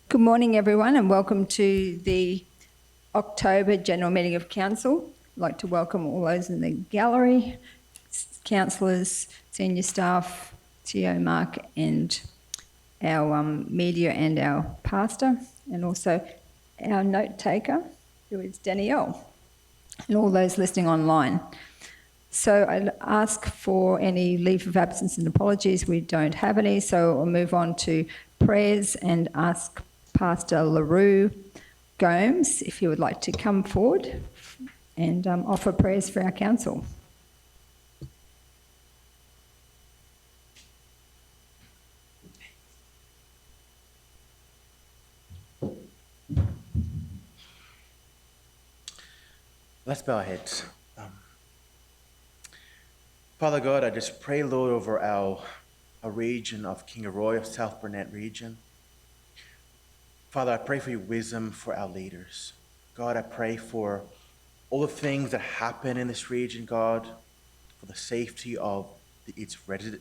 Good morning, everyone, and welcome to the October General Meeting of Council. I'd like to welcome all those in the gallery, councillors, senior staff, Theo, Mark, and our media and our pastor, and also our note taker, who is Danielle, and all those listening online. So I'd ask for any leave of absence and apologies. We don't have any, so we'll move on to prayers and ask Pastor LaRue Gomes if he would like to come forward and offer prayers for our council. Let's bow our heads. Father God, I just pray, Lord, over our region of Kingaroy, of South Burnett region. Father, I pray for your wisdom for our leaders. God, I pray for all the things that happen in this region, God, for the safety of its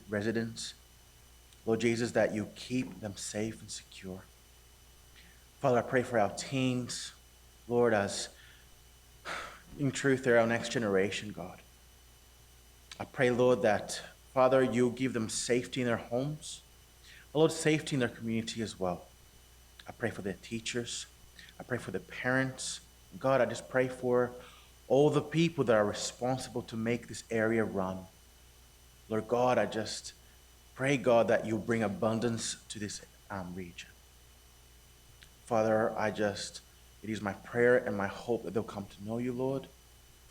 residents. Lord Jesus, that you keep them safe and secure. Father, I pray for our teens, Lord, as in truth, they're our next generation, God. I pray, Lord, that, Father, you give them safety in their homes, Lord, safety in their community as well. I pray for their teachers. I pray for their parents. God, I just pray for all the people that are responsible to make this area run. Lord God, I just pray, God, that you bring abundance to this region. Father, it is my prayer and my hope that they'll come to know you, Lord.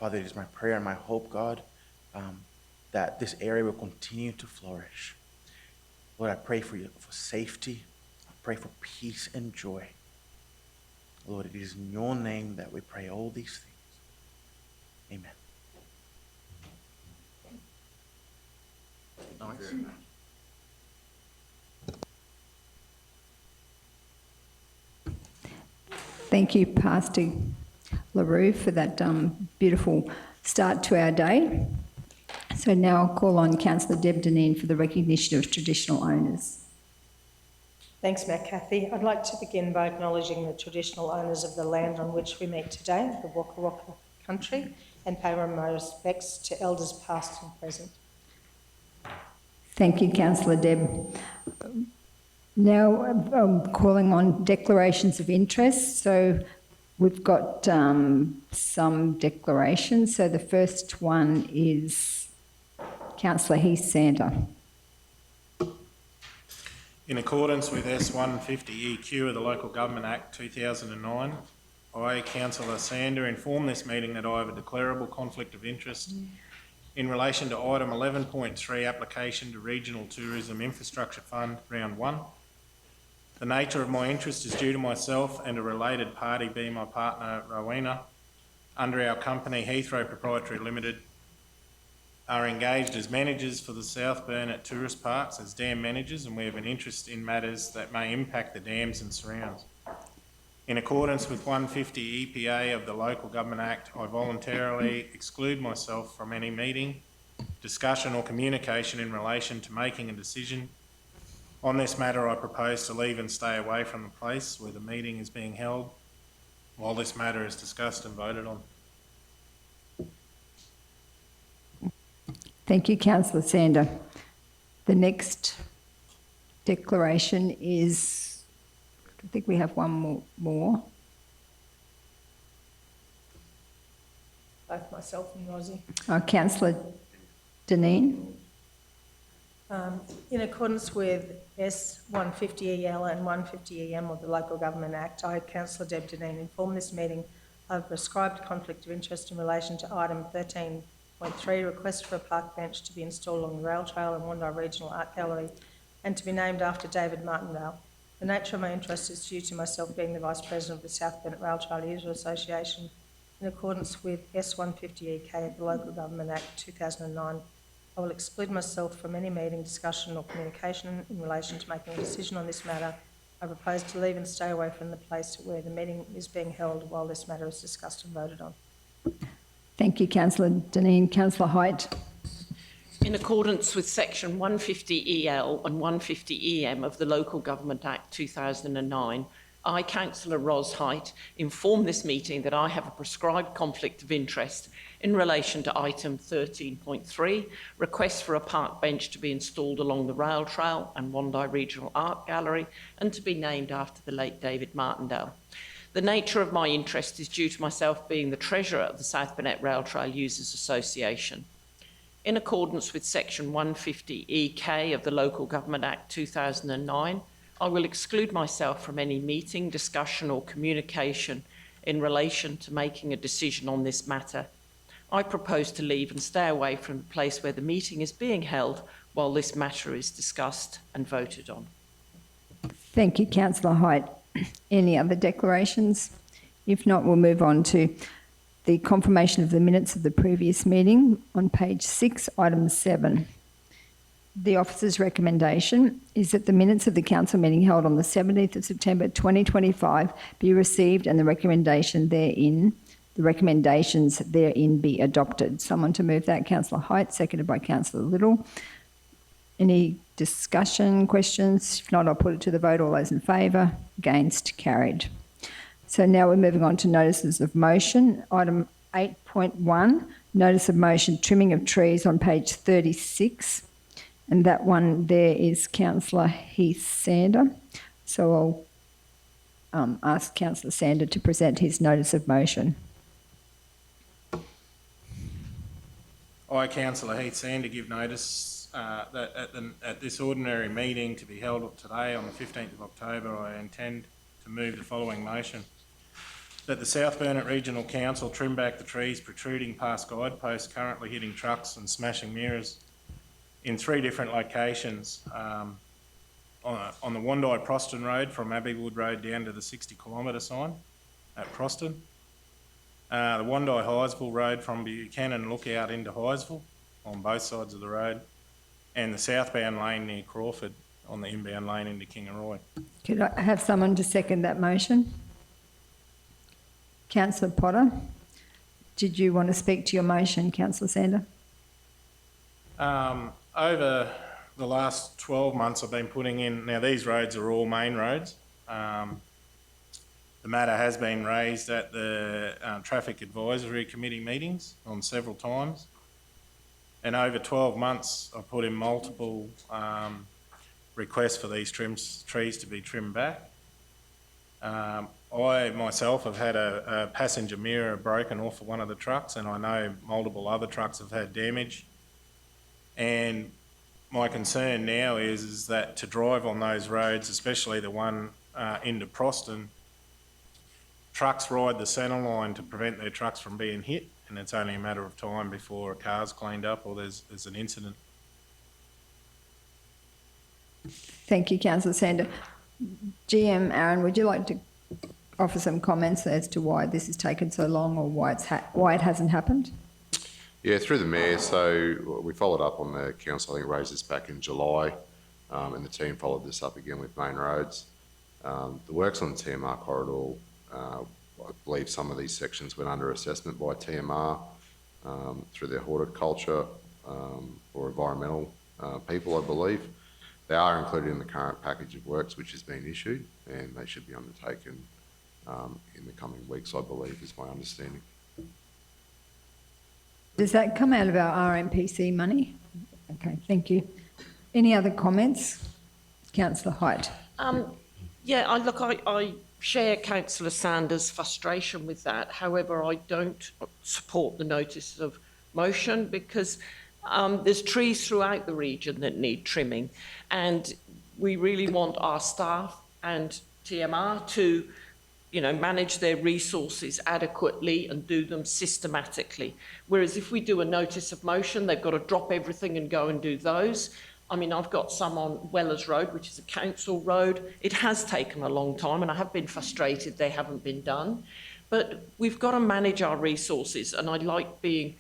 Father, it is my prayer and my hope, God, that this area will continue to flourish. Lord, I pray for you for safety. I pray for peace and joy. Lord, it is in your name that we pray all these things. Amen. Nice. Thank you, Pastor LaRue, for that beautiful start to our day. So now I'll call on Councillor Deb Dineen for the recognition of traditional owners. Thanks, Matt Cathy. I'd like to begin by acknowledging the traditional owners of the land on which we meet today, the Waka Waka country, and pay my respects to elders past and present. Thank you, Councillor Deb. Now I'm calling on declarations of interest. So we've got some declarations. So the first one is Councillor Heath-Sander. In accordance with S150EQ of the Local Government Act 2009, I, Councillor Sander, inform this meeting that I have a declarable conflict of interest in relation to item 11.3, application to Regional Tourism Infrastructure Fund, round 1. The nature of my interest is due to myself and a related party being my partner, Rowena, under our company, Heathrow Proprietary Limited, are engaged as managers for the South Burnett Tourist Parks as dam managers, and we have an interest in matters that may impact the dams and surrounds. In accordance with 150 EPA of the Local Government Act, I voluntarily exclude myself from any meeting, discussion or communication in relation to making a decision. On this matter, I propose to leave and stay away from the place where the meeting is being held while this matter is discussed and voted on. Thank you, Councillor Sander. The next declaration is, I think we have one more. Both myself and Rosie. Councillor Dineen. In accordance with S150EL and 150EM of the Local Government Act, I, Councillor Deb Dineen, inform this meeting of a prescribed conflict of interest in relation to item 13.3, request for a park bench to be installed along the rail trail in Wandai Regional Art Gallery and to be named after David Martindale. The nature of my interest is due to myself being the Vice President of the South Burnett Rail Trail User Association. In accordance with S150EK of the Local Government Act 2009, I will exclude myself from any meeting, discussion or communication in relation to making a decision on this matter. I propose to leave and stay away from the place where the meeting is being held while this matter is discussed and voted on. Thank you, Councillor Dineen. Councillor Height. In accordance with section 150EL and 150EM of the Local Government Act 2009, I, Councillor Ros Height, inform this meeting that I have a prescribed conflict of interest in relation to item 13.3, request for a park bench to be installed along the rail trail and Wondai Regional Art Gallery and to be named after the late David Martindale. The nature of my interest is due to myself being the treasurer of the South Burnett Rail Trail Users Association. In accordance with section 150EK of the Local Government Act 2009, I will exclude myself from any meeting, discussion or communication in relation to making a decision on this matter. I propose to leave and stay away from the place where the meeting is being held while this matter is discussed and voted on. Thank you, Councillor Height. Any other declarations? If not, we'll move on to the confirmation of the minutes of the previous meeting on page 6, item 7. The officer's recommendation is that the minutes of the council meeting held on the 17th of September 2025 be received and the recommendations therein be adopted. Someone to move that? Councillor Height, seconded by Councillor Little. Any discussion, questions? If not, I'll put it to the vote. All those in favour? Against? Carried. So now we're moving on to notices of motion. Item 8.1, notice of motion, trimming of trees on page 36. And that one there is Councillor Heath Sander. So I'll ask Councillor Sander to present his notice of motion. I, Councillor Heath Sander, give notice that at this ordinary meeting to be held today on the 15th of October, I intend to move the following motion. That the South Burnett Regional Council trim back the trees protruding past guideposts currently hitting trucks and smashing mirrors in 3 different locations. On the Wondai Proston Road from Abbeywood Road down to the 60-kilometre sign at Proston. The Wondai Highsville Road from Buchanan Lookout into Highsville on both sides of the road. And the southbound lane near Crawford on the inbound lane into Kingaroy. Could I have someone to second that motion? Councillor Potter, did you want to speak to your motion, Councillor Sander? Over the last 12 months I've been putting in, now these roads are all main roads. The matter has been raised at the Traffic Advisory Committee meetings on several times. And over 12 months I've put in multiple requests for these trees to be trimmed back. I myself have had a passenger mirror broken off of one of the trucks, and I know multiple other trucks have had damage. And my concern now is that to drive on those roads, especially the one into Proston, trucks ride the centre line to prevent their trucks from being hit, and it's only a matter of time before a car's cleaned up or there's an incident. Thank you, Councillor Sander. GM Aaron, would you like to offer some comments as to why this has taken so long or why it hasn't happened? Yeah, through the Mayor. So we followed up on the council. I think raised this back in July, and the team followed this up again with main roads. The works on the TMR corridor, I believe some of these sections went under assessment by TMR through their horticulture or environmental people, I believe. They are included in the current package of works which has been issued, and they should be undertaken in the coming weeks, I believe, is my understanding. Does that come out of our RMPC money? Okay, thank you. Any other comments? Councillor Height. I share Councillor Sanders' frustration with that. However, I don't support the notice of motion because there's trees throughout the region that need trimming, and we really want our staff and TMR to manage their resources adequately and do them systematically. Whereas if we do a notice of motion, they've got to drop everything and go and do those. I mean, I've got some on Wellers Road, which is a council road. It has taken a long time, and I have been frustrated they haven't been done. But we've got to manage our resources, and I like being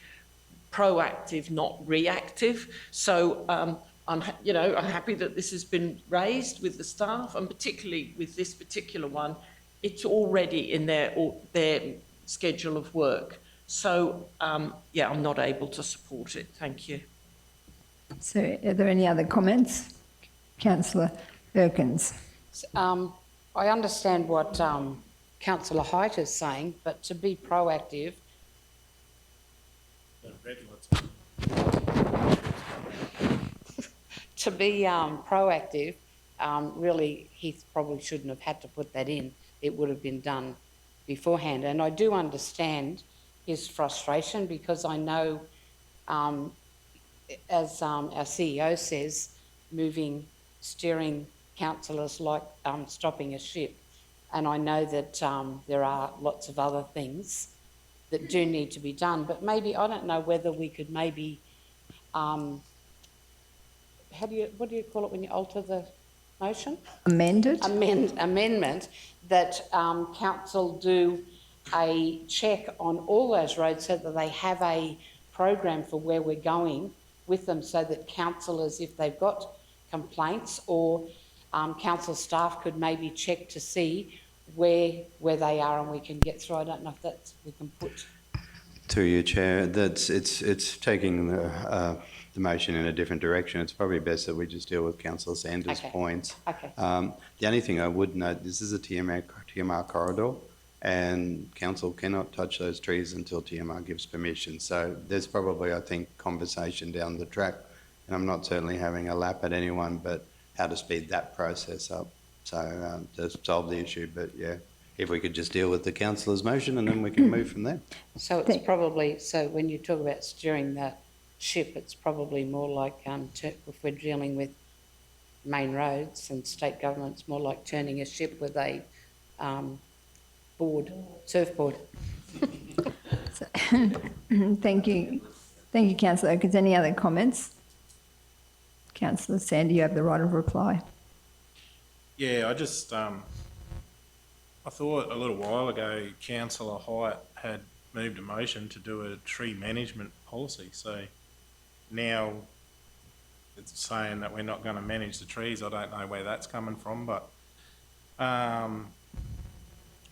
proactive, not reactive. So I'm happy that this has been raised with the staff, and particularly with this particular one. It's already in their schedule of work. So, I'm not able to support it. Thank you. So are there any other comments? Councillor Perkins. I understand what councillor Height is saying, but to be proactive, really, he probably shouldn't have had to put that in. It would have been done beforehand. And I do understand his frustration because I know, as our CEO says, steering councillors like stopping a ship. And I know that there are lots of other things that do need to be done. But maybe, I don't know whether we could maybe, what do you call it when you alter the motion? Amended? Amendment that council do a check on all those roads so that they have a program for where we're going with them, so that councillors, if they've got complaints, or council staff could maybe check to see where they are and we can get through. I don't know if we can put. To you, Chair, it's taking the motion in a different direction. It's probably best that we just deal with Councillor Sanders' points. Okay. The only thing I would note, this is a TMR corridor, and council cannot touch those trees until TMR gives permission. So there's probably, I think, conversation down the track, and I'm not certainly having a lap at anyone, but how to speed that process up. So to solve the issue, but yeah, if we could just deal with the councillor's motion and then we can move from there. So it's probably, so when you talk about steering the ship, it's probably more like, if we're dealing with main roads and state governments, more like turning a ship with a surfboard. Thank you. Thank you, Councillor Oakins. Any other comments? Councillor Sandy, you have the right of reply. Yeah, I just, I thought a little while ago Councillor Height had moved a motion to do a tree management policy. So now it's saying that we're not going to manage the trees. I don't know where that's coming from, but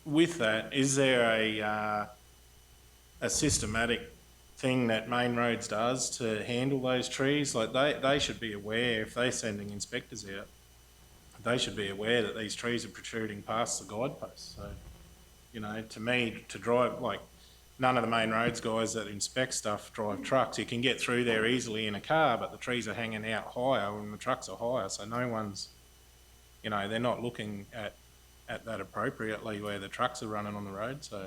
with that, is there a systematic thing that Main Roads does to handle those trees? Like they should be aware, if they're sending inspectors out, they should be aware that these trees are protruding past the guideposts. So, you know, to me, to drive, like, none of the Main Roads guys that inspect stuff drive trucks. You can get through there easily in a car, but the trees are hanging out higher and the trucks are higher. So no one's, you know, they're not looking at that appropriately where the trucks are running on the road. So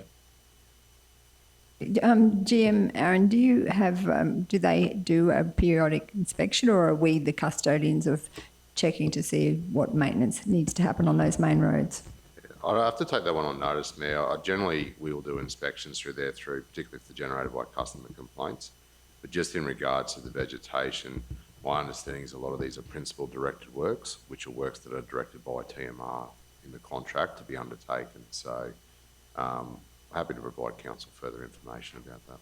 GM Aaron, do you have, do they do a periodic inspection, or are we the custodians of checking to see what maintenance needs to happen on those main roads? I have to take that one on notice, Mayor. We will do inspections through there, particularly if they're generated by customer complaints. But just in regards to the vegetation, my understanding is a lot of these are principal directed works, which are works that are directed by TMR in the contract to be undertaken. So happy to provide council further information about that.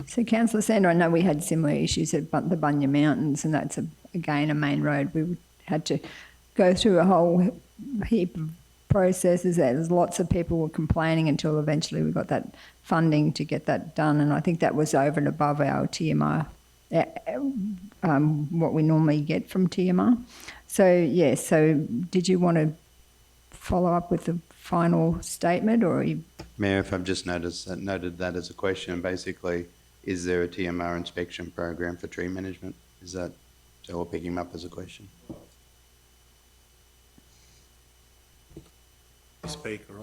So, Councillor Sander, I know we had similar issues at the Bunya Mountains, and that's, again, a main road. We had to go through a whole heap of processes. There's lots of people were complaining until eventually we got that funding to get that done, and I think that was over and above our TMR, what we normally get from TMR. So, yes, so did you want to follow up with the final statement, or you... Mayor, if I've just noted that as a question, basically, is there a TMR inspection program for tree management? Is that, so we'll pick him up as a question? Speaker,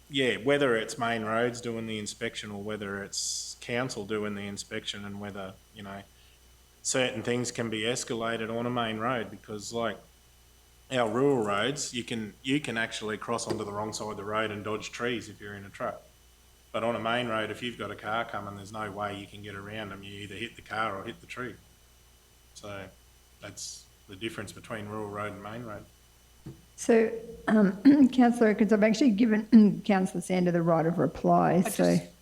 yeah, whether it's Main Roads doing the inspection or whether it's council doing the inspection, and whether, you know, certain things can be escalated on a main road, because like our rural roads, you can actually cross onto the wrong side of the road and dodge trees if you're in a truck. But on a main road, if you've got a car coming, there's no way you can get around them. You either hit the car or hit the tree. So that's the difference between rural road and main road. So, Councillor, because I've actually given Councillor Sander the right of reply,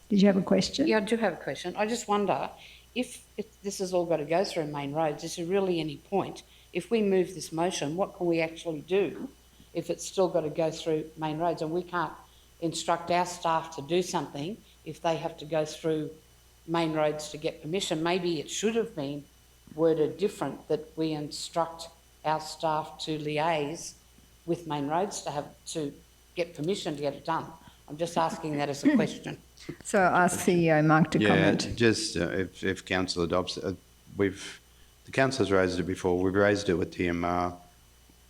did you have a question? Yeah, I do have a question. I just wonder if this has all got to go through main roads, is there really any point? If we move this motion, what can we actually do if it's still got to go through main roads? And we can't instruct our staff to do something if they have to go through main roads to get permission. Maybe it should have been worded different, that we instruct our staff to liaise with Main Roads to get permission to get it done. I'm just asking that as a question. So I'll ask CEO Mark to comment. Yeah, just if council adopts it, the council's raised it before, we've raised it with TMR.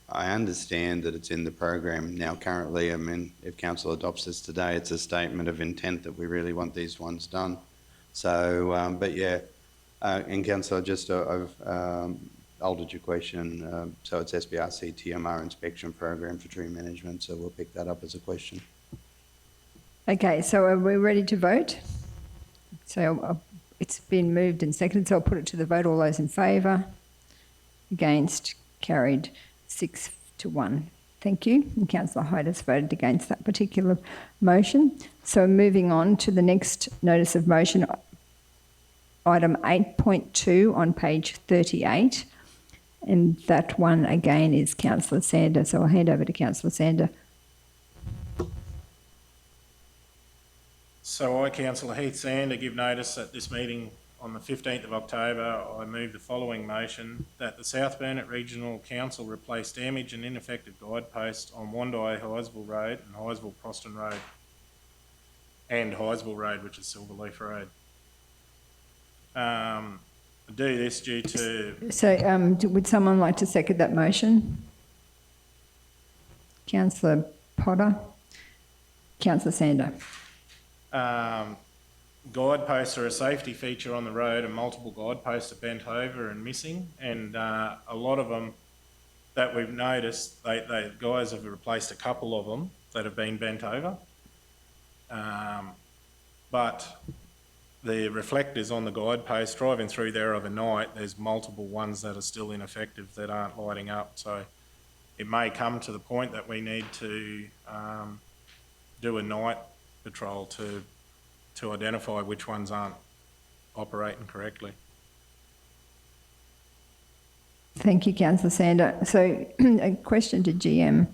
I understand that it's in the program now currently. I mean, if council adopts this today, it's a statement of intent that we really want these ones done. So, but yeah, and councillor, I've altered your question. So it's SBRC TMR inspection program for tree management. So we'll pick that up as a question. Okay, so are we ready to vote? So it's been moved and seconded, so I'll put it to the vote. All those in favour? Against? Carried 6-1. Thank you. And Councillor Hyde has voted against that particular motion. So moving on to the next notice of motion, item 8.2 on page 38. And that one again is Councillor Sander. So I'll hand over to Councillor Sander. So I, Councillor Heath Sander, give notice at this meeting on the 15th of October. I move the following motion, that the South Burnett Regional Council replace damaged and ineffective guideposts on Wandai-Highsville Road and Highsville-Proston Road, and Highsville Road, which is Silverleaf Road. I do this due to... So would someone like to second that motion? Councillor Potter. Councillor Sander. Guideposts are a safety feature on the road, and multiple guideposts are bent over and missing, and a lot of them that we've noticed, the guys have replaced a couple of them that have been bent over, but the reflectors on the guidepost, driving through there overnight, there's multiple ones that are still ineffective that aren't lighting up, so it may come to the point that we need to do a night patrol to identify which ones aren't operating correctly. Thank you, Councillor Sander. So a question to GM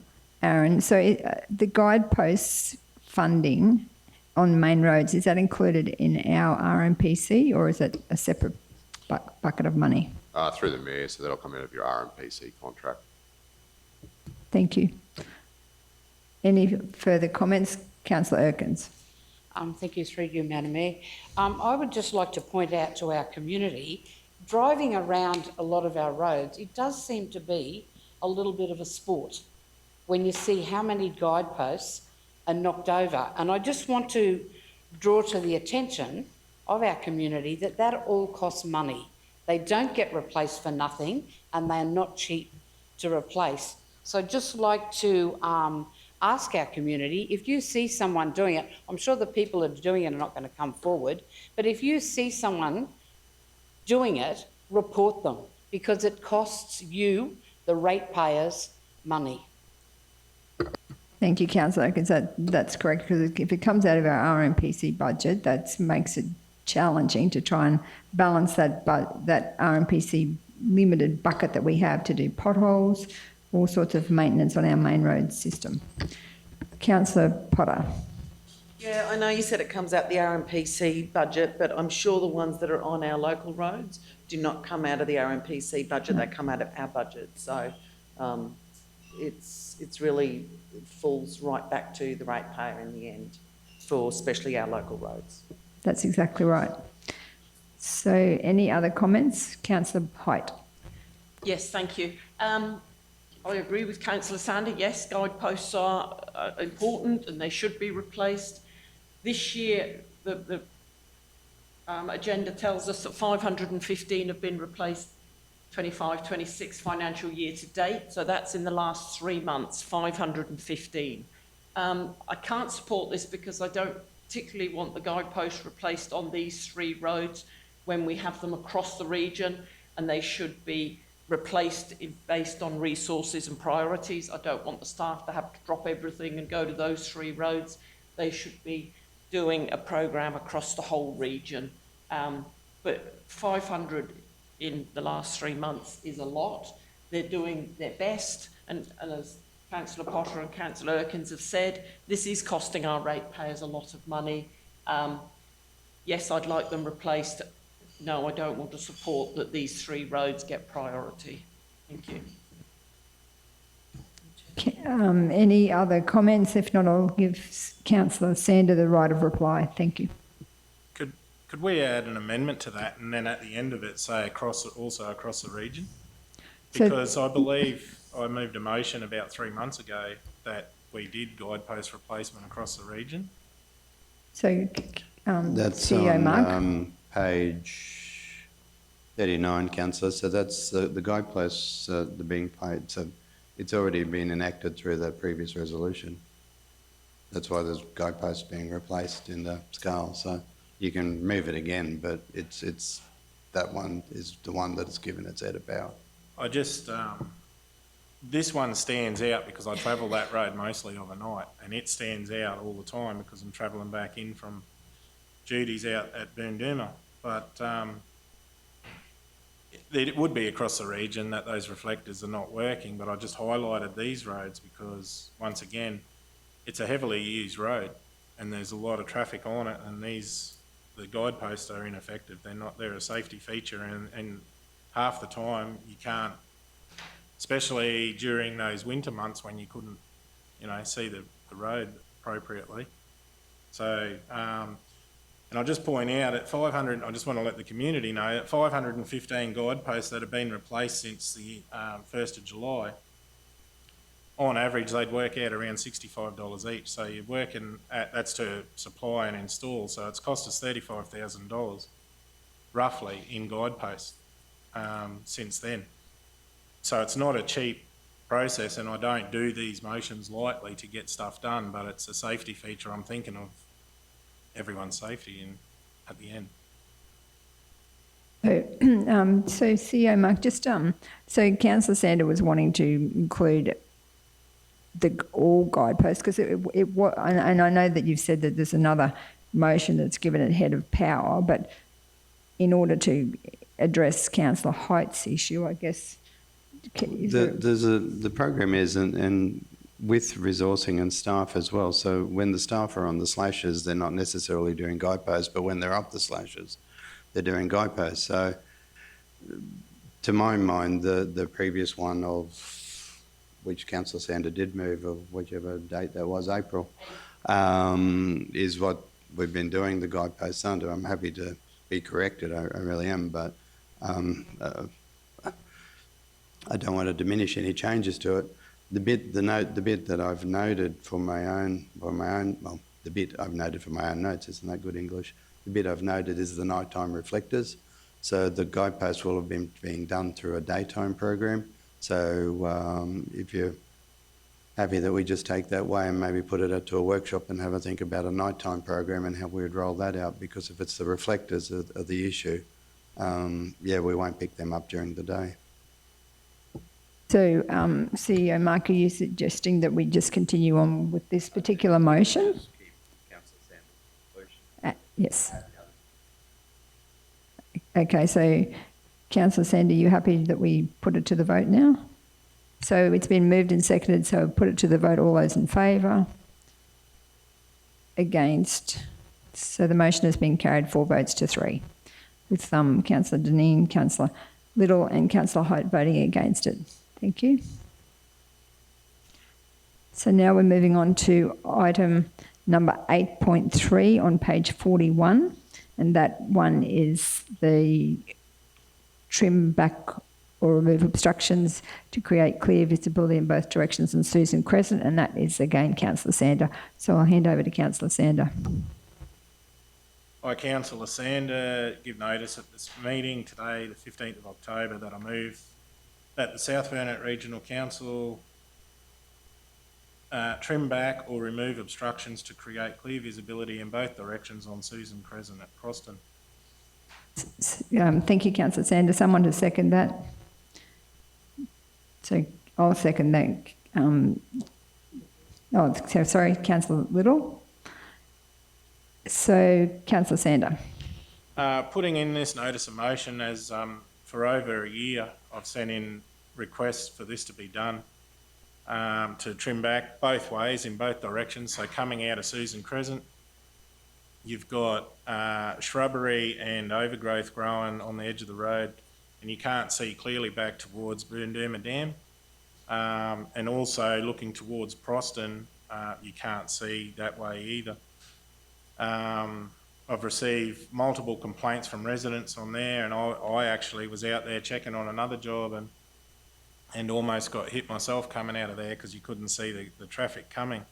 Aaron. So the guideposts funding on main roads, is that included in our RMPC or is it a separate bucket of money? Through the Mayor, so that'll come out of your RMPC contract. Thank you. Any further comments? Councillor Erkins. Thank you, through you, Madam Mayor. I would just like to point out to our community, driving around a lot of our roads, it does seem to be a little bit of a sport when you see how many guideposts are knocked over. And I just want to draw to the attention of our community that all costs money. They don't get replaced for nothing, and they are not cheap to replace. So I'd just like to ask our community, if you see someone doing it, I'm sure the people that are doing it are not going to come forward, but if you see someone doing it, report them, because it costs you, the ratepayers, money. Thank you, Councillor Erkins. That's correct, because if it comes out of our RMPC budget, that makes it challenging to try and balance that RMPC limited bucket that we have to do potholes, all sorts of maintenance on our main road system. Councillor Potter. Yeah, I know you said it comes out the RMPC budget, but I'm sure the ones that are on our local roads do not come out of the RMPC budget, they come out of our budget. So it's really, it falls right back to the ratepayer in the end for especially our local roads. That's exactly right. So any other comments? Councillor Hyde. Yes, thank you. I agree with Councillor Sander. Yes, guideposts are important and they should be replaced. This year, the agenda tells us that 515 have been replaced 25-26 financial year to date. So that's in the last 3 months, 515. I can't support this because I don't particularly want the guideposts replaced on these 3 roads when we have them across the region, and they should be replaced based on resources and priorities. I don't want the staff to have to drop everything and go to those 3 roads. They should be doing a program across the whole region. But 500 in the last 3 months is a lot. They're doing their best, and as Councillor Potter and Councillor Erkins have said, this is costing our ratepayers a lot of money. Yes, I'd like them replaced. No, I don't want to support that these 3 roads get priority. Thank you. Any other comments? If not, I'll give Councillor Sander the right of reply. Thank you. Could we add an amendment to that and then at the end of it say also across the region? So- Because I believe I moved a motion about 3 months ago that we did guidepost replacement across the region. So, That's CEO Mark. on page 39, councillor. So that's the guideposts they're being paid. So it's already been enacted through that previous resolution. That's why there's guideposts being replaced in the scale. So you can move it again, but it's that one is the one that it's given its head about. I just, this one stands out because I travel that road mostly overnight and it stands out all the time because I'm travelling back in from duties out at Boondooma. But it would be across the region that those reflectors are not working, but I just highlighted these roads because, once again, it's a heavily used road and there's a lot of traffic on it, and the guideposts are ineffective. They're a safety feature, and half the time you can't, especially during those winter months when you couldn't, see the road appropriately. So, and I'll just point out at 500, I just want to let the community know, at 515 guideposts that have been replaced since the 1st of July, on average, they'd work out around $65 each. So you're working that's to supply and install. So it's cost us $35,000 roughly in guideposts since then. So it's not a cheap process, and I don't do these motions lightly to get stuff done, but it's a safety feature. I'm thinking of everyone's safety at the end. So CEO Mark, just so Councillor Sander was wanting to include all guideposts because and I know that you've said that there's another motion that's given it head of power, but in order to address Councillor Height's issue, I guess. The program is and with resourcing and staff as well. So when the staff are on the slashes, they're not necessarily doing guideposts, but when they're up the slashes, they're doing guideposts. So to my mind, the previous one of which Councillor Sander did move, of whichever date that was, April, is what we've been doing the guideposts under. I'm happy to be corrected, I really am, but I don't want to diminish any changes to it. The bit that I've noted for my own notes, isn't that good English? The bit I've noted is the nighttime reflectors. So the guideposts will have been being done through a daytime program. So if you're happy that we just take that way and maybe put it out to a workshop and have a think about a nighttime program and how we would roll that out, because if it's the reflectors are the issue, we won't pick them up during the day. So, CEO Mark, are you suggesting that we just continue on with this particular motion? Yes. Okay, so Councillor Sander, are you happy that we put it to the vote now? So it's been moved and seconded, so put it to the vote. All those in favour? Against? So the motion has been carried 4 votes to 3, with Councillor Dineen, Councillor Little and Councillor Holt voting against it. Thank you. So now we're moving on to item number 8.3 on page 41, and that one is the trim back or remove obstructions to create clear visibility in both directions on Susan Crescent, and that is again Councillor Sander. So I'll hand over to Councillor Sander. I, Councillor Sander, give notice at this meeting today, the 15th of October, that I move that the South Burnett Regional Council trim back or remove obstructions to create clear visibility in both directions on Susan Crescent at Croston. Thank you, Councillor Sander. Someone to second that? So I'll second that. Sorry, Councillor Little. So, Councillor Sander. Putting in this notice of motion, as for over a year I've sent in requests for this to be done, to trim back both ways in both directions. So coming out of Susan Crescent, you've got shrubbery and overgrowth growing on the edge of the road, and you can't see clearly back towards Boondooma Dam. And also looking towards Proston, you can't see that way either. I've received multiple complaints from residents on there, and I actually was out there checking on another job and almost got hit myself coming out of there because you couldn't see the traffic coming.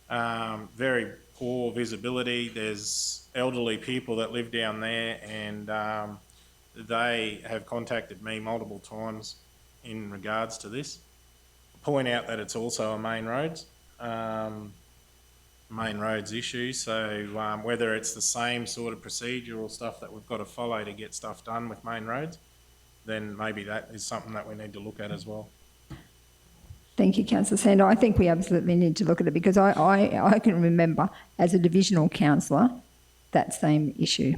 Very poor visibility. There's elderly people that live down there, and they have contacted me multiple times in regards to this. Point out that it's also a main roads issue, so whether it's the same sort of procedural stuff that we've got to follow to get stuff done with main roads, then maybe that is something that we need to look at as well. Thank you, Councillor Sander. I think we absolutely need to look at it because I can remember as a divisional councillor that same issue.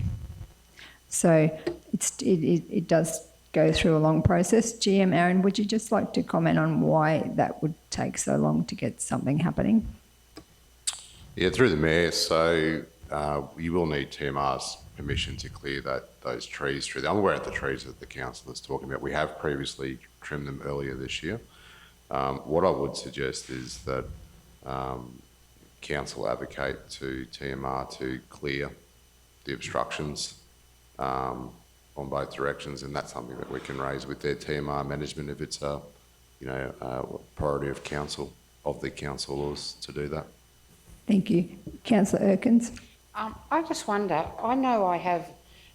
So it does go through a long process. GM Aaron, would you just like to comment on why that would take so long to get something happening? Yeah, through the Mayor, so you will need TMR's permission to clear those trees through there. I'm aware of the trees that the council is talking about. We have previously trimmed them earlier this year. What I would suggest is that council advocate to TMR to clear the obstructions on both directions, and that's something that we can raise with their TMR management if it's a priority of the councillors to do that. Thank you. Councillor Erkins. I just wonder, I know I have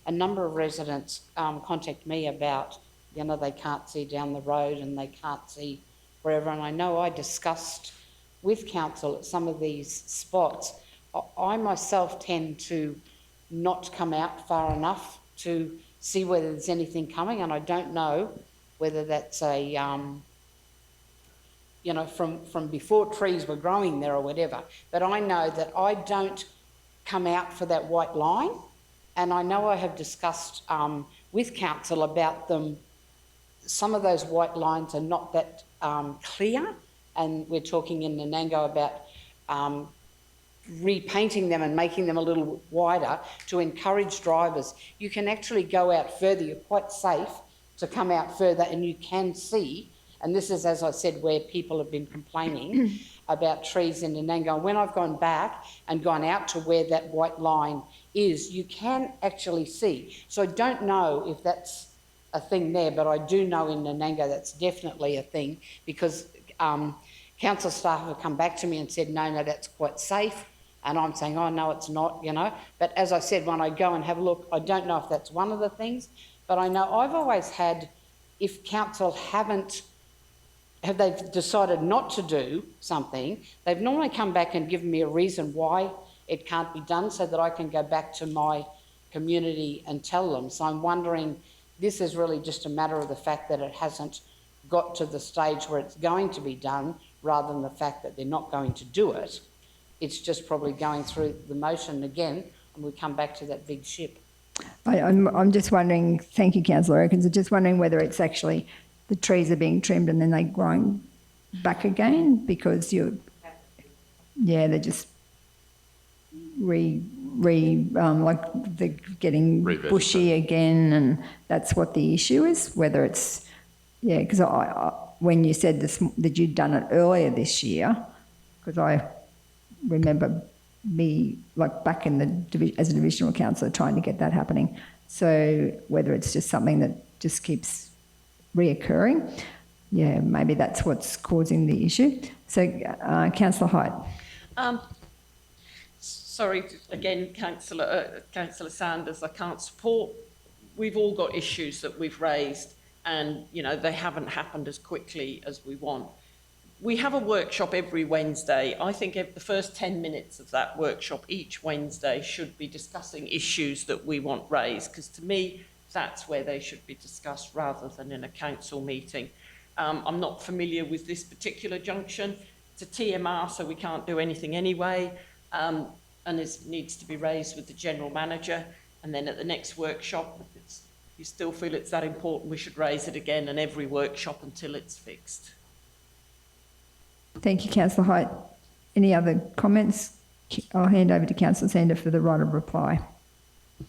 a number of residents contact me about, they can't see down the road and they can't see wherever, and I know I discussed with council at some of these spots. I myself tend to not come out far enough to see whether there's anything coming, and I don't know whether that's a from before trees were growing there or whatever, but I know that I don't come out for that white line, and I know I have discussed with council about them. Some of those white lines are not that clear, and we're talking in Nanango about repainting them and making them a little wider to encourage drivers. You can actually go out further. You're quite safe to come out further, and you can see. And this is, as I said, where people have been complaining about trees in Nanango. And when I've gone back and gone out to where that white line is, you can actually see. So I don't know if that's a thing there, but I do know in Nanango that's definitely a thing, because council staff have come back to me and said, no, that's quite safe. And I'm saying, oh, no, it's not, But as I said, when I go and have a look, I don't know if that's one of the things, but I know I've always had, if council have they decided not to do something, they've normally come back and given me a reason why it can't be done so that I can go back to my community and tell them. So I'm wondering, this is really just a matter of the fact that it hasn't got to the stage where it's going to be done, rather than the fact that they're not going to do it. It's just probably going through the motion again, and we come back to that big ship. I'm just wondering, thank you, Councillor Erkins, I'm just wondering whether it's actually the trees are being trimmed and then they're growing back again, because they're just like they're getting bushy again, and that's what the issue is, whether it's, because I when you said this, that you'd done it earlier this year, because I remember me, like back in the as a divisional councillor, trying to get that happening. So whether it's just something that just keeps reoccurring, maybe that's what's causing the issue. So, Councillor Hyde. Sorry, again, Councillor Sanders, I can't support. We've all got issues that we've raised, and, they haven't happened as quickly as we want. We have a workshop every Wednesday. I think the first 10 minutes of that workshop each Wednesday should be discussing issues that we want raised, because to me, that's where they should be discussed rather than in a council meeting. I'm not familiar with this particular junction. It's a TMR, so we can't do anything anyway, and it needs to be raised with the General Manager. And then at the next workshop, if you still feel it's that important, we should raise it again in every workshop until it's fixed. Thank you, Councillor Hyde. Any other comments? I'll hand over to Councillor Sander for the right of reply. I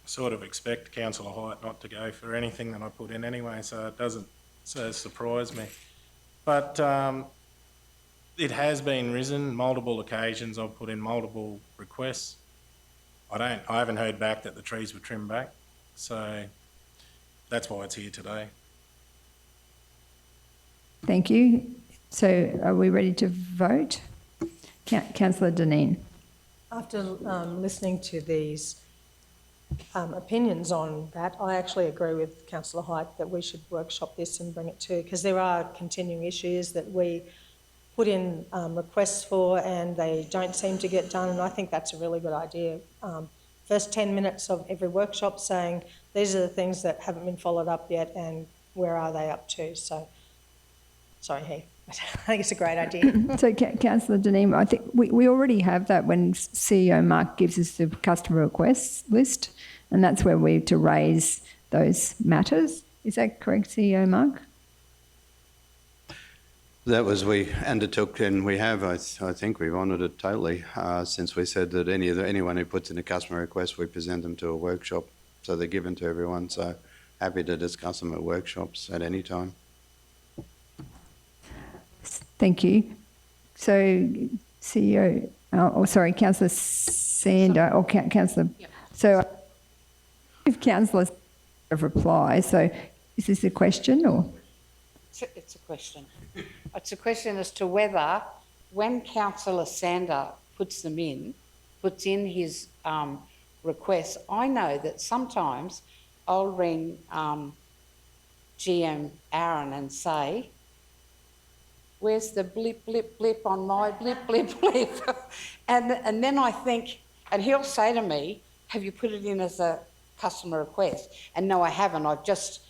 sort of expect Councillor Hyde not to go for anything that I put in anyway, so it doesn't surprise me. But it has been risen multiple occasions. I've put in multiple requests. I haven't heard back that the trees were trimmed back, so that's why it's here today. Thank you. So are we ready to vote? Councillor Dineen. After listening to these opinions on that, I actually agree with Councillor Height that we should workshop this and bring it to, because there are continuing issues that we put in requests for and they don't seem to get done, and I think that's a really good idea. First 10 minutes of every workshop saying these are the things that haven't been followed up yet and where are they up to. So, sorry, Heath. I think it's a great idea. So, Councillor Dineen, I think we already have that when CEO Mark gives us the customer requests list, and that's where we're to raise those matters. Is that correct, CEO Mark? That was, we undertook, and we have, I think we've honoured it totally, since we said that anyone who puts in a customer request, we present them to a workshop, so they're given to everyone. So happy to discuss them at workshops at any time. Thank you. So, CEO, Councillor Sander or Councillor. Yep. So, if Councillors have reply. So, is this a question or? It's a question. It's a question as to whether, when Councillor Sander puts in his requests, I know that sometimes I'll ring GM Aaron and say, where's the blip, blip, blip on my blip, blip, blip? and then I think, and he'll say to me, have you put it in as a customer request? And no, I haven't. I've just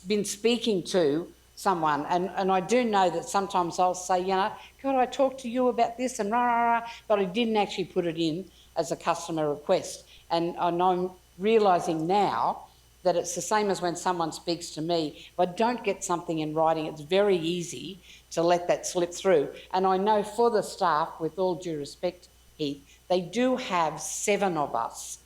been speaking to someone. And I do know that sometimes I'll say, you know, could I talk to you about this and rah, rah, rah, but I didn't actually put it in as a customer request. And I'm realising now that it's the same as when someone speaks to me. If I don't get something in writing, it's very easy to let that slip through. And I know for the staff, with all due respect, Heath, they do have 7 of us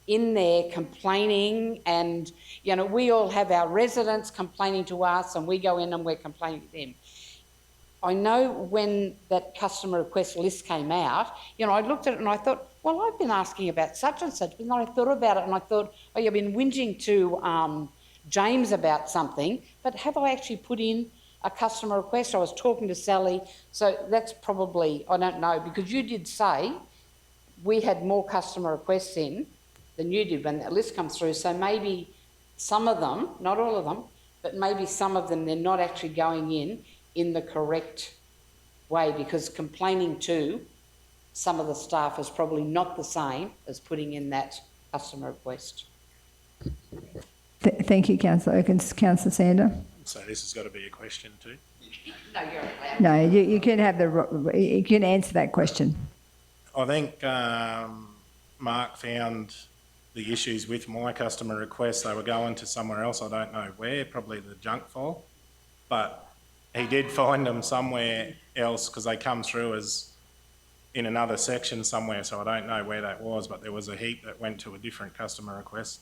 in there complaining, and, you know, we all have our residents complaining to us and we go in and we're complaining to them. I know when that customer request list came out, you know, I looked at it and I thought, well, I've been asking about such and such, but then I thought about it and I thought, oh, you've been whinging to James about something, but have I actually put in a customer request? I was talking to Sally, so that's probably, I don't know, because you did say we had more customer requests in than you did when that list comes through, so maybe some of them, not all of them, but maybe some of them, they're not actually going in the correct way, because complaining to some of the staff is probably not the same as putting in that customer request. Thank you, Councillor Erkins. Councillor Sander. So this has got to be a question too. No, you're allowed. No, you can have you can answer that question. I think Mark found the issues with my customer requests. They were going to somewhere else, I don't know where, probably the junk file, but he did find them somewhere else because they come through as in another section somewhere, so I don't know where that was, but there was a heap that went to a different customer request.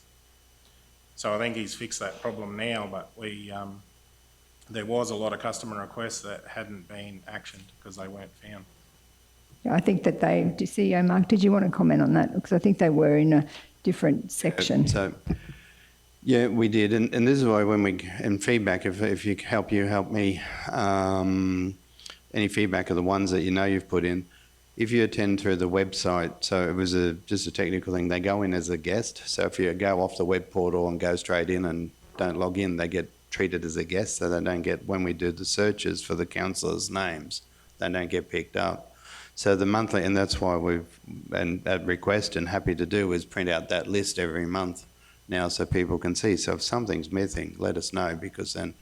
So I think he's fixed that problem now, but there was a lot of customer requests that hadn't been actioned because they weren't found. I think that CEO Mark, did you want to comment on that? Because I think they were in a different section. So, yeah, we did. And this is why when we, and feedback, if you help me, any feedback of the ones that you know you've put in, if you attend through the website, so it was just a technical thing, they go in as a guest. So if you go off the web portal and go straight in and don't log in, they get treated as a guest, so they don't get, when we do the searches for the councillors' names, they don't get picked up. So the monthly, and that's why we've, and at request and happy to do, is print out that list every month now so people can see. So if something's missing, let us know, because then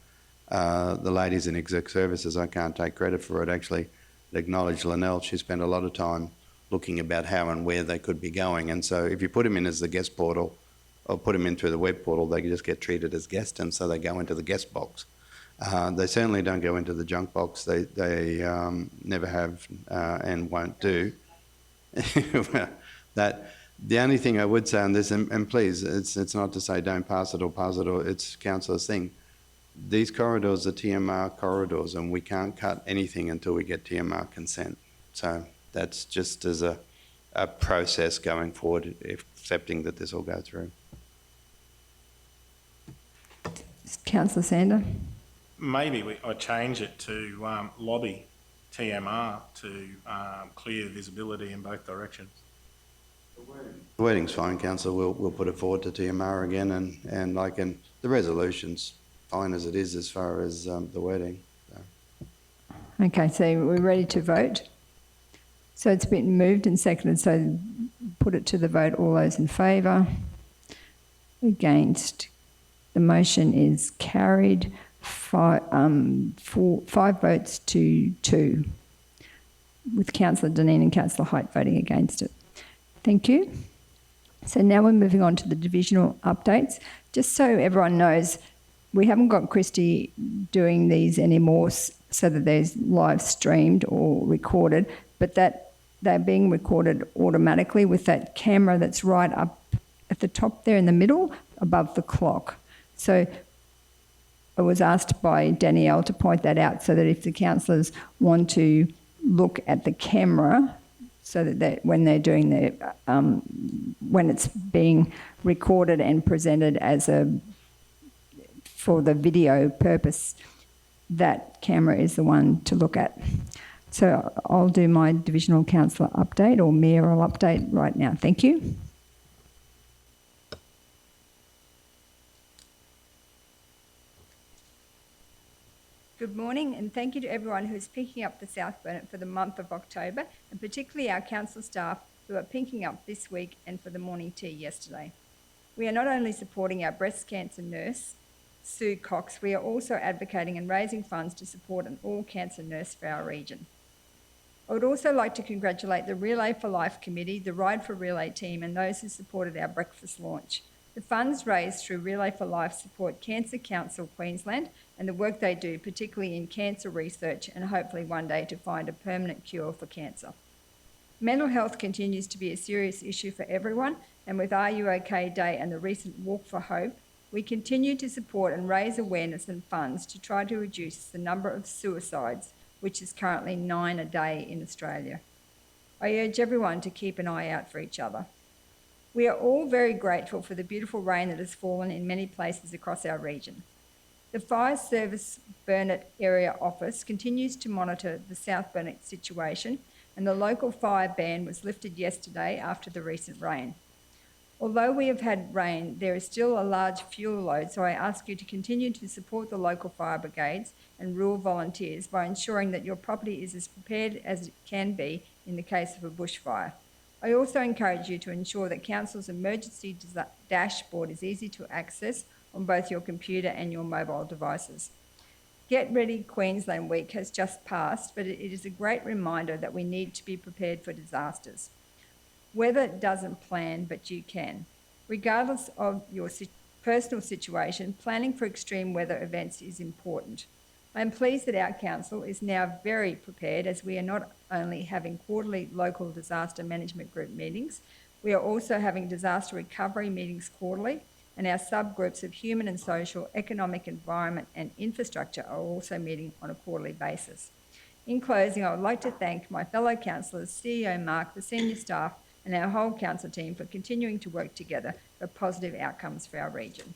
the ladies in exec services, I can't take credit for it, actually acknowledge Linnell. She spent a lot of time looking about how and where they could be going. And so if you put them in as the guest portal or put them in through the web portal, they just get treated as guests, and so they go into the guest box. They certainly don't go into the junk box. They never have and won't do. That the only thing I would say on this, and please, it's not to say don't pass it or pass it, or it's councillor's thing. these corridors are TMR corridors, and we can't cut anything until we get TMR consent. So that's just as a process going forward, accepting that this will go through. Councillor Sander. Maybe I change it to lobby TMR to clear visibility in both directions. The wording's fine, councillor. We'll put it forward to TMR again, and the resolution's fine as it is as far as the wording. So. Okay, so we're ready to vote. So it's been moved and seconded, so put it to the vote. All those in favour? Against? The motion is carried. 5 votes to 2, with Councillor Dineen and Councillor Height voting against it. Thank you. So now we're moving on to the divisional updates. Just so everyone knows, we haven't got Christy doing these anymore so that there's live streamed or recorded, but that they're being recorded automatically with that camera that's right up at the top there in the middle above the clock. So I was asked by Danielle to point that out so that if the councillors want to look at the camera, so that when they're doing their, when it's being recorded and presented as for the video purpose, that camera is the one to look at. So I'll do my divisional councillor update or mayoral update right now. Thank you. Good morning, and thank you to everyone who is picking up the South Burnett for the month of October, and particularly our council staff who are picking up this week and for the morning tea yesterday. We are not only supporting our breast cancer nurse, Sue Cox, we are also advocating and raising funds to support an all-cancer nurse for our region. I would also like to congratulate the Relay for Life Committee, the Ride for Relay team, and those who supported our breakfast launch. The funds raised through Relay for Life support Cancer Council Queensland and the work they do, particularly in cancer research and hopefully one day to find a permanent cure for cancer. Mental health continues to be a serious issue for everyone, and with Are You OK Day and the recent Walk for Hope, we continue to support and raise awareness and funds to try to reduce the number of suicides, which is currently 9 a day in Australia. I urge everyone to keep an eye out for each other. We are all very grateful for the beautiful rain that has fallen in many places across our region. The Fire Service Burnett Area Office continues to monitor the South Burnett situation, and the local fire ban was lifted yesterday after the recent rain. Although we have had rain, there is still a large fuel load, so I ask you to continue to support the local fire brigades and rural volunteers by ensuring that your property is as prepared as it can be in the case of a bushfire. I also encourage you to ensure that Council's emergency dashboard is easy to access on both your computer and your mobile devices. Get Ready Queensland Week has just passed, but it is a great reminder that we need to be prepared for disasters. Weather doesn't plan, but you can. Regardless of your personal situation, planning for extreme weather events is important. I am pleased that our council is now very prepared, as we are not only having quarterly local disaster management group meetings, we are also having disaster recovery meetings quarterly, and our subgroups of human and social, economic, environment and infrastructure are also meeting on a quarterly basis. In closing, I would like to thank my fellow councillors, CEO Mark, the senior staff and our whole council team for continuing to work together for positive outcomes for our region.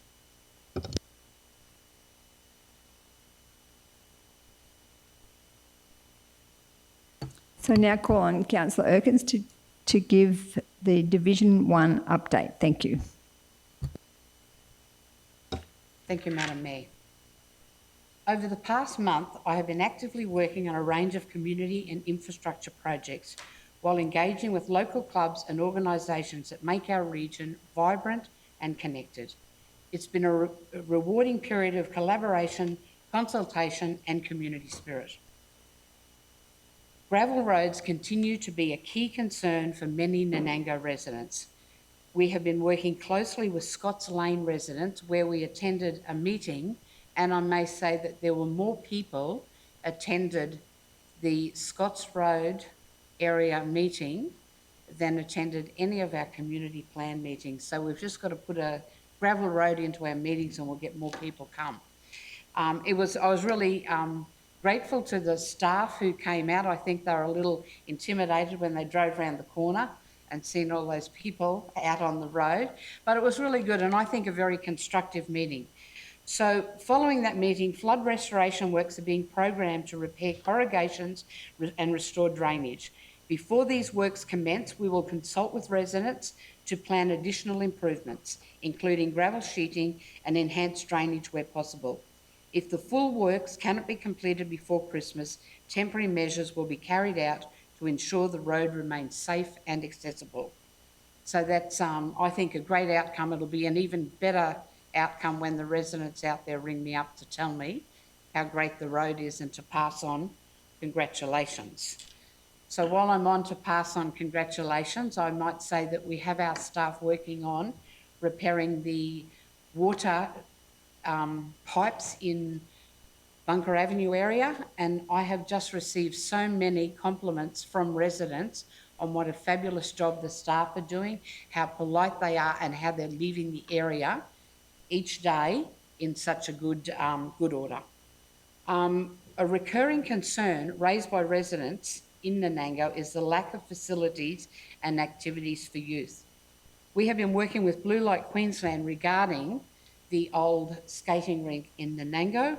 So now call on Councillor Erkins to give the Division 1 update. Thank you. Thank you, Madam Mayor. Over the past month, I have been actively working on a range of community and infrastructure projects while engaging with local clubs and organisations that make our region vibrant and connected. It's been a rewarding period of collaboration, consultation and community spirit. Gravel roads continue to be a key concern for many Nanango residents. We have been working closely with Scotts Lane residents where we attended a meeting, and I may say that there were more people attended the Scotts Road area meeting than attended any of our community plan meetings. So we've just got to put a gravel road into our meetings and we'll get more people come. I was really grateful to the staff who came out. I think they were a little intimidated when they drove around the corner and seen all those people out on the road. But it was really good, and I think a very constructive meeting. So following that meeting, flood restoration works are being programmed to repair corrugations and restore drainage. Before these works commence, we will consult with residents to plan additional improvements, including gravel sheeting and enhanced drainage where possible. If the full works cannot be completed before Christmas, temporary measures will be carried out to ensure the road remains safe and accessible. So that's, I think, a great outcome. It'll be an even better outcome when the residents out there ring me up to tell me how great the road is and to pass on congratulations. So while I'm on to pass on congratulations, I might say that we have our staff working on repairing the water pipes in Bunker Avenue area, and I have just received so many compliments from residents on what a fabulous job the staff are doing, how polite they are, and how they're leaving the area each day in such a good order. A recurring concern raised by residents in Nanango is the lack of facilities and activities for youth. We have been working with Blue Light Queensland regarding the old skating rink in Nanango,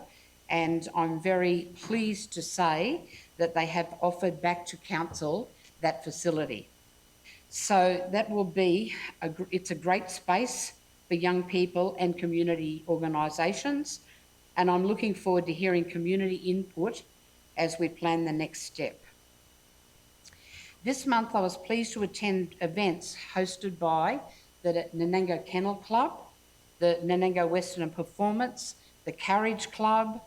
and I'm very pleased to say that they have offered back to council that facility. So that will be, it's a great space for young people and community organisations, and I'm looking forward to hearing community input as we plan the next step. This month I was pleased to attend events hosted by the Nanango Kennel Club, the Nanango Western Performance, the Carriage Club,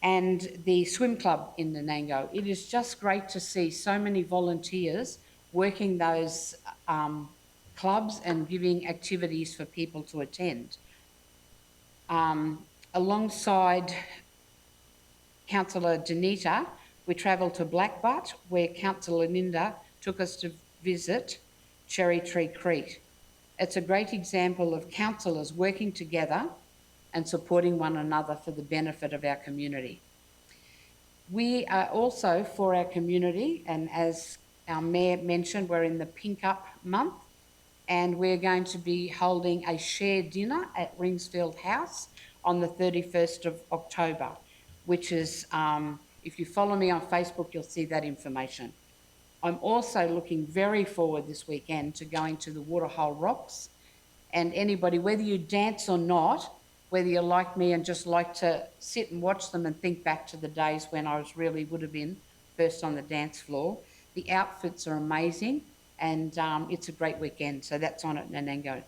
and the Swim Club in Nanango. It is just great to see so many volunteers working those clubs and giving activities for people to attend. Alongside Councillor Danita, we travelled to Blackbutt, where Councillor Linda took us to visit Cherry Tree Creek. It's a great example of councillors working together and supporting one another for the benefit of our community. We are also, for our community, and as our Mayor mentioned, we're in the Pink Up month, and we're going to be holding a shared dinner at Ringsfield House on the 31st of October, which is, if you follow me on Facebook, you'll see that information. I'm also looking very forward this weekend to going to the Waterhole Rocks, and anybody, whether you dance or not, whether you're like me and just like to sit and watch them and think back to the days when I would have been first on the dance floor, the outfits are amazing, and it's a great weekend, so that's on at Nanango.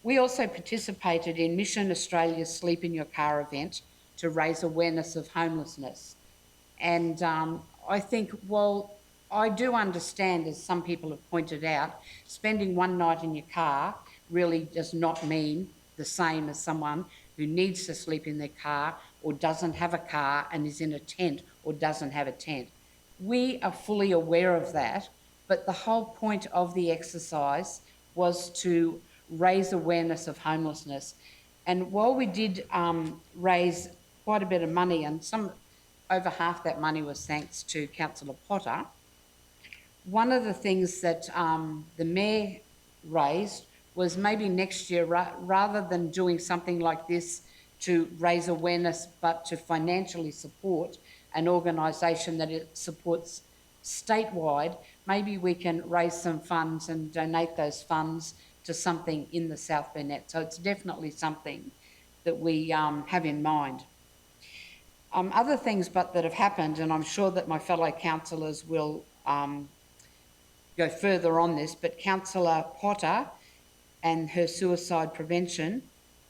We also participated in Mission Australia's Sleep in Your Car event to raise awareness of homelessness. And I think, well, I do understand, as some people have pointed out, spending one night in your car really does not mean the same as someone who needs to sleep in their car or doesn't have a car and is in a tent or doesn't have a tent. We are fully aware of that, but the whole point of the exercise was to raise awareness of homelessness. And while we did raise quite a bit of money, and over half that money was thanks to Councillor Potter, one of the things that the Mayor raised was maybe next year, rather than doing something like this to raise awareness, but to financially support an organisation that it supports statewide, maybe we can raise some funds and donate those funds to something in the South Burnett. So it's definitely something that we have in mind. Other things that have happened, and I'm sure that my fellow councillors will go further on this, but Councillor Potter and her suicide prevention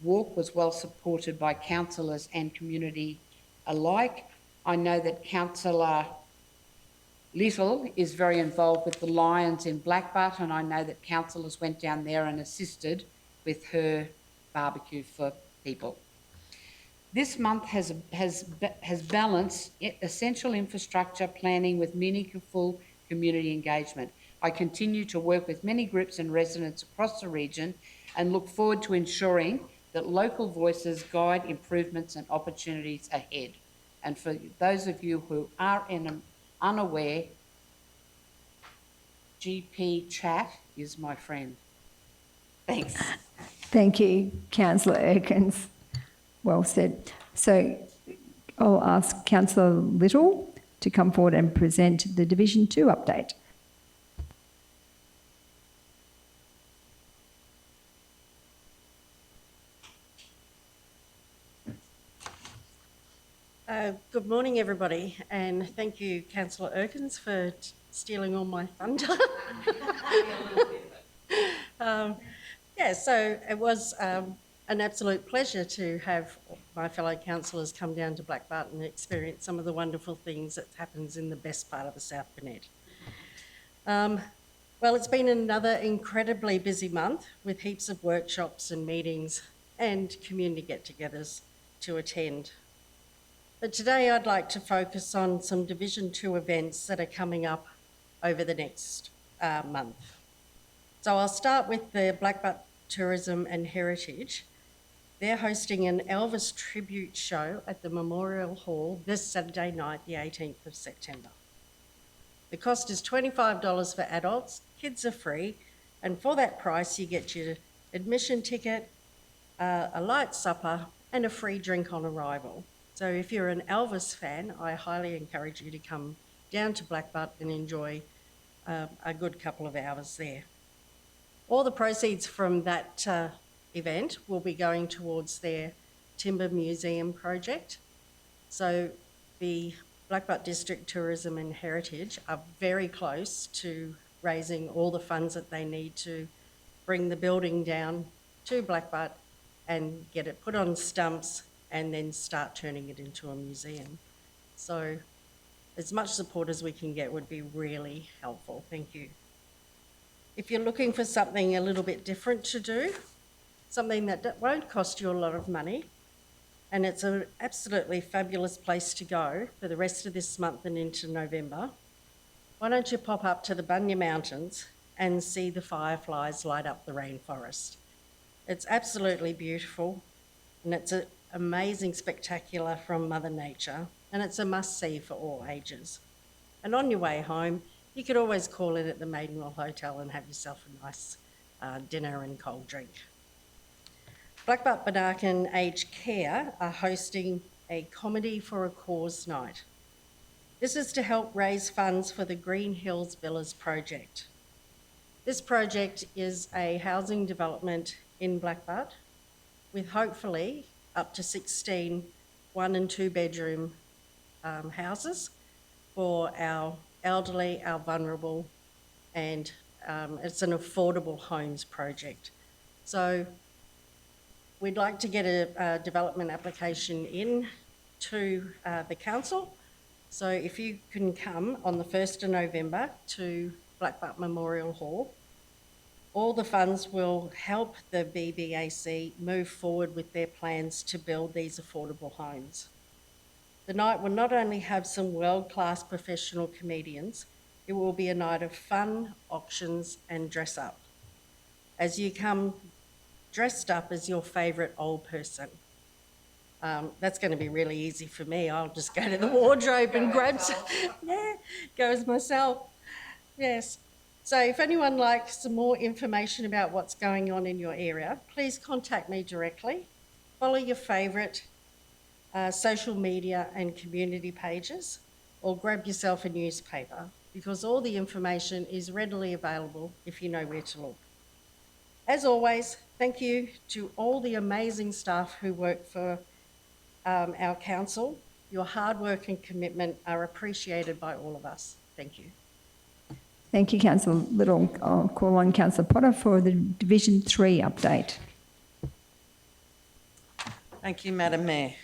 walk was well supported by councillors and community alike. I know that Councillor Little is very involved with the Lions in Blackbutt, and I know that councillors went down there and assisted with her barbecue for people. This month has balanced essential infrastructure planning with meaningful community engagement. I continue to work with many groups and residents across the region and look forward to ensuring that local voices guide improvements and opportunities ahead. And for those of you who are unaware, GP chat is my friend. Thanks. Thank you, Councillor Erkins. Well said. So I'll ask Councillor Little to come forward and present the Division 2 update. Good morning, everybody, and thank you, Councillor Erkins, for stealing all my thunder. So it was an absolute pleasure to have my fellow councillors come down to Blackbutt and experience some of the wonderful things that happens in the best part of the South Burnett. Well, it's been another incredibly busy month with heaps of workshops and meetings and community get-togethers to attend. But today I'd like to focus on some Division 2 events that are coming up over the next month. So I'll start with the Blackbutt Tourism and Heritage. They're hosting an Elvis tribute show at the Memorial Hall this Saturday night, the 18th of September. The cost is $25 for adults, kids are free, and for that price you get your admission ticket, a light supper, and a free drink on arrival. So if you're an Elvis fan, I highly encourage you to come down to Blackbutt and enjoy a good couple of hours there. All the proceeds from that event will be going towards their Timber Museum project. So the Blackbutt District Tourism and Heritage are very close to raising all the funds that they need to bring the building down to Blackbutt and get it put on stumps and then start turning it into a museum. So as much support as we can get would be really helpful. Thank you. If you're looking for something a little bit different to do, something that won't cost you a lot of money, and it's an absolutely fabulous place to go for the rest of this month and into November, why don't you pop up to the Bunya Mountains and see the fireflies light up the rainforest. It's absolutely beautiful, and it's an amazing spectacular from Mother Nature, and it's a must-see for all ages. And on your way home, you could always call in at the Maidenwell Hotel and have yourself a nice dinner and cold drink. Blackbutt Banarkin Aged Care are hosting a Comedy for a Cause night. This is to help raise funds for the Green Hills Villas project. This project is a housing development in Blackbutt with hopefully up to 16 one and two bedroom houses for our elderly, our vulnerable, and it's an affordable homes project. So we'd like to get a development application in to the council. So if you can come on the 1st of November to Blackbutt Memorial Hall, all the funds will help the BBAC move forward with their plans to build these affordable homes. The night will not only have some world-class professional comedians, it will be a night of fun, auctions and dress up. As you come dressed up as your favourite old person. That's going to be really easy for me. I'll just go to the wardrobe and grab some. Yeah, go as myself. Yes. So if anyone likes some more information about what's going on in your area, please contact me directly. Follow your favourite social media and community pages, or grab yourself a newspaper, because all the information is readily available if you know where to look. As always, thank you to all the amazing staff who work for our council. Your hard work and commitment are appreciated by all of us. Thank you. Thank you, Councillor Little. I'll call on Councillor Potter for the Division 3 update. Thank you, Madam Mayor.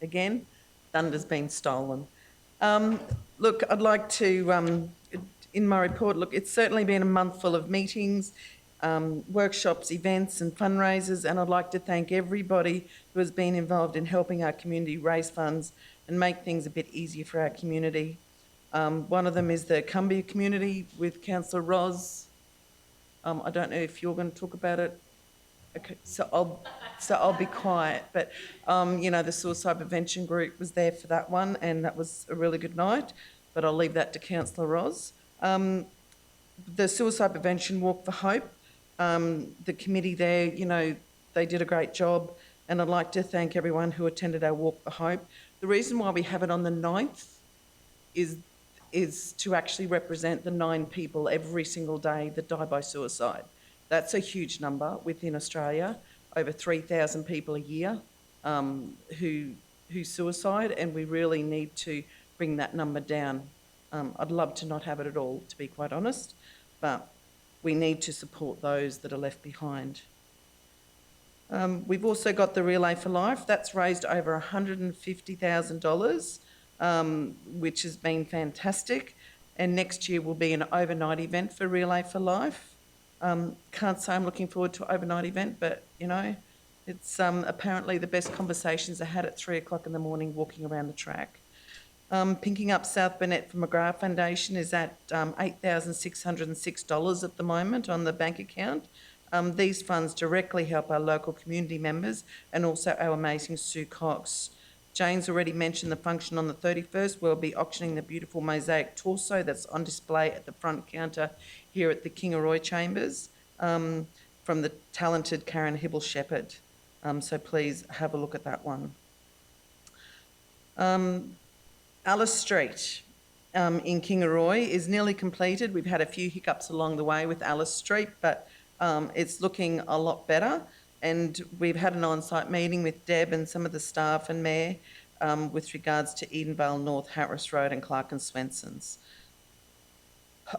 Again, thunder's been stolen. Look, I'd like to, in my report, look, it's certainly been a month full of meetings, workshops, events and fundraisers, and I'd like to thank everybody who has been involved in helping our community raise funds and make things a bit easier for our community. One of them is the Cumbia community with Councillor Roz. I don't know if you're going to talk about it Okay, so I'll be quiet, but, the suicide prevention group was there for that one, and that was a really good night, but I'll leave that to Councillor Roz. The Suicide Prevention Walk for Hope, the committee there, they did a great job, and I'd like to thank everyone who attended our Walk for Hope. The reason why we have it on the 9th is to actually represent the 9 people every single day that die by suicide. That's a huge number within Australia, over 3,000 people a year who suicide, and we really need to bring that number down. I'd love to not have it at all, to be quite honest, but we need to support those that are left behind. We've also got the Relay for Life. That's raised over $150,000, which has been fantastic. And next year will be an overnight event for Relay for Life. Can't say I'm looking forward to an overnight event, but, it's apparently the best conversations are had at 3 o'clock in the morning walking around the track. Pinking Up South Burnett for McGrath Foundation is at $8,606 at the moment on the bank account. These funds directly help our local community members and also our amazing Sue Cox. Jane's already mentioned the function on the 31st. We'll be auctioning the beautiful mosaic torso that's on display at the front counter here at the Kingaroy Chambers from the talented Karen Hibble-Shepherd. So please have a look at that one. Alice Street in Kingaroy is nearly completed. We've had a few hiccups along the way with Alice Street, but it's looking a lot better. And we've had an on-site meeting with Deb and some of the staff and Mayor with regards to Edenvale North, Hatteras Road and Clark and Swenson's.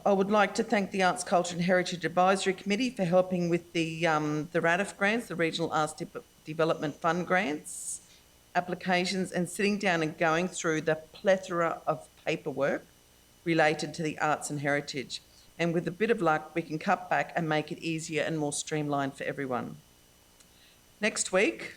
I would like to thank the Arts, Culture and Heritage Advisory Committee for helping with the RADF grants, the Regional Arts Development Fund grants applications, and sitting down and going through the plethora of paperwork related to the arts and heritage. And with a bit of luck, we can cut back and make it easier and more streamlined for everyone. Next week,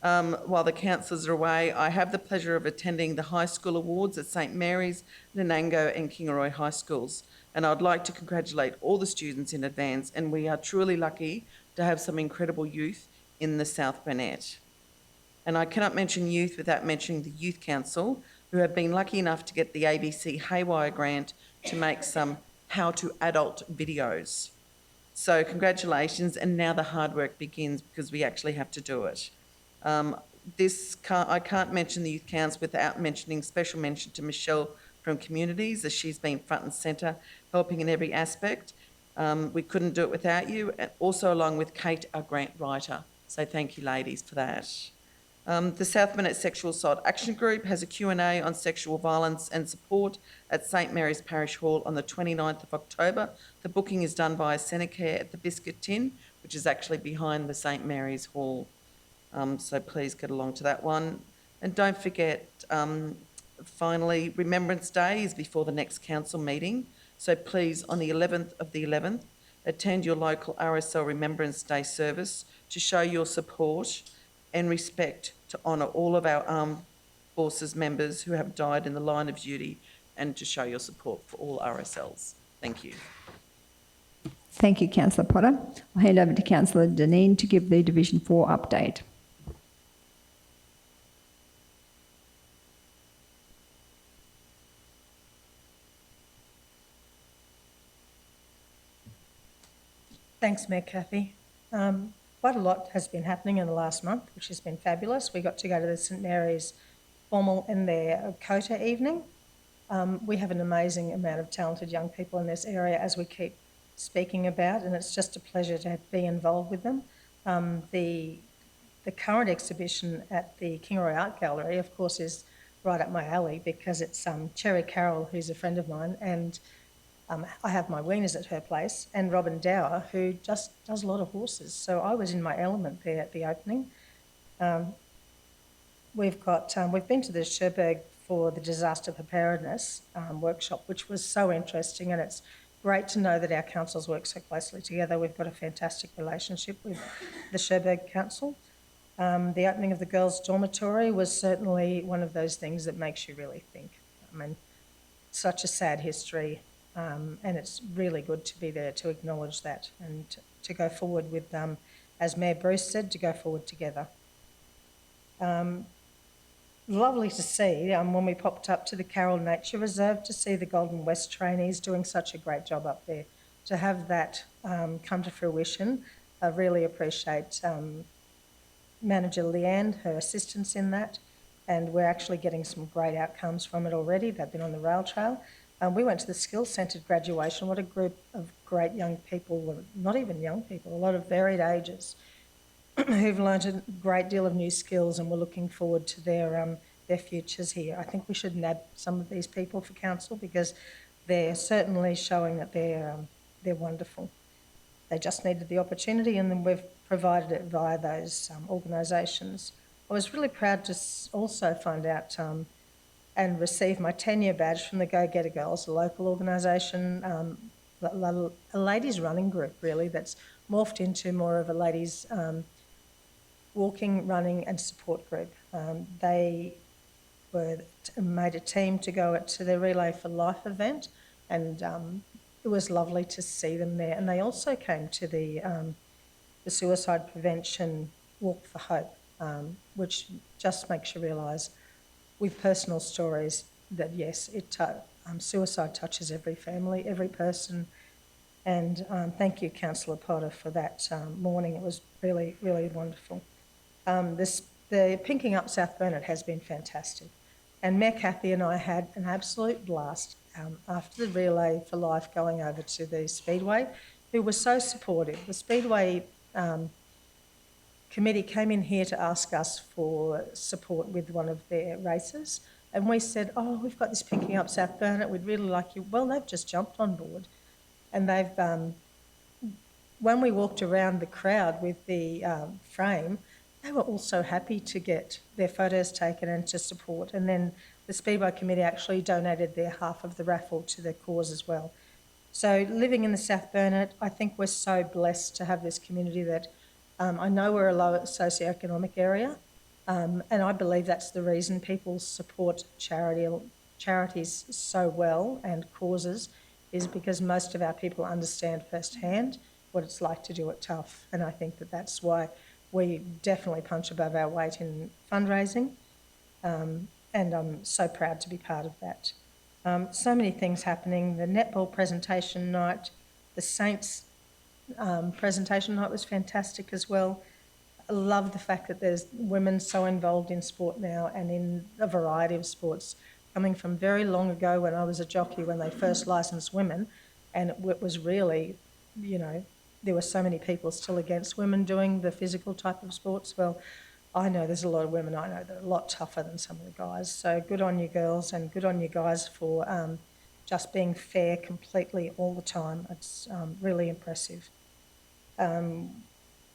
while the councillors are away, I have the pleasure of attending the High School Awards at St Mary's, Nanango and Kingaroy High Schools. And I'd like to congratulate all the students in advance, and we are truly lucky to have some incredible youth in the South Burnett. And I cannot mention youth without mentioning the Youth Council, who have been lucky enough to get the ABC Haywire grant to make some how to adult videos. So congratulations, and now the hard work begins because we actually have to do it. I can't mention the Youth Council without mentioning special mention to Michelle from Communities, as she's been front and centre, helping in every aspect. We couldn't do it without you, and also along with Kate, our grant writer. So thank you, ladies, for that. The South Burnett Sexual Assault Action Group has a Q&A on sexual violence and support at St Mary's Parish Hall on the 29th of October. The booking is done by Senecare at the Biscuit Tin, which is actually behind the St Mary's Hall. So please get along to that one. And don't forget, finally, Remembrance Day is before the next council meeting. So please, on the 11th of the 11th, attend your local RSL Remembrance Day service to show your support and respect to honour all of our armed forces members who have died in the line of duty, and to show your support for all RSLs. Thank you. Thank you, Councillor Potter. I'll hand over to Councillor Dineen to give the Division 4 update. Thanks, Mayor Cathy. Quite a lot has been happening in the last month, which has been fabulous. We got to go to the St Mary's formal and their Kota evening. We have an amazing amount of talented young people in this area, as we keep speaking about, and it's just a pleasure to be involved with them. The current exhibition at the Kingaroy Art Gallery, of course, is right up my alley because it's Cherry Carroll, who's a friend of mine, and I have my weaners at her place, and Robin Dower, who just does a lot of horses. So I was in my element there at the opening. We've been to the Cherbourg for the disaster preparedness workshop, which was so interesting, and it's great to know that our councils work so closely together. We've got a fantastic relationship with the Cherbourg Council. The opening of the girls' dormitory was certainly one of those things that makes you really think. I mean, such a sad history. And it's really good to be there to acknowledge that and to go forward with as Mayor Bruce said, to go forward together. Lovely to see when we popped up to the Carroll Nature Reserve to see the Golden West trainees doing such a great job up there. To have that come to fruition, I really appreciate Manager Leanne, her assistance in that, and we're actually getting some great outcomes from it already. They've been on the rail trail. We went to the Skills Centre graduation. What a group of great young people, not even young people, a lot of varied ages, who've learnt a great deal of new skills, and we're looking forward to their futures here. I think we should nab some of these people for council because they're certainly showing that they're wonderful. They just needed the opportunity, and then we've provided it via those organisations. I was really proud to also find out and receive my tenure badge from the Go Getter Girls, a local organisation, a ladies running group really that's morphed into more of a ladies walking, running and support group. They made a team to go to the Relay for Life event, and it was lovely to see them there. And they also came to the suicide prevention Walk for Hope, which just makes you realise with personal stories that yes, suicide touches every family, every person. And thank you, Councillor Potter, for that morning. It was really, really wonderful. The Pinking Up South Burnett has been fantastic. And Mayor Cathy and I had an absolute blast after the Relay for Life going over to the Speedway, who were so supportive. The Speedway committee came in here to ask us for support with one of their races. And we said, oh, we've got this Pinking Up South Burnett, we'd really like you. Well, they've just jumped on board. And they've, when we walked around the crowd with the frame, they were also happy to get their photos taken and to support. And then the Speedway Committee actually donated their half of the raffle to the cause as well. So living in the South Burnett, I think we're so blessed to have this community that I know we're a low socioeconomic area, and I believe that's the reason people support charities so well and causes, is because most of our people understand firsthand what it's like to do it tough. And I think that that's why we definitely punch above our weight in fundraising, and I'm so proud to be part of that. So many things happening. The netball presentation night, the Saints presentation night was fantastic as well. I love the fact that there's women so involved in sport now and in a variety of sports, coming from very long ago when I was a jockey when they first licensed women, and it was really, you know, there were so many people still against women doing the physical type of sports. Well, I know there's a lot of women I know that are a lot tougher than some of the guys. So good on you girls and good on you guys for just being fair completely all the time. It's really impressive.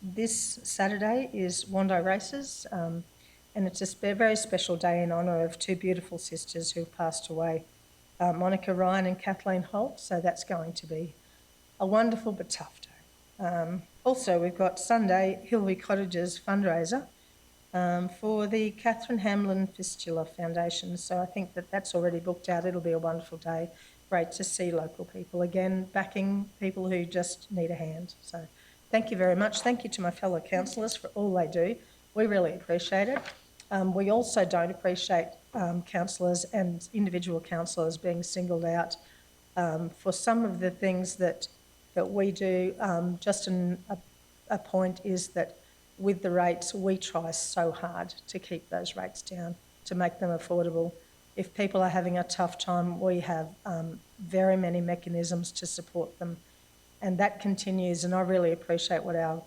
This Saturday is Wando Races, and it's a very special day in honour of two beautiful sisters who have passed away, Monica Ryan and Kathleen Holt. So that's going to be a wonderful but tough day. Also, we've got Sunday, Hillary Cottages fundraiser for the Catherine Hamlin Fistula Foundation. So I think that that's already booked out. It'll be a wonderful day. Great to see local people again, backing people who just need a hand. So thank you very much. Thank you to my fellow councillors for all they do. We really appreciate it. We also don't appreciate councillors and individual councillors being singled out for some of the things that we do. Just a point is that with the rates, we try so hard to keep those rates down, to make them affordable. If people are having a tough time, we have very many mechanisms to support them, and that continues, and I really appreciate what our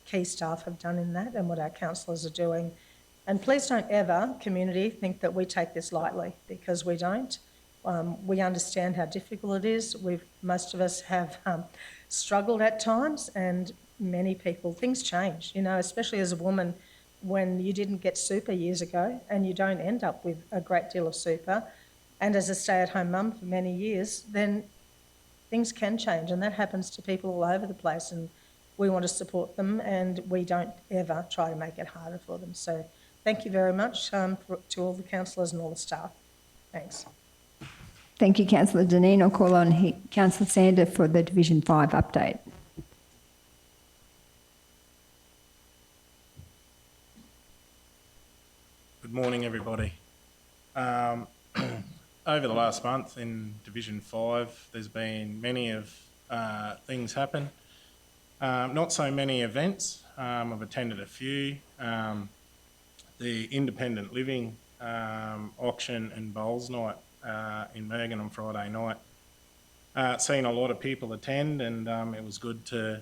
key staff have done in that and what our councillors are doing. And please don't ever, community, think that we take this lightly, because we don't. We understand how difficult it is. Most of us have struggled at times, and many people, things change, you know, especially as a woman, when you didn't get super years ago and you don't end up with a great deal of super, and as a stay-at-home mum for many years, then things can change, and that happens to people all over the place, and we want to support them, and we don't ever try to make it harder for them. So thank you very much to all the councillors and all the staff. Thanks. Thank you, Councillor Deneen. I'll call on Councillor Sander for the Division 5 update. morning, everybody. Over the last month in Division 5, there's been many of things happen. Not so many events. I've attended a few. The independent living auction and bowls night in Mergen on Friday night. Seen a lot of people attend, and it was good to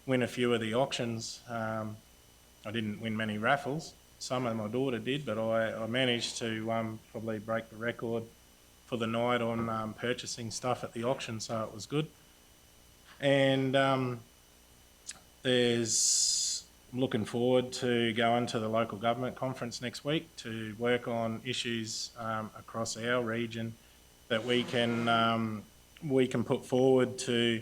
win a few of the auctions. I didn't win many raffles. Some of my daughter did, but I managed to probably break the record for the night on purchasing stuff at the auction, so it was good. And I'm looking forward to going to the local government conference next week to work on issues across our region that we can put forward to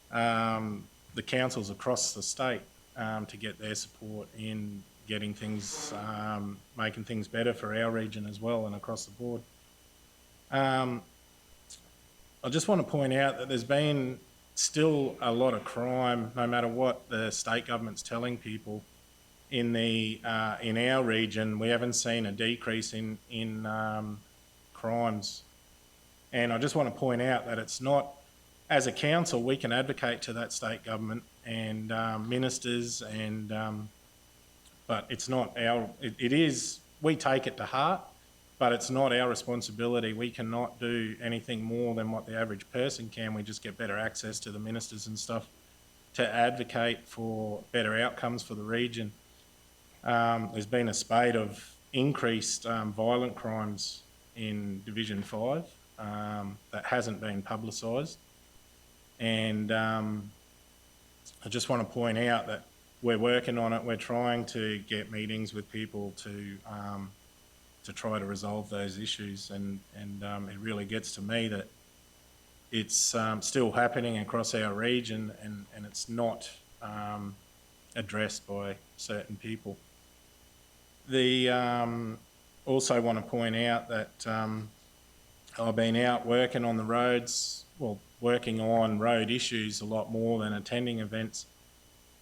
the councils across the state to get their support in getting things, making things better for our region as well and across the board. I just want to point out that there's been still a lot of crime, no matter what the state government's telling people. In our region, we haven't seen a decrease in crimes. And I just want to point out that it's not, as a council, we can advocate to that state government and ministers, and but it's not our, it is, we take it to heart, but it's not our responsibility. We cannot do anything more than what the average person can. We just get better access to the ministers and stuff to advocate for better outcomes for the region. There's been a spate of increased violent crimes in Division 5 that hasn't been publicised. And I just want to point out that we're working on it. We're trying to get meetings with people to try to resolve those issues, and it really gets to me that it's still happening across our region, and it's not addressed by certain people. Also want to point out that I've been out working on the roads, well, working on road issues a lot more than attending events,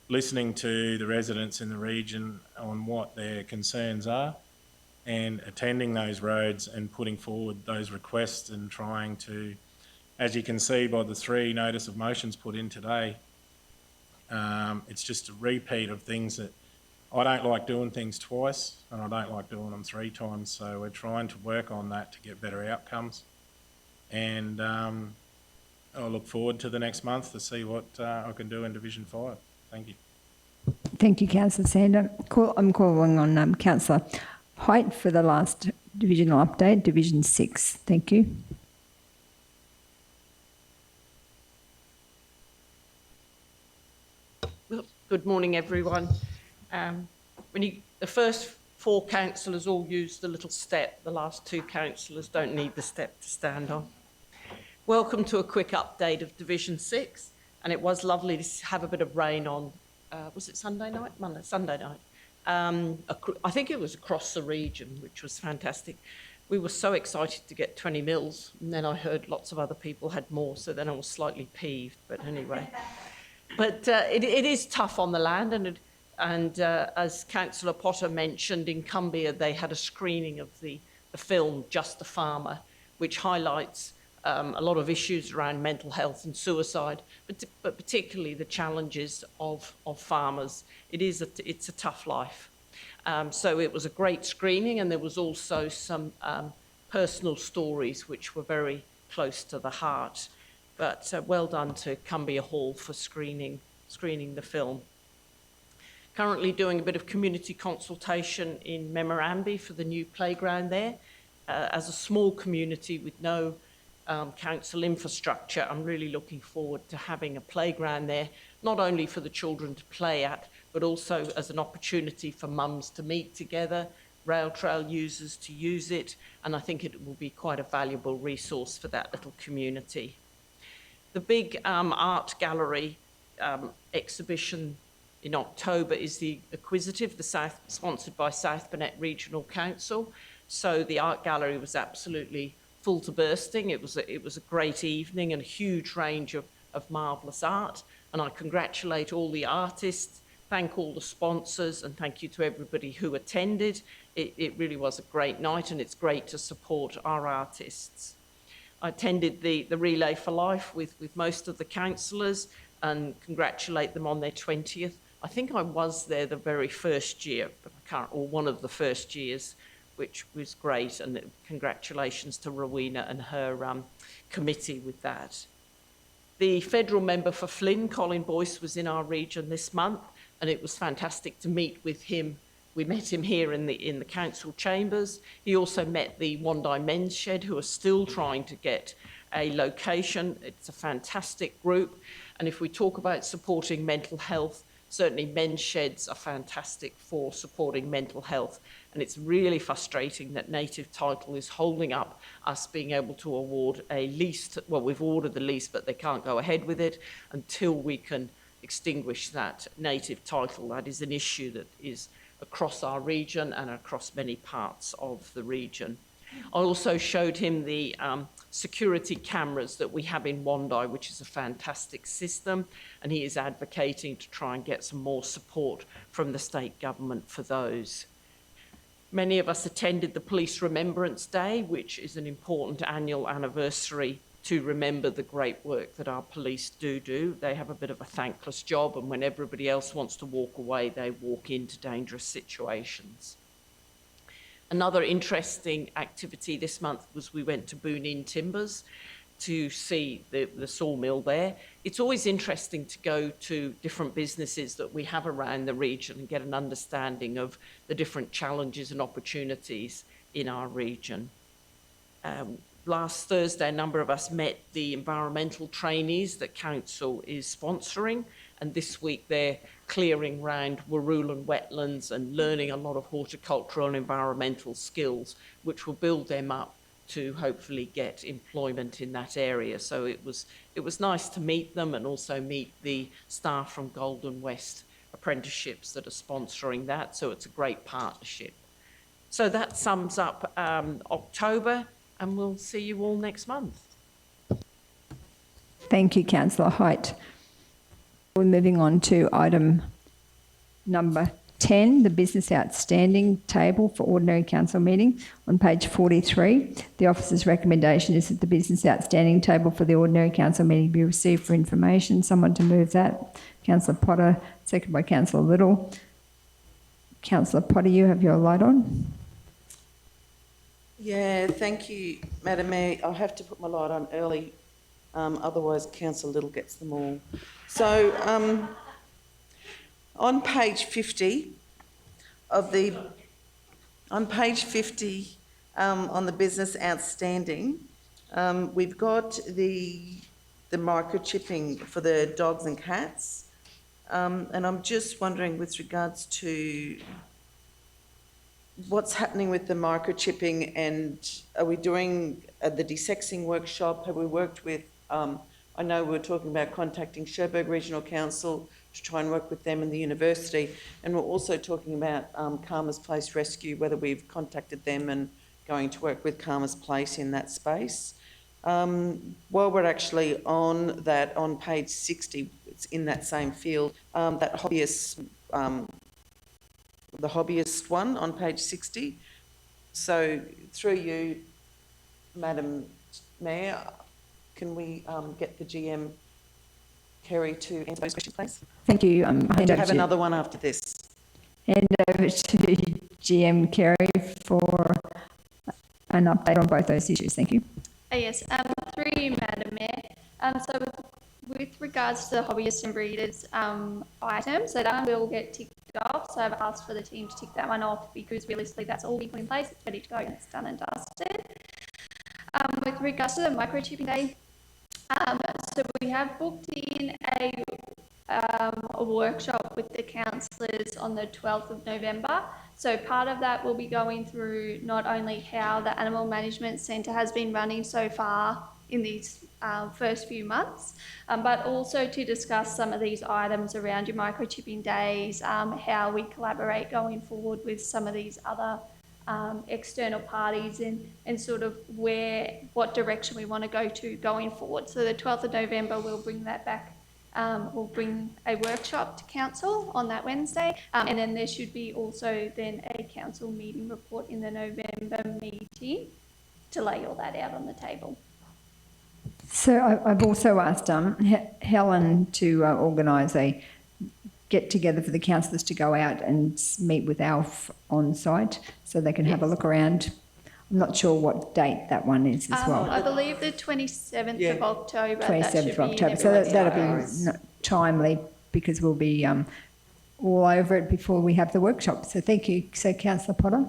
listening to the residents in the region on what their concerns are, and attending those roads and putting forward those requests and trying to, as you can see by the 3 notice of motions put in today, it's just a repeat of things that I don't like doing things twice, and I don't like doing them 3 times. So we're trying to work on that to get better outcomes. And I look forward to the next month to see what I can do in Division 5. Thank you. Thank you, Councillor Sander. I'm calling on Councillor Height for the last divisional update, Division 6. Thank you. Well, good morning, everyone. The first 4 councillors all used the little step. The last 2 councillors don't need the step to stand on. Welcome to a quick update of Division 6, and it was lovely to have a bit of rain on, was it Sunday night? Sunday night. I think it was across the region, which was fantastic. We were so excited to get 20 mils, and then I heard lots of other people had more, so then I was slightly peeved, but anyway. But it is tough on the land, and as Councillor Potter mentioned, in Cumbria they had a screening of the film Just the Farmer, which highlights a lot of issues around mental health and suicide, but particularly the challenges of farmers. It's a tough life. So it was a great screening, and there was also some personal stories which were very close to the heart. But well done to Cumbria Hall for screening the film. Currently doing a bit of community consultation in Memorandum for the new playground there. As a small community with no council infrastructure, I'm really looking forward to having a playground there, not only for the children to play at, but also as an opportunity for mums to meet together, rail trail users to use it, and I think it will be quite a valuable resource for that little community. The big art gallery exhibition in October is the Acquisitive, sponsored by South Burnett Regional Council. So the art gallery was absolutely full to bursting. It was a great evening and a huge range of marvellous art. And I congratulate all the artists thank all the sponsors and thank you to everybody who attended. It really was a great night, and it's great to support our artists. I attended the Relay for Life with most of the councillors and congratulate them on their 20th. I think I was there the very first year, but I can't, or one of the first years, which was great. And congratulations to Rowena and her committee with that. The federal member for Flynn, Colin Boyce, was in our region this month, and it was fantastic to meet with him. We met him here in the council chambers. He also met the Wondai Men's Shed, who are still trying to get a location. It's a fantastic group. And if we talk about supporting mental health, certainly men's sheds are fantastic for supporting mental health. And it's really frustrating that Native Title is holding up us being able to award a lease. Well, we've ordered the lease, but they can't go ahead with it until we can extinguish that Native Title. That is an issue that is across our region and across many parts of the region. I also showed him the security cameras that we have in Wondai, which is a fantastic system, and he is advocating to try and get some more support from the state government for those. Many of us attended the Police Remembrance Day, which is an important annual anniversary to remember the great work that our police do. They have a bit of a thankless job, and when everybody else wants to walk away, they walk into dangerous situations. Another interesting activity this month was we went to Booneen Timbers to see the sawmill there. It's always interesting to go to different businesses that we have around the region and get an understanding of the different challenges and opportunities in our region. Last Thursday, a number of us met the environmental trainees that Council is sponsoring, and this week they're clearing round Warrulan wetlands and learning a lot of horticultural and environmental skills, which will build them up to hopefully get employment in that area. So it was nice to meet them and also meet the staff from Golden West apprenticeships that are sponsoring that. So it's a great partnership. So that sums up October, and we'll see you all next month. Thank you, Councillor Height. We're moving on to item number 10, the business outstanding table for ordinary council meeting on page 43. The officer's recommendation is that the business outstanding table for the ordinary council meeting be received for information. Someone to move that. Councillor Potter, seconded by Councillor Little. Councillor Potter, you have your light on. Yeah, thank you, Madam Mayor. I'll have to put my light on early, otherwise Councillor Little gets them all. So on page 50 on the business outstanding, we've got the microchipping for the dogs and cats, and I'm just wondering with regards to what's happening with the microchipping, and are we doing the desexing workshop? Have we worked with, I know we were talking about contacting Cherbourg Regional Council to try and work with them and the university, and we're also talking about Karma's Place Rescue, whether we've contacted them and going to work with Karma's Place in that space. While we're actually on that, on page 60, it's in that same field, that hobbyist, the hobbyist one on page 60. So through you, Madam Mayor, can we get the GM, Kerry, to answer those questions, please? Thank you. I do have another one after this. Hand over to GM Kerry for an update on both those issues. Thank you. Yes, through you, Madam Mayor. So with regards to the hobbyists and breeders items, so that will get ticked off. So I've asked for the team to tick that one off because realistically that's all been put in place. It's ready to go and it's done and dusted. With regards to the microchipping day, so we have booked in a workshop with the councillors on the 12th of November. So part of that will be going through not only how the Animal Management Centre has been running so far in these first few months, but also to discuss some of these items around your microchipping days, how we collaborate going forward with some of these other external parties and sort of what direction we want to go to going forward. So the 12th of November, we'll bring that back will bring a workshop to council on that Wednesday. And then there should be also then a council meeting report in the November meeting to lay all that out on the table. So I've also asked Helen to organise a get-together for the councillors to go out and meet with Alf on site so they can have a look around. I'm not sure what date that one is as well. I believe the 27th of October. 27th of October. So that'll be timely because we'll be all over it before we have the workshop. So thank you. So Councillor Potter.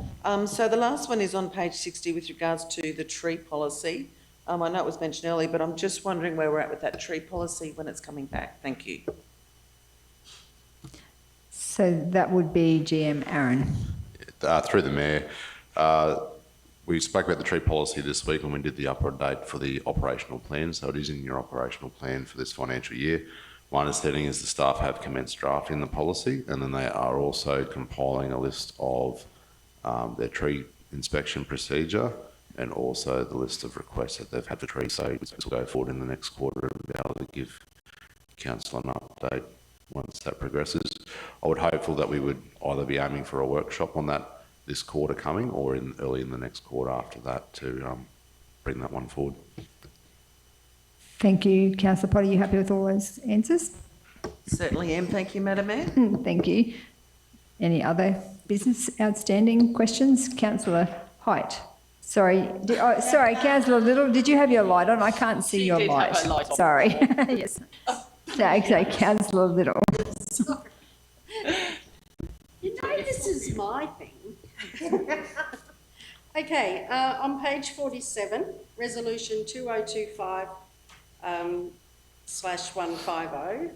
So the last one is on page 60 with regards to the tree policy. I know it was mentioned earlier, but I'm just wondering where we're at with that tree policy when it's coming back. Thank you. So that would be GM Aaron. Through the Mayor, we spoke about the tree policy this week when we did the upward date for the operational plan, so it is in your operational plan for this financial year. My understanding is the staff have commenced drafting the policy, and then they are also compiling a list of their tree inspection procedure and also the list of requests that they've had for trees. So this will go forward in the next quarter and be able to give council an update once that progresses. I would hopeful that we would either be aiming for a workshop on that this quarter coming or early in the next quarter after that to bring that one forward. Thank you. Councillor Potter, are you happy with all those answers? Certainly am. Thank you, Madam Mayor. Thank you. Any other business outstanding questions? Councillor Height. Sorry, sorry, Councillor Little, did you have your light on? I can't see your light. Have her light on. Sorry. Yes. So, Councillor Little. You know, this is my thing. Okay, on page 47, resolution 2025 /150,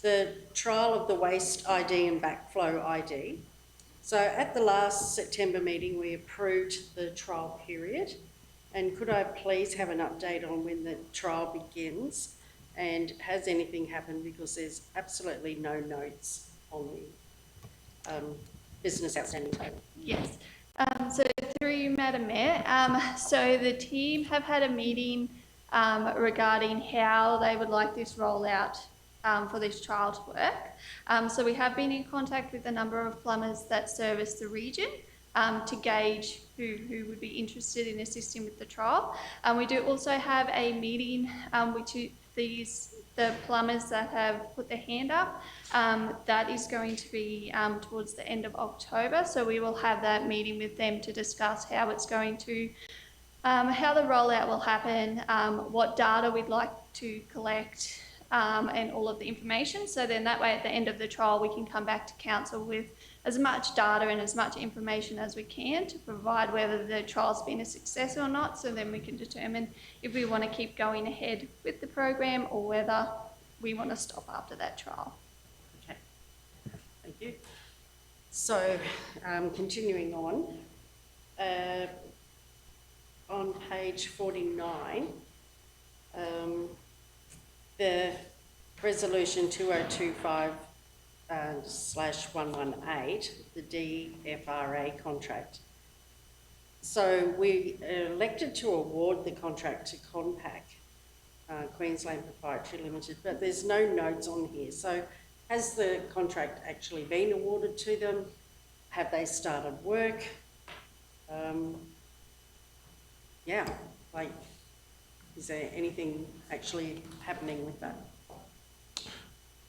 the trial of the waste ID and backflow ID. So at the last September meeting, we approved the trial period. And could I please have an update on when the trial begins? And has anything happened? Because there's absolutely no notes on the business outstanding table. Yes. So through you, Madam Mayor, so the team have had a meeting regarding how they would like this rollout for this trial to work. So we have been in contact with a number of plumbers that service the region to gauge who would be interested in assisting with the trial. We do also have a meeting which the plumbers that have put their hand up, that is going to be towards the end of October. So we will have that meeting with them to discuss how it's going to, how the rollout will happen, what data we'd like to collect, and all of the information. So then that way at the end of the trial, we can come back to council with as much data and as much information as we can to provide whether the trial's been a success or not. So then we can determine if we want to keep going ahead with the program or whether we want to stop after that trial. Okay, thank you. So continuing on page 49, the resolution 2025 /118, the DFRA contract. So we elected to award the contract to Conpac, Queensland Proprietary Limited, but there's no notes on here. So has the contract actually been awarded to them? Have they started work? Yeah, like, is there anything actually happening with that?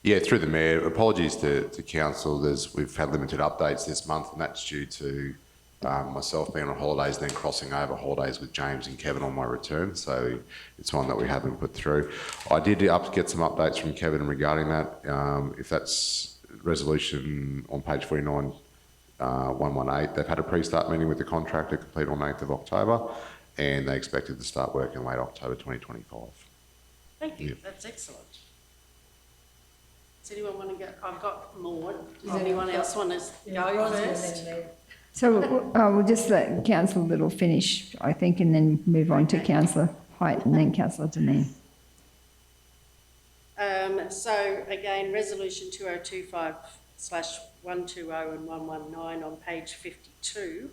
Yeah, through the Mayor, apologies to Council. We've had limited updates this month, and that's due to myself being on holidays and then crossing over holidays with James and Kevin on my return. So it's one that we haven't put through. I did get some updates from Kevin regarding that. If that's resolution on page 49, 118, they've had a pre-start meeting with the contractor complete on 8th of October, and they expected to start work in late October 2025. Thank you, that's excellent. Does anyone want to go? I've got more. Does anyone else want to go first? So we'll just let Councillor Little finish, I think, and then move on to Councillor Height and then Councillor Deneen. So again, resolution 2025 /120 and 119 on page 52.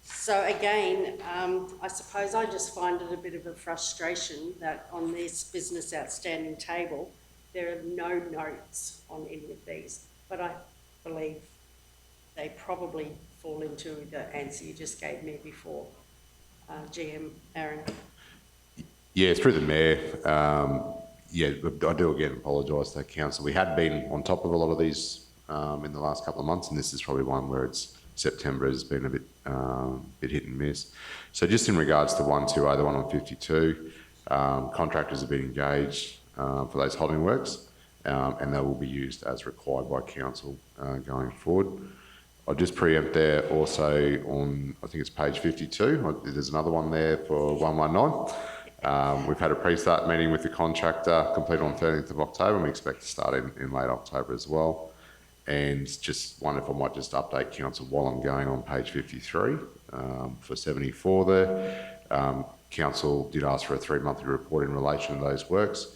So again, I suppose I just find it a bit of a frustration that on this business outstanding table, there are no notes on any of these, but I believe they probably fall into the answer you just gave me before. GM Aaron. Yeah, through the Mayor, yeah, I do again apologise to the council. We had been on top of a lot of these in the last couple of months, and this is probably one where it's September has been a bit hit and miss. So just in regards to 120, the one on 52, contractors have been engaged for those holding works, and they will be used as required by council going forward. I'll just preempt there also on, I think it's page 52, there's another one there for 119. We've had a pre-start meeting with the contractor completed on 13th of October, and we expect to start in late October as well. And just wonder if I might just update council while I'm going on page 53 for 74 there. Council did ask for a 3-monthly report in relation to those works.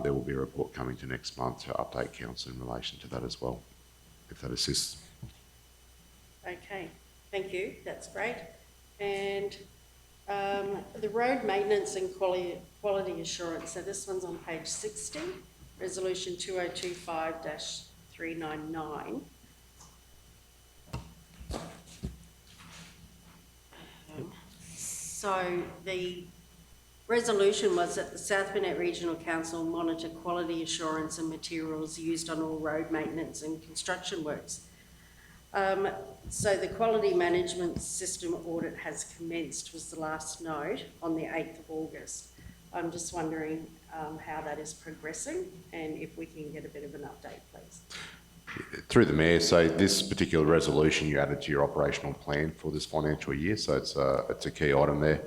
There will be a report coming to next month to update council in relation to that as well, if that assists. Okay, thank you, that's great. And the road maintenance and quality assurance, so this one's on page 60, resolution 2025-399. So the resolution was that the South Burnett Regional Council monitor quality assurance and materials used on all road maintenance and construction works. So the quality management system audit has commenced, was the last note, on the 8th of August. I'm just wondering how that is progressing and if we can get a bit of an update, please. Through the Mayor, so this particular resolution you added to your operational plan for this financial year, so it's a key item there.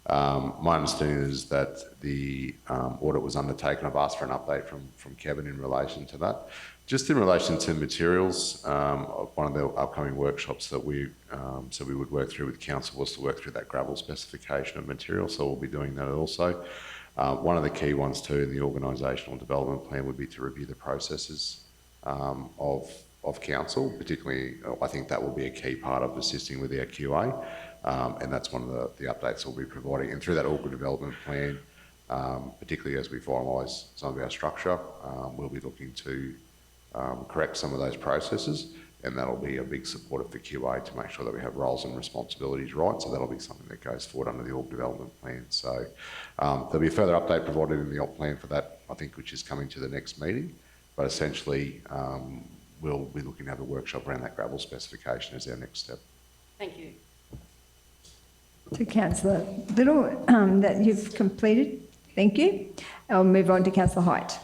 My understanding is that the audit was undertaken. I've asked for an update from Kevin in relation to that. Just in relation to materials, one of the upcoming workshops that we would work through with council was to work through that gravel specification of material, so we'll be doing that also. One of the key ones too in the organisational development plan would be to review the processes of council, particularly I think that will be a key part of assisting with our QA, and that's one of the updates we'll be providing. And through that org development plan, particularly as we finalise some of our structure, we'll be looking to correct some of those processes, and that'll be a big support of the QA to make sure that we have roles and responsibilities right. So that'll be something that goes forward under the org development plan. So there'll be a further update provided in the op plan for that, I think, which is coming to the next meeting. But essentially, we'll be looking to have a workshop around that gravel specification as our next step. Thank you. To Councillor Little, that you've completed. Thank you. I'll move on to Councillor Height.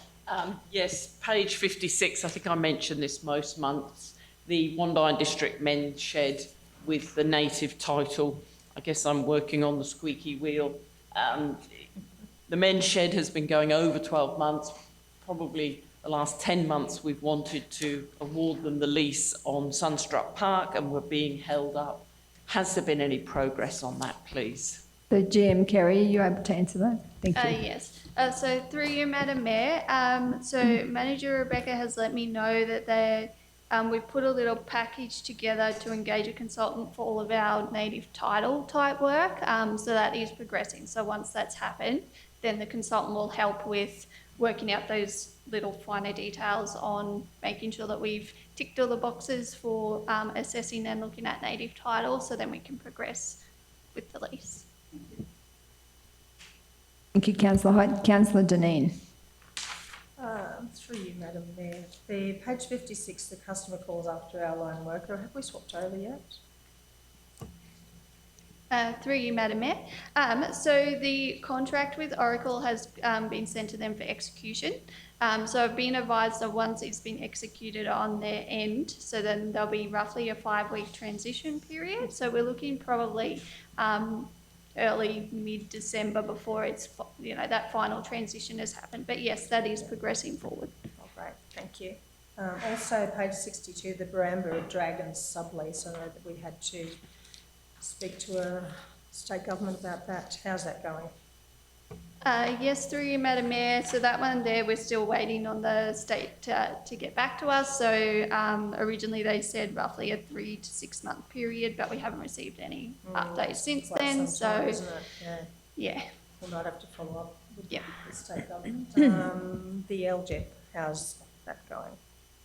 Yes, page 56, I think I mention this most months, the Wandine District Men's Shed with the native title. I guess I'm working on the squeaky wheel. The men's shed has been going over 12 months, probably the last 10 months we've wanted to award them the lease on Sunstruck Park and we're being held up. Has there been any progress on that, please? The GM Kerry, are you able to answer that? Thank you. Yes. So through you, Madam Mayor, so Manager Rebecca has let me know that we've put a little package together to engage a consultant for all of our native title type work. So that is progressing. So once that's happened, then the consultant will help with working out those little finer details on making sure that we've ticked all the boxes for assessing and looking at native title, so then we can progress with the lease. Thank you, Councillor Height. Councillor Dineen. Through you, Madam Mayor. The page 56, the customer calls after our line worker. Have we swapped over yet? Through you, Madam Mayor. So the contract with Oracle has been sent to them for execution. So I've been advised that once it's been executed on their end, so then there'll be roughly a 5-week transition period. So we're looking probably early mid-December before it's, that final transition has happened. But yes, that is progressing forward. Oh, great, thank you. Also, page 62, the Barambah Dragons sublease. I know that we had to speak to a state government about that. How's that going? Yes, through you, Madam Mayor. So that one there, we're still waiting on the state to get back to us. So originally they said roughly a 3 to 6 month period, but we haven't received any updates since then. Some time, isn't it? Yeah. We might have to follow up with Yeah. the state government. The LGEP, how's that going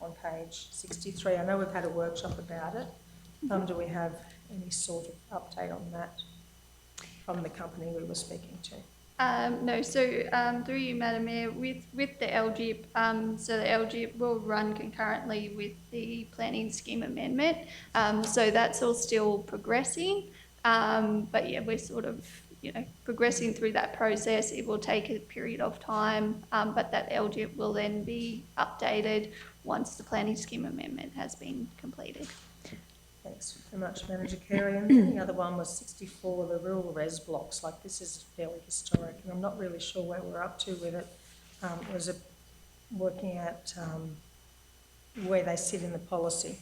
on page 63? I know we've had a workshop about it. Do we have any sort of update on that from the company we were speaking to? No, so through you, Madam Mayor, with the LGIP, so the LGIP will run concurrently with the planning scheme amendment. So that's all still progressing. But yeah, we're sort of, progressing through that process. It will take a period of time, but that LGIP will then be updated once the planning scheme amendment has been completed. Thanks very much, Manager Carey. And the other one was 64, the rural res blocks. Like, this is fairly historic, and I'm not really sure where we're up to with it. Was it working out where they sit in the policy?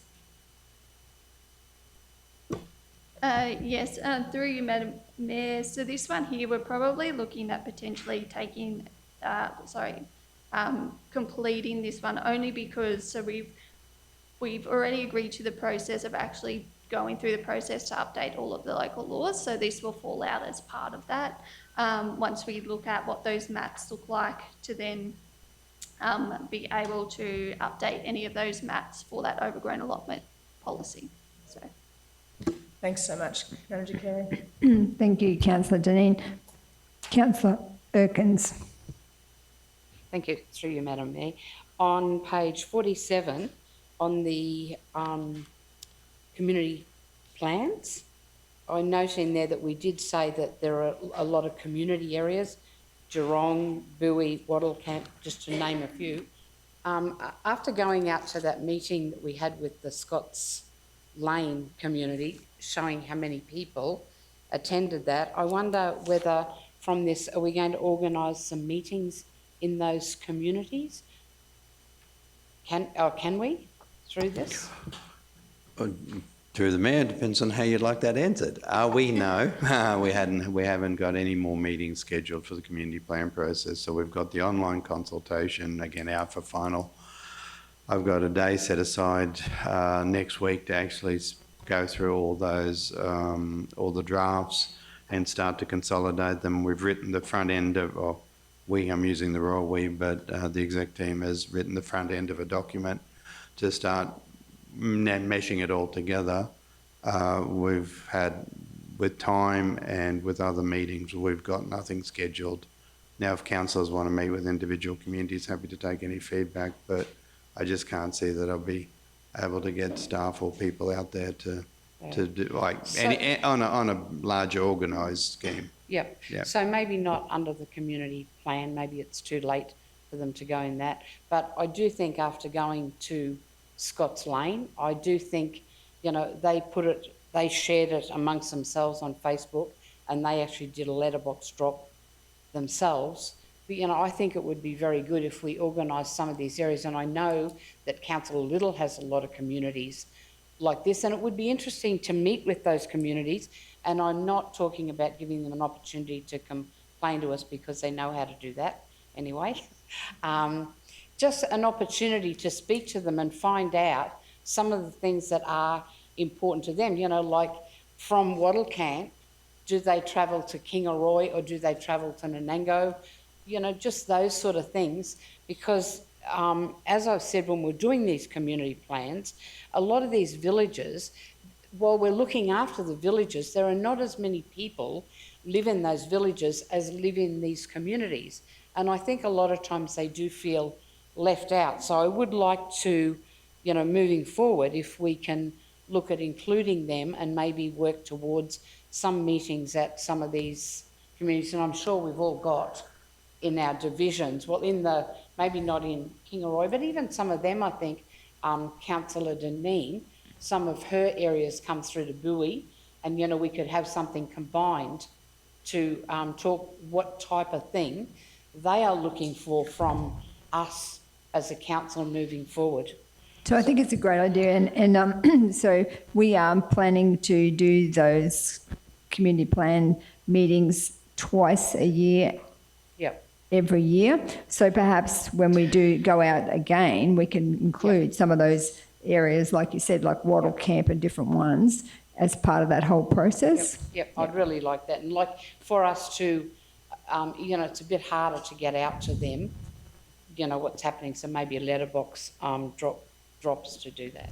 Yes, through you, Madam Mayor. So this one here, we're probably looking at potentially taking, completing this one only because, we've already agreed to the process of actually going through the process to update all of the local laws. So this will fall out as part of that. Once we look at what those maps look like to then be able to update any of those maps for that overgrown allotment policy. So. Thanks so much, Manager Carey. Thank you, Councillor Deneen. Councillor Erkins. Thank you, through you, Madam Mayor. On page 47, on the community plans, I note in there that we did say that there are a lot of community areas, Geelong, Bowie, Wattle Camp, just to name a few. After going out to that meeting that we had with the Scots Lane community, showing how many people attended that, I wonder whether from this, are we going to organise some meetings in those communities? Can we, through this? Through the Mayor, depends on how you'd like that answered. We know we haven't got any more meetings scheduled for the community plan process. So we've got the online consultation, again, out for final. I've got a day set aside next week to actually go through all those, all the drafts and start to consolidate them. We've written the front end of, I'm using the royal we, but the exec team has written the front end of a document to start meshing it all together. We've had, with time and with other meetings, we've got nothing scheduled. Now, if councillors want to meet with individual communities, happy to take any feedback, but I just can't see that I'll be able to get staff or people out there to do on a larger organised scheme. Yep. So maybe not under the community plan, maybe it's too late for them to go in that. But I do think after going to Scots Lane, I do think, they shared it amongst themselves on Facebook, and they actually did a letterbox drop themselves. But, I think it would be very good if we organised some of these areas, and I know that Councillor Little has a lot of communities like this, and it would be interesting to meet with those communities, and I'm not talking about giving them an opportunity to complain to us because they know how to do that anyway. Just an opportunity to speak to them and find out some of the things that are important to them, like from Wattle Camp, do they travel to Kingaroy or do they travel to Nanango? Just those sort of things, because as I've said, when we're doing these community plans, a lot of these villages, while we're looking after the villages, there are not as many people live in those villages as live in these communities. And I think a lot of times they do feel left out. So I would like to, moving forward, if we can look at including them and maybe work towards some meetings at some of these communities. And I'm sure we've all got in our divisions, maybe not in Kingaroy, but even some of them, I think, Councillor Deneen, some of her areas come through to Bowie, and, we could have something combined to talk what type of thing they are looking for from us as a council moving forward. So I think it's a great idea, and so we are planning to do those community plan meetings twice a year. Yep. Every year. So perhaps when we do go out again, we can include some of those areas, like you said, like Wattle Camp and different ones, as part of that whole process. Yep. I'd really like that. And for us to, it's a bit harder to get out to them you know, what's happening, so maybe a letterbox drops to do that.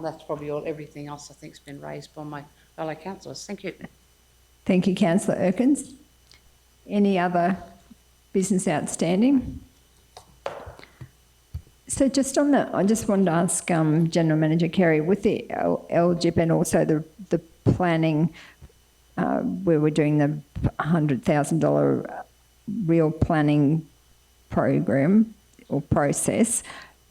That's probably all. Everything else I think's been raised by my fellow councillors. Thank you. Thank you, Councillor Erkins. Any other business outstanding? So just on the, I just wanted to ask General Manager Kerry, with the LGIP and also the planning, where we're doing the $100,000 real planning program or process,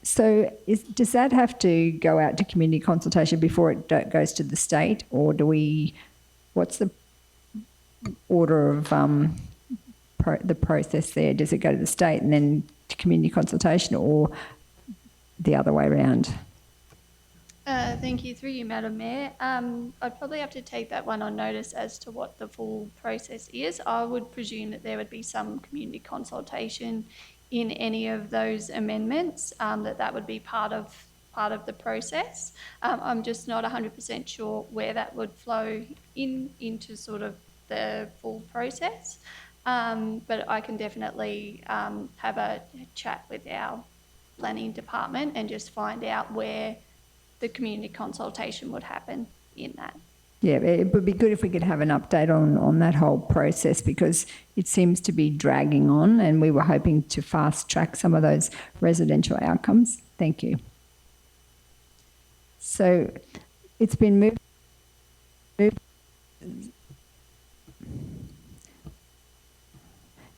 so does that have to go out to community consultation before it goes to the state, or do we, what's the order of the process there? Does it go to the state and then to community consultation, or the other way around? Thank you. Through you, Madam Mayor. I'd probably have to take that one on notice as to what the full process is. I would presume that there would be some community consultation in any of those amendments, that would be part of the process. I'm just not 100% sure where that would flow into sort of the full process, but I can definitely have a chat with our planning department and just find out where the community consultation would happen in that. Yeah, it would be good if we could have an update on that whole process, because it seems to be dragging on and we were hoping to fast track some of those residential outcomes. Thank you. So it's been moved.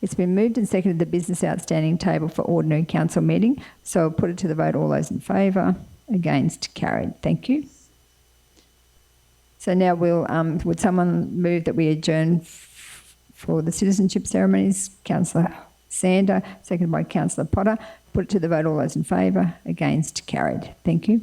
It's been moved and seconded the business outstanding table for ordinary council meeting. So I'll put it to the vote. All those in favour? Against? Carried. Thank you. So now we'll, would someone move that we adjourn for the citizenship ceremonies? Councillor Sander, seconded by Councillor Potter. Put it to the vote. All those in favour? Against? Carried. Thank you.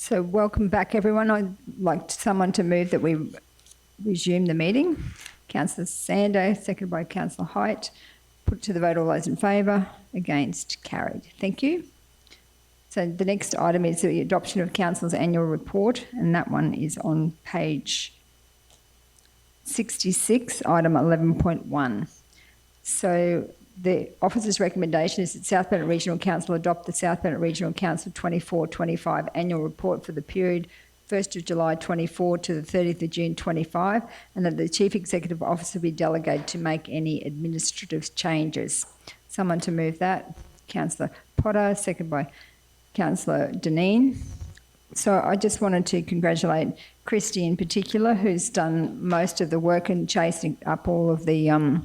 So welcome back, everyone. I'd like someone to move that we resume the meeting. Councillor Sander, seconded by Councillor Height. Put to the vote, all those in favour. Against, carried. Thank you. So the next item is the adoption of Council's annual report, and that one is on page 66, item 11.1. So the officer's recommendation is that South Bennett Regional Council adopt the South Bennett Regional Council 24-25 annual report for the period 1st of July 24 to the 30th of June 25, and that the Chief Executive Officer be delegated to make any administrative changes. Someone to move that? Councillor Potter, second by Councillor Deneen. So I just wanted to congratulate Christy in particular, who's done most of the work in chasing up all of the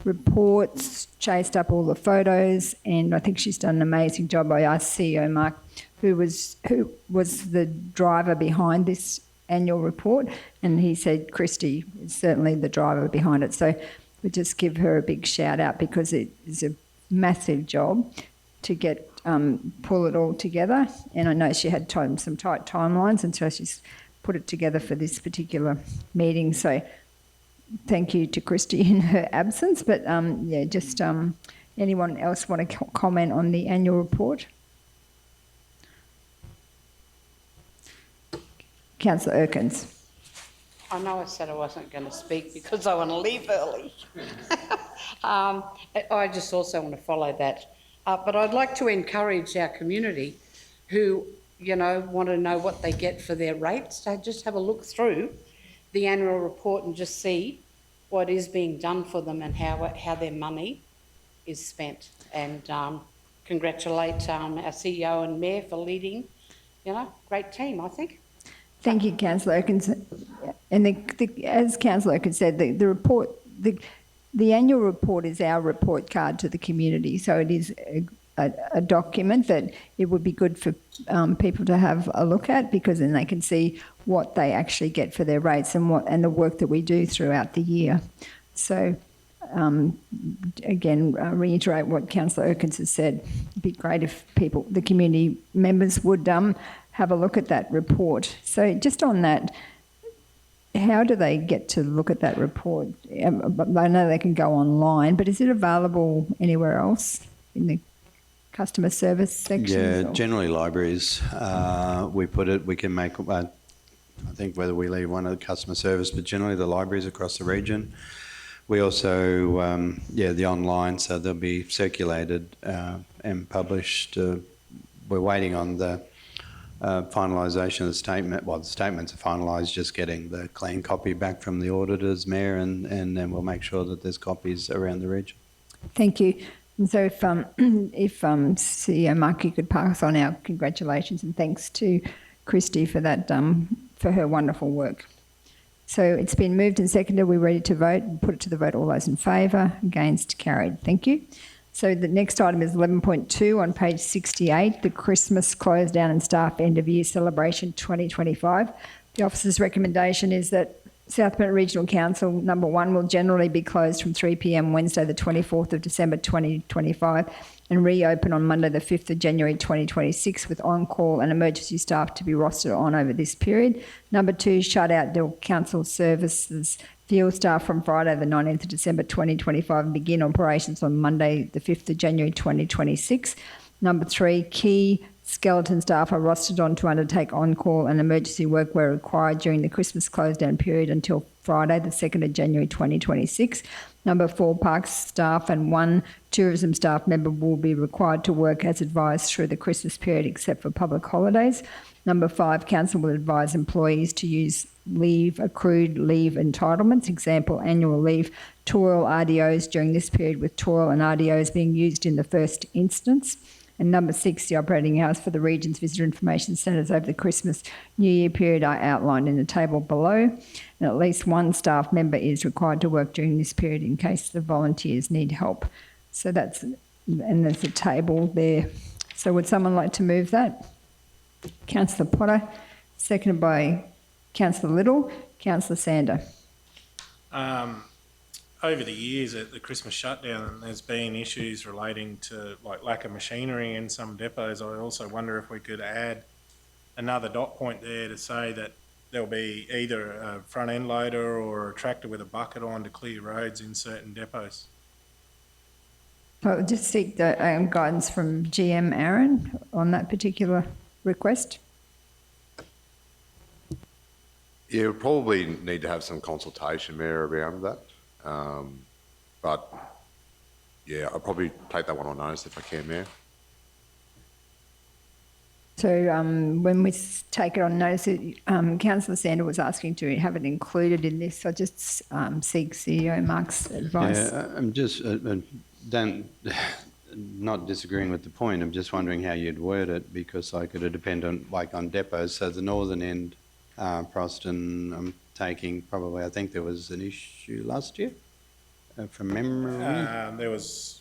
reports, chased up all the photos, and I think she's done an amazing job. I asked CEO Mark, who was the driver behind this annual report, and he said Christy is certainly the driver behind it. So we just give her a big shout out, because it is a massive job to get pull it all together, and I know she had some tight timelines, and so she's put it together for this particular meeting. So thank you to Christy in her absence. But yeah, just anyone else want to comment on the annual report? Councillor Erkins. I know I said I wasn't going to speak because I want to leave early. I just also want to follow that. But I'd like to encourage our community who, want to know what they get for their rates, to just have a look through the annual report and just see what is being done for them and how their money is spent. And congratulate our CEO and Mayor for leading, great team, I think. Thank you, Councillor Erkins. And as Councillor Erkins said, the report, the annual report is our report card to the community. So it is a document that it would be good for people to have a look at, because then they can see what they actually get for their rates and the work that we do throughout the year. So again, reiterate what Councillor Erkins has said. It'd be great if the community members would have a look at that report. So just on that, how do they get to look at that report? I know they can go online, but is it available anywhere else in the customer service section? Yeah, generally libraries. We can make, I think whether we leave one of the customer service, but generally the libraries across the region. We also, the online, so they'll be circulated and published. We're waiting on the finalisation of the statement. Well, the statements are finalised, just getting the clean copy back from the auditors, Mayor, and then we'll make sure that there's copies around the region. Thank you. And so if CEO Mark, you could pass on our congratulations and thanks to Christy for that, for her wonderful work. So it's been moved and seconded. We're ready to vote. Put it to the vote. All those in favour? Against? Carried. Thank you. So the next item is 11.2 on page 68, the Christmas close down and staff end of year celebration 2025. The officer's recommendation is that South Bennett Regional Council number 1 will generally be closed from 3 p.m. Wednesday the 24th of December 2025 and reopen on Monday the 5th of January 2026 with on-call and emergency staff to be rostered on over this period. Number 2, shut out the council services field staff from Friday the 19th of December 2025 and begin operations on Monday the 5th of January 2026. Number 3, key skeleton staff are rostered on to undertake on-call and emergency work where required during the Christmas close-down period until Friday the 2nd of January 2026. Number 4, parks staff and 1 tourism staff member will be required to work as advised through the Christmas period except for public holidays. Number 5, council will advise employees to use accrued leave entitlements, example, annual leave, toil RDOs during this period, with toil and RDOs being used in the first instance. And number 6, the operating hours for the region's visitor information centres over the Christmas New Year period are outlined in the table below. And at least 1 staff member is required to work during this period in case the volunteers need help. So there's a table there. So would someone like to move that? Councillor Potter, seconded by Councillor Little. Councillor Sander. Over the years at the Christmas shutdown, there's been issues relating to lack of machinery in some depots. I also wonder if we could add another dot point there to say that there'll be either a front end loader or a tractor with a bucket on to clear roads in certain depots. I'll just seek the guidance from GM Aaron on that particular request. Yeah, we'll probably need to have some consultation, Mayor, around that. But yeah, I'll probably take that one on notice if I can, Mayor. So when we take it on notice, Councillor Sander was asking to have it included in this. I just seek CEO Mark's advice. Yeah, I'm just, not disagreeing with the point, I'm just wondering how you'd word it, because like it'd depend on, like on depots, so the northern end, Proston, I'm taking probably, I think there was an issue last year, from memory. There was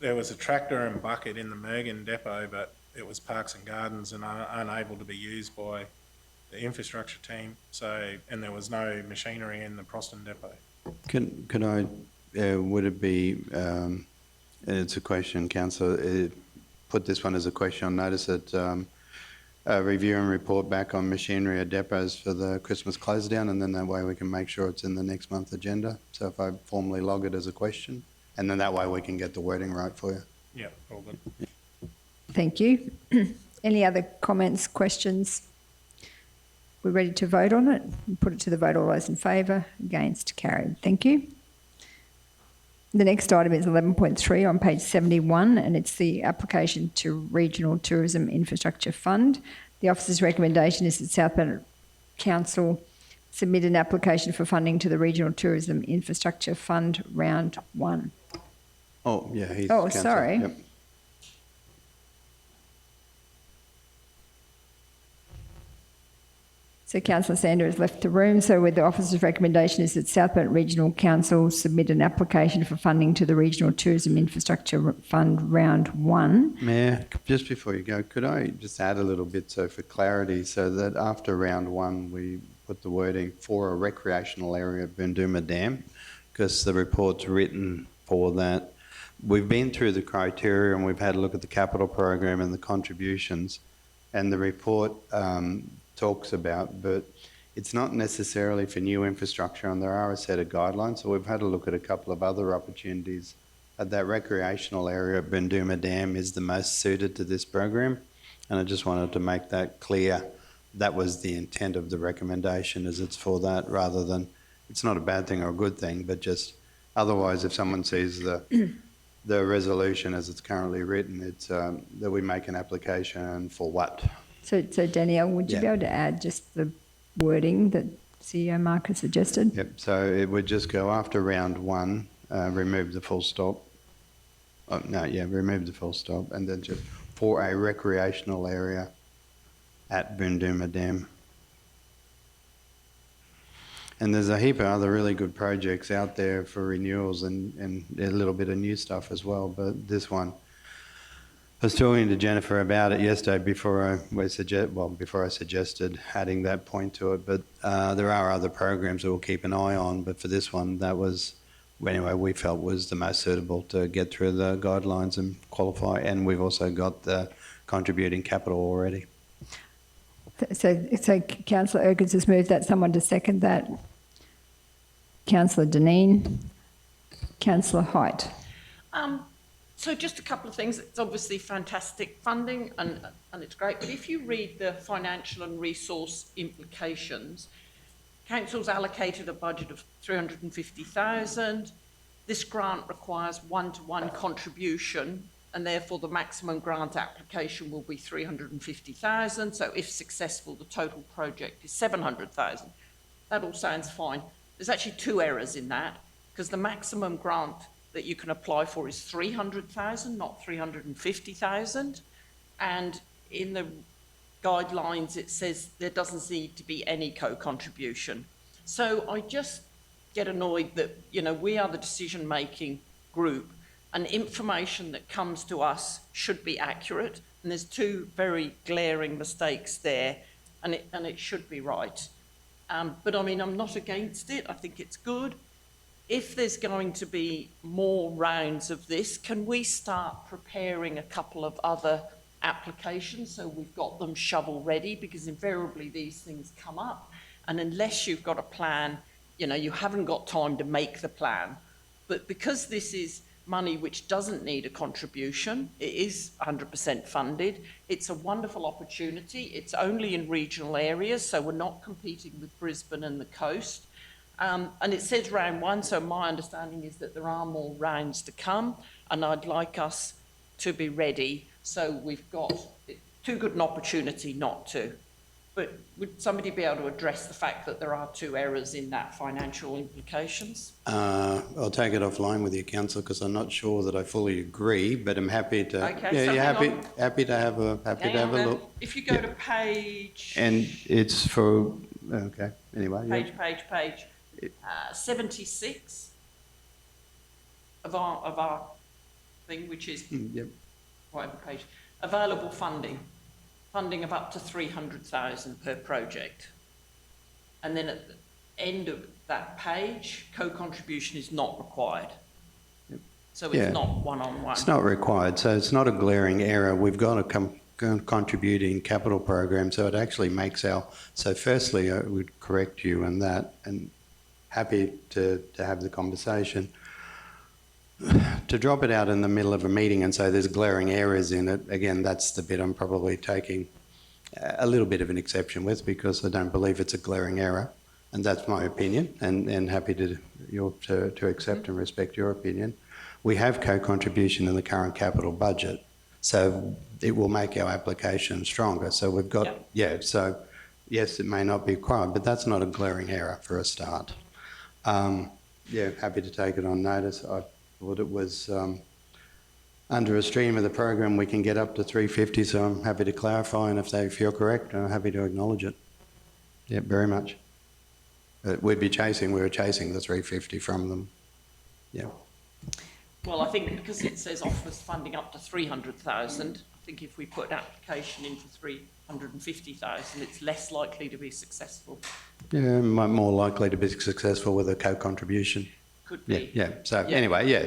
a tractor and bucket in the Mergen depot, but it was Parks and Gardens and unable to be used by the infrastructure team. So, and there was no machinery in the Proston depot. Could I, would it be, it's a question, Councillor, put this one as a question on notice that review and report back on machinery at depots for the Christmas close down, and then that way we can make sure it's in the next month's agenda. So if I formally log it as a question, and then that way we can get the wording right for you. Yeah, all good. Thank you. Any other comments, questions? We're ready to vote on it. Put it to the vote. All those in favour? Against? Carried. Thank you. The next item is 11.3 on page 71, and it's the application to Regional Tourism Infrastructure Fund. The officer's recommendation is that South Bennett Council submit an application for funding to the Regional Tourism Infrastructure Fund Round 1. Oh, yeah. He's Oh, Councillor. sorry. Yep. So Councillor Sander has left the room. So with the officer's recommendation is that South Bennett Regional Council submit an application for funding to the Regional Tourism Infrastructure Fund Round 1. Mayor, just before you go, could I just add a little bit so for clarity, so that after Round 1 we put the wording for a recreational area at Bunduma Dam, because the report's written for that. We've been through the criteria and we've had a look at the capital program and the contributions, and the report talks about, but it's not necessarily for new infrastructure, and there are a set of guidelines. So we've had a look at a couple of other opportunities. That recreational area at Bunduma Dam is the most suited to this program, and I just wanted to make that clear. That was the intent of the recommendation, is it's for that, rather than, it's not a bad thing or a good thing, but just otherwise if someone sees the resolution as it's currently written, it's that we make an application for what? So Danielle, would you be able to add just the wording that CEO Mark has suggested? Yep, so it would just go after Round 1, remove the full stop. Oh, no, yeah, remove the full stop, and then just for a recreational area at Bunduma Dam. And there's a heap of other really good projects out there for renewals and a little bit of new stuff as well, but this one, I was talking to Jennifer about it yesterday before I suggested adding that point to it. But there are other programs that we'll keep an eye on. But for this one, that was, anyway, we felt was the most suitable to get through the guidelines and qualify. And we've also got the contributing capital already. So Councillor Erkins has moved that. Someone to second that. Councillor Deneen. Councillor Height. So just a couple of things. It's obviously fantastic funding and it's great, but if you read the financial and resource implications, Council's allocated a budget of 350,000. This grant requires one-to-one contribution, and therefore the maximum grant application will be 350,000. So if successful, the total project is 700,000. That all sounds fine. There's actually two errors in that, because the maximum grant that you can apply for is 300,000, not 350,000. And in the guidelines, it says there doesn't need to be any co-contribution. So I just get annoyed that, you know, we are the decision-making group, and information that comes to us should be accurate. And there's two very glaring mistakes there, and it should be right. But I mean, I'm not against it. I think it's good. If there's going to be more rounds of this, can we start preparing a couple of other applications, so we've got them shovel ready, because invariably these things come up, and unless you've got a plan, you haven't got time to make the plan. But because this is money which doesn't need a contribution, it is 100% funded, it's a wonderful opportunity. It's only in regional areas, so we're not competing with Brisbane and the coast. And it says round 1, so my understanding is that there are more rounds to come, and I'd like us to be ready, so we've got too good an opportunity not to. But would somebody be able to address the fact that there are 2 errors in that financial implications? I'll take it offline with you, councillor, because I'm not sure that I fully agree, but I'm happy to. Okay, so hang happy to have a look. If you go to page... And it's for, okay, anyway. Page 76 of our thing, which is Yep. whatever page, available funding of up to 300,000 per project. And then at the end of that page, co-contribution is not required. Yep. So it's Yeah. not one-on-one. It's not required, so it's not a glaring error. We've got a contributing capital program, so it actually makes so firstly, I would correct you on that, and happy to have the conversation. To drop it out in the middle of a meeting and say there's glaring errors in it, again, that's the bit I'm probably taking a little bit of an exception with, because I don't believe it's a glaring error, and that's my opinion, and happy to accept and respect your opinion. We have co-contribution in the current capital budget, so it will make our application stronger. So we've got, so yes, it may not be required, but that's not a glaring error for a start. Happy to take it on notice. I thought it was under a stream of the program we can get up to 350, so I'm happy to clarify, and if you're correct, I'm happy to acknowledge it. Yeah, very much. We were chasing the 350 from them. Yeah. Well, I think because it says offers funding up to 300,000, I think if we put an application in for 350,000, it's less likely to be successful. Yeah, more likely to be successful with a co-contribution. Could be. Yeah. So anyway, no,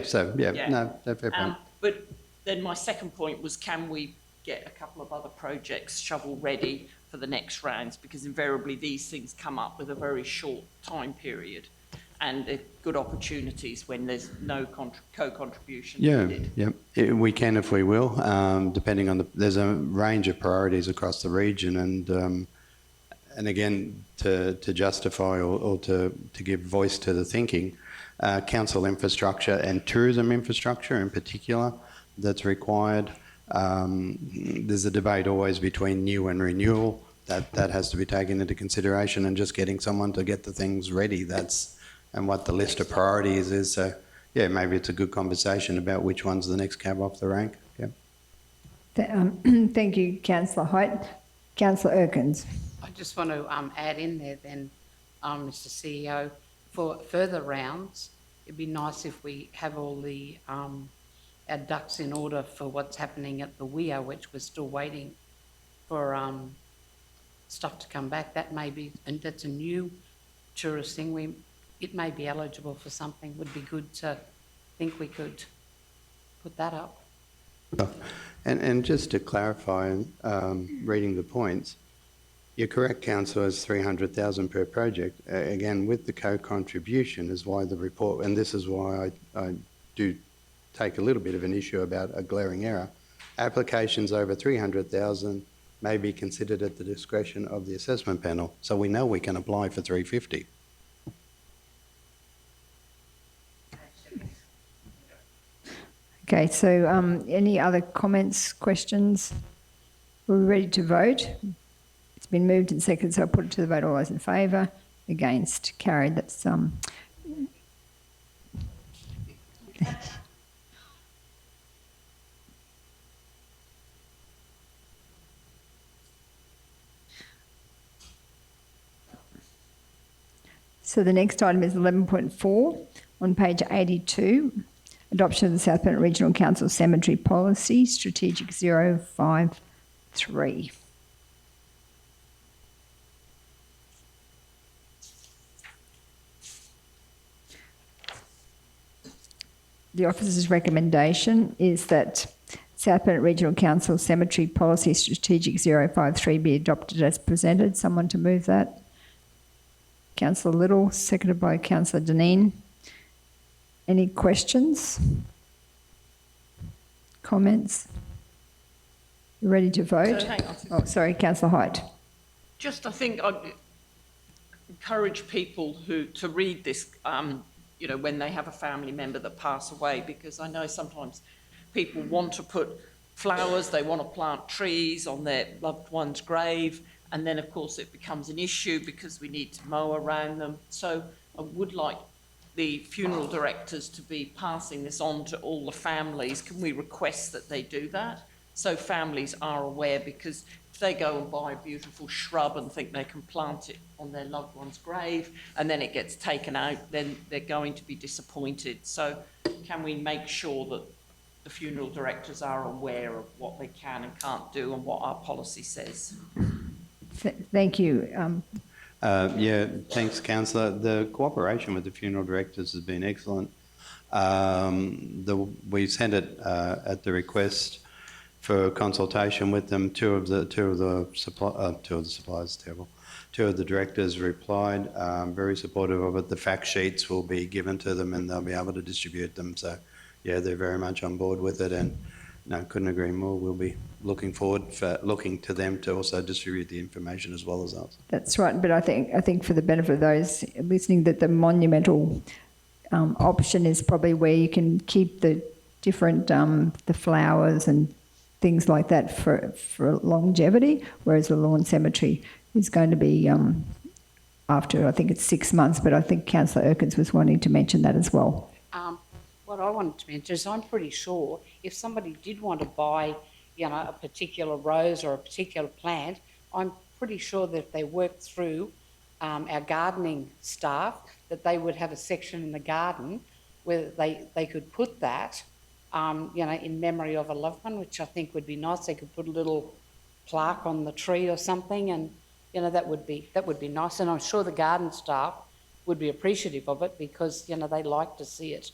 fair point. But then my second point was, can we get a couple of other projects shovel ready for the next rounds? Because invariably these things come up with a very short time period, and they're good opportunities when there's no co-contribution needed. Yeah, we can if we will, depending on there's a range of priorities across the region, and again, to justify or to give voice to the thinking, council infrastructure and tourism infrastructure in particular that's required. There's a debate always between new and renewal. That has to be taken into consideration, and just getting someone to get the things ready, and what the list of priorities is. So, yeah, maybe it's a good conversation about which one's the next cab off the rank. Yeah. Thank you, Councillor Hoyt. Councillor Erkins. I just want to add in there then, Mr CEO, for further rounds, it'd be nice if we have all the our ducks in order for what's happening at the WIA, which we're still waiting for stuff to come back. That may be, and that's a new tourist thing. It may be eligible for something. Would be good to think we could put that up. And just to clarify, reading the points, you're correct, Councillor, it's 300,000 per project. Again, with the co-contribution is why the report, and this is why I do take a little bit of an issue about a glaring error. Applications over 300,000 may be considered at the discretion of the assessment panel. So we know we can apply for 350. Okay, so any other comments, questions? We're ready to vote. It's been moved and seconded, so I'll put it to the vote. All those in favour? Against? Carried. That's So the next item is 11.4 on page 82. Adoption of the South Bennett Regional Council Cemetery Policy, Strategic 053. The officer's recommendation is that South Bennett Regional Council Cemetery Policy Strategic 053 be adopted as presented. Someone to move that. Councillor Little, seconded by Councillor Deneen. Any questions? Comments? You ready to vote? Hang on. Oh, sorry, Councillor Hyde. Just, I think I'd encourage people to read this, when they have a family member that pass away, because I know sometimes people want to put flowers, they want to plant trees on their loved one's grave, and then of course it becomes an issue because we need to mow around them. So I would like the funeral directors to be passing this on to all the families. Can we request that they do that? So families are aware, because if they go and buy a beautiful shrub and think they can plant it on their loved one's grave and then it gets taken out, then they're going to be disappointed. So can we make sure that the funeral directors are aware of what they can and can't do and what our policy says? Thank you. Thanks, councillor. The cooperation with the funeral directors has been excellent. We sent it at the request for consultation with them. Two of the directors replied, very supportive of it. The fact sheets will be given to them and they'll be able to distribute them. So, yeah, they're very much on board with it, and no, couldn't agree more. We'll be looking to them to also distribute the information as well as us. That's right, but I think for the benefit of those listening, that the monumental option is probably where you can keep the different the flowers and things like that for longevity, whereas the lawn cemetery is going to be after, I think it's 6 months, but I think Councillor Erkins was wanting to mention that as well. What I wanted to mention is I'm pretty sure if somebody did want to buy, a particular rose or a particular plant, I'm pretty sure that if they worked through our gardening staff, that they would have a section in the garden where they could put that, in memory of a loved one, which I think would be nice. They could put a little plaque on the tree or something, and that would be nice. And I'm sure the garden staff would be appreciative of it, because they like to see it,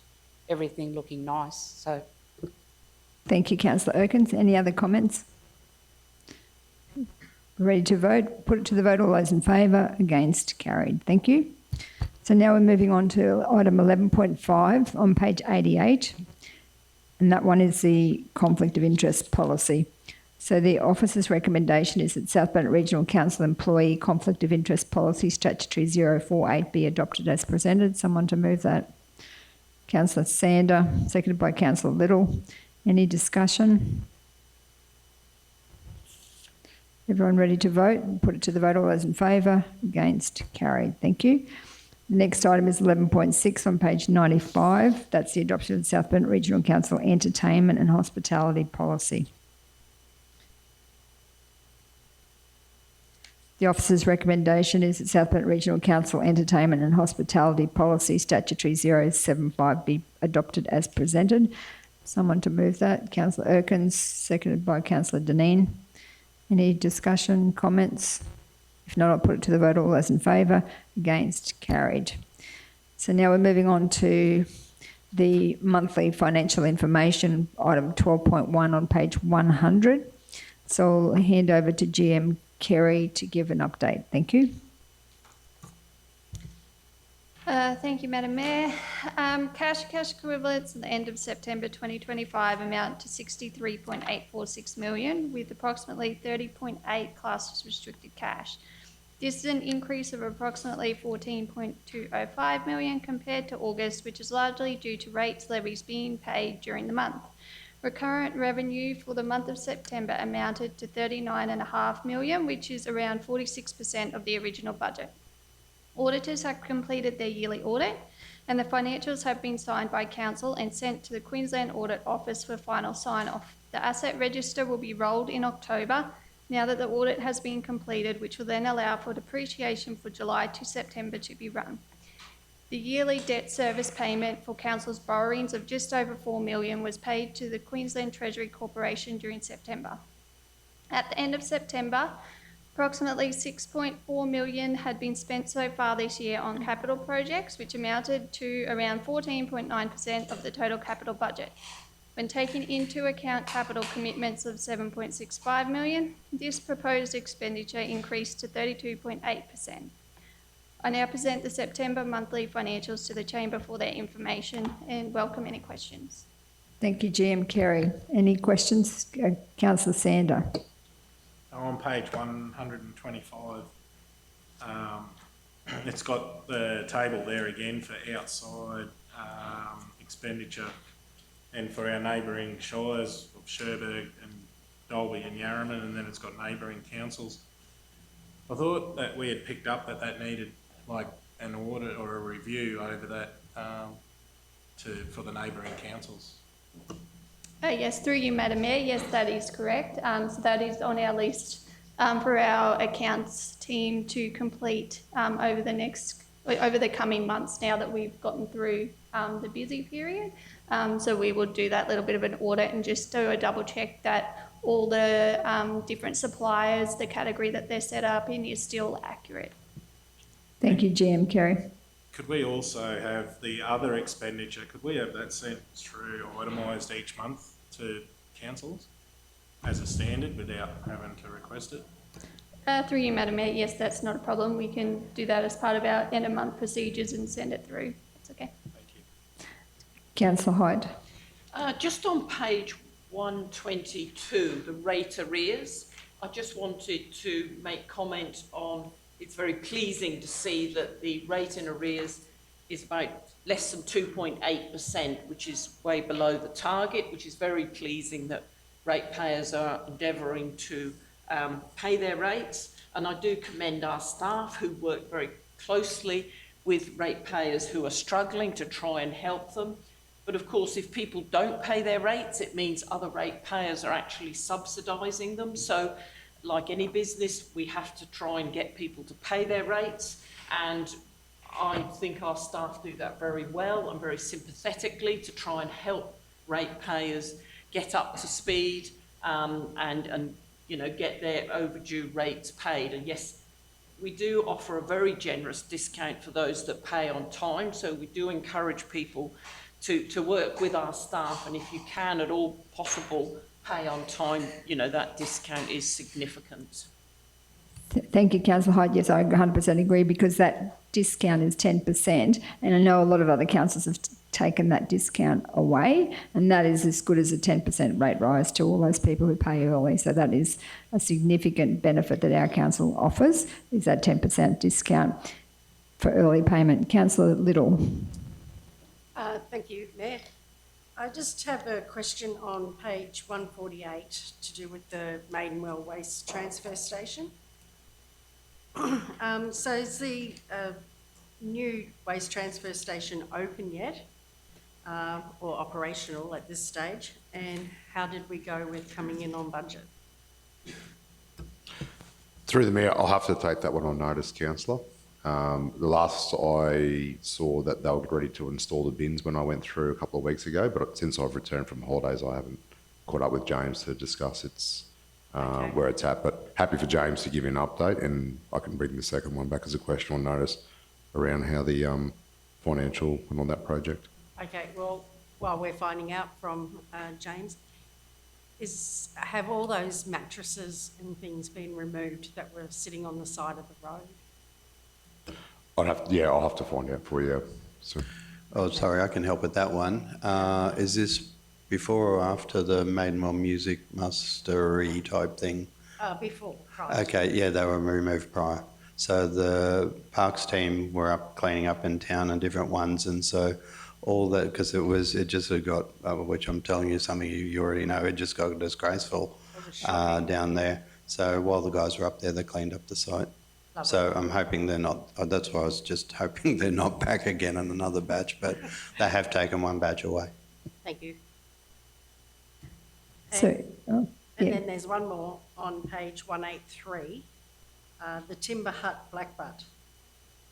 everything looking nice. So, thank you, Councillor Erkins. Any other comments? Ready to vote? Put it to the vote. All those in favour? Against? Carried. Thank you. So now we're moving on to item 11.5 on page 88, and that one is the conflict of interest policy. So the officer's recommendation is that South Bennett Regional Council employee conflict of interest policy statutory 048 be adopted as presented. Someone to move that. Councillor Sander, seconded by Councillor Little. Any discussion? Everyone ready to vote? Put it to the vote. All those in favour? Against? Carried. Thank you. The next item is 11.6 on page 95. That's the adoption of the South Bennett Regional Council entertainment and hospitality policy. The officer's recommendation is that South Bennett Regional Council entertainment and hospitality policy statutory 075 be adopted as presented. Someone to move that. Councillor Erkins, seconded by Councillor Deneen. Any discussion, comments? If not, I'll put it to the vote. All those in favour? Against? Carried. So now we're moving on to the monthly financial information, item 12.1 on page 100. So I'll hand over to GM Kerry to give an update. Thank you. Thank you, Madam Mayor. Cash equivalents at the end of September 2025 amount to 63.846 million, with approximately 30.8 classed as restricted cash. This is an increase of approximately 14.205 million compared to August, which is largely due to rates levies being paid during the month. Recurrent revenue for the month of September amounted to 39.5 million, which is around 46% of the original budget. Auditors have completed their yearly audit, and the financials have been signed by Council and sent to the Queensland Audit Office for final sign-off. The asset register will be rolled in October, now that the audit has been completed, which will then allow for depreciation for July to September to be run. The yearly debt service payment for Council's borrowings of just over 4 million was paid to the Queensland Treasury Corporation during September. At the end of September, approximately 6.4 million had been spent so far this year on capital projects, which amounted to around 14.9% of the total capital budget. When taking into account capital commitments of 7.65 million, this proposed expenditure increased to 32.8%. I now present the September monthly financials to the Chamber for their information and welcome any questions. Thank you, GM Carey. Any questions? Councillor Sander. On page 125, it's got the table there again for outside expenditure and for our neighbouring shires of Cherbourg and Dalby and Yarraman, and then it's got neighbouring councils. I thought that we had picked up that needed like an audit or a review over that for the neighbouring councils. Yes, through you, Madam Mayor. Yes, that is correct. So that is on our list for our accounts team to complete over the coming months now that we've gotten through the busy period. So we will do that little bit of an audit and just do a double check that all the different suppliers, the category that they're set up in is still accurate. Thank you, GM Carey. Could we also have the other expenditure, could we have that sent through itemised each month to councils as a standard without having to request it? Through you, Madam Mayor, yes, that's not a problem. We can do that as part of our end of month procedures and send it through. That's okay. Thank you. Councillor Hyde. Just on page 122, the rate arrears, I just wanted to make comment on, it's very pleasing to see that the rate in arrears is about less than 2.8%, which is way below the target, which is very pleasing that ratepayers are endeavouring to pay their rates. And I do commend our staff who work very closely with ratepayers who are struggling to try and help them. But of course, if people don't pay their rates, it means other ratepayers are actually subsidising them. So like any business, we have to try and get people to pay their rates. And I think our staff do that very well and very sympathetically to try and help ratepayers get up to speed and you know, get their overdue rates paid. And yes, we do offer a very generous discount for those that pay on time. So we do encourage people to work with our staff, and if you can at all possible pay on time, you know, that discount is significant. Thank you, Councillor Hyde. Yes, I 100% agree, because that discount is 10%, and I know a lot of other councils have taken that discount away, and that is as good as a 10% rate rise to all those people who pay early. So that is a significant benefit that our council offers, is that 10% discount for early payment. Councillor Little. Thank you, Mayor. I just have a question on page 148 to do with the Maidenwell Waste Transfer Station. So is the new waste transfer station open yet or operational at this stage? And how did we go with coming in on budget? Through the Mayor, I'll have to take that one on notice, Councillor. The last I saw that they were ready to install the bins when I went through a couple of weeks ago, but since I've returned from holidays, I haven't caught up with James to discuss where it's at. But happy for James to give you an update, and I can bring the second one back as a question on notice around how the financial went on that project. Okay, well, while we're finding out from James, have all those mattresses and things been removed that were sitting on the side of the road? I'll have to find out for you. So. Oh, sorry, I can help with that one. Is this before or after the Maidenwell Music Mastery type thing? Before, prior. Okay, yeah, they were removed prior. So the parks team were up cleaning up in town and different ones, and so all that, because it just had got, which I'm telling you, some of you already know, it just got disgraceful down there. So while the guys were up there, they cleaned up the site. Lovely. So I'm hoping they're not, that's why I was just hoping they're not back again in another batch, but they have taken one batch away. Thank you. And then there's one more on page 183, the Timber Hut Blackbutt.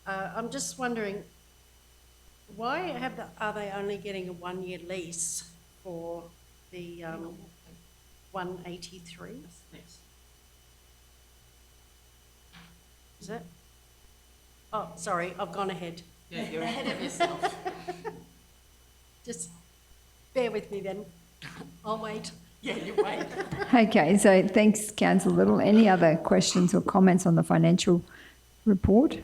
I'm just wondering, why are they only getting a 1-year lease for the 183? Yes. Is it? Oh, sorry, I've gone ahead. Yeah, you're ahead of yourself. Just bear with me then. I'll wait. Yeah, you wait. Okay, so thanks, Councillor Little. Any other questions or comments on the financial report?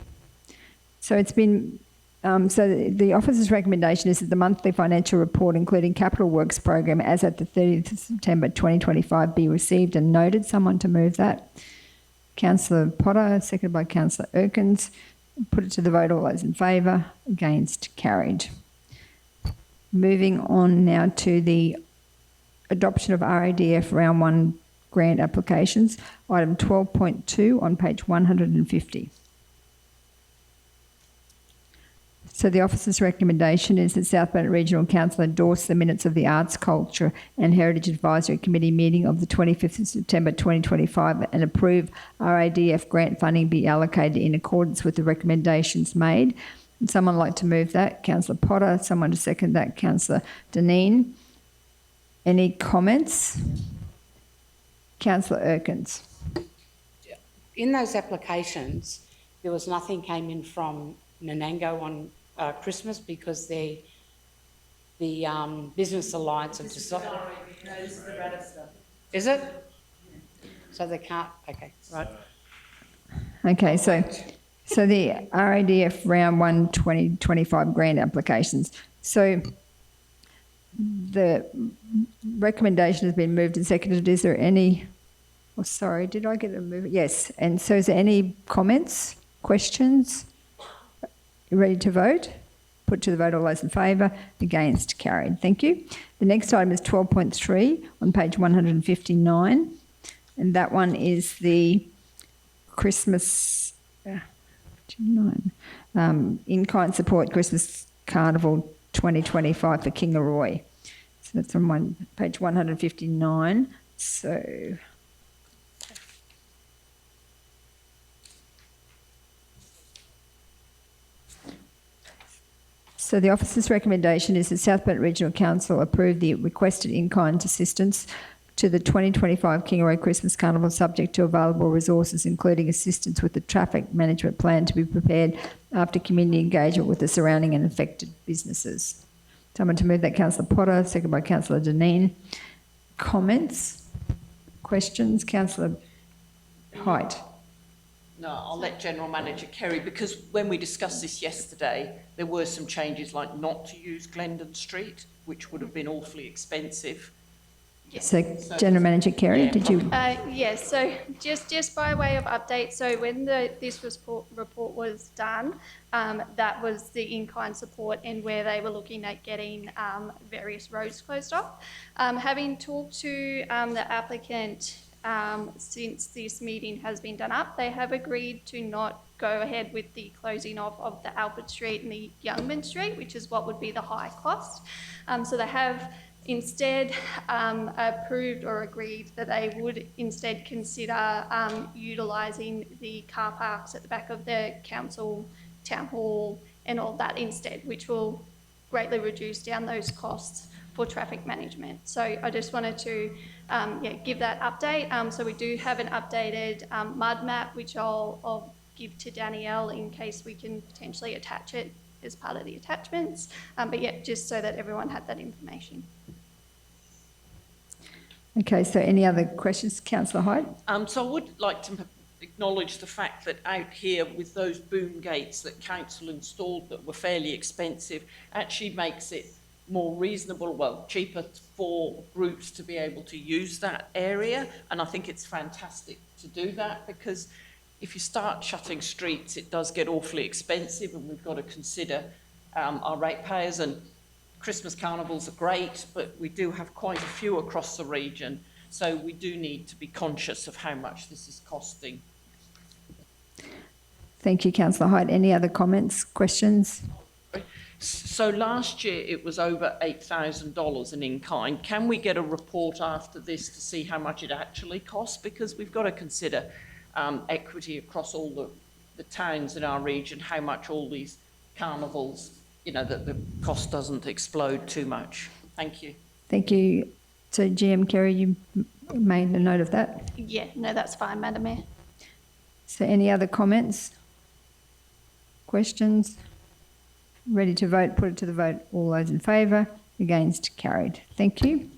So it's been, so the officer's recommendation is that the monthly financial report, including capital works program, as at the 30th of September 2025, be received and noted. Someone to move that. Councillor Potter, seconded by Councillor Erkins. Put it to the vote. All those in favour? Against? Carried. Moving on now to the adoption of RADF Round 1 grant applications, item 12.2 on page 150. So the officer's recommendation is that South Bennett Regional Council endorse the minutes of the Arts, Culture and Heritage Advisory Committee meeting of the 25th of September 2025 and approve RADF grant funding be allocated in accordance with the recommendations made. Would someone like to move that? Councillor Potter. Someone to second that? Councillor Dineen. Any comments? Councillor Erkins. In those applications, there was nothing came in from Nanango on Christmas because the Business Alliance have decided. Is it? So they can't. Okay, right. Okay, so the RADF Round 1 2025 grant applications. So the recommendation has been moved and seconded. Is there any? Oh, sorry, did I get a move? Yes. And so, is there any comments, questions? You ready to vote? Put to the vote. All those in favour? Against? Carried. Thank you. The next item is 12.3 on page 159, and that one is the Christmas in-kind support Christmas Carnival 2025 for Kingaroy. So that's on page 159. So the officer's recommendation is that South Bennett Regional Council approve the requested in-kind assistance to the 2025 Kingaroy Christmas Carnival subject to available resources, including assistance with the traffic management plan to be prepared after community engagement with the surrounding and affected businesses. Someone to move that. Councillor Potter, second by Councillor Dineen. Comments? Questions? Councillor Height. No, I'll let General Manager Kerry, because when we discussed this yesterday, there were some changes like not to use Glendon Street, which would have been awfully expensive. So General Manager Kerry, did you? Yes, so just by way of update, so when this report was done, that was the in-kind support and where they were looking at getting various roads closed off. Having talked to the applicant since this meeting has been done up, they have agreed to not go ahead with the closing off of the Alfred Street and the Youngman Street, which is what would be the high cost. So they have instead approved or agreed that they would instead consider utilising the car parks at the back of the council, town hall and all that instead, which will greatly reduce down those costs for traffic management. So I just wanted to give that update. So we do have an updated mud map, which I'll give to Danielle in case we can potentially attach it as part of the attachments. But yeah, just so that everyone had that information. Okay, so any other questions? Councillor Hyde? So I would like to acknowledge the fact that out here with those boom gates that council installed that were fairly expensive actually makes it more reasonable, well, cheaper for groups to be able to use that area. And I think it's fantastic to do that, because if you start shutting streets, it does get awfully expensive, and we've got to consider our ratepayers. And Christmas carnivals are great, but we do have quite a few across the region. So we do need to be conscious of how much this is costing. Thank you, Councillor Hyde. Any other comments, questions? So last year it was over $8,000 an in-kind. Can we get a report after this to see how much it actually costs? Because we've got to consider equity across all the towns in our region, how much all these carnivals, that the cost doesn't explode too much. Thank you. Thank you. So GM Kerry, you made a note of that? Yeah, no, that's fine, Madam Mayor. So any other comments? Questions? Ready to vote? Put it to the vote. All those in favour? Against? Carried. Thank you.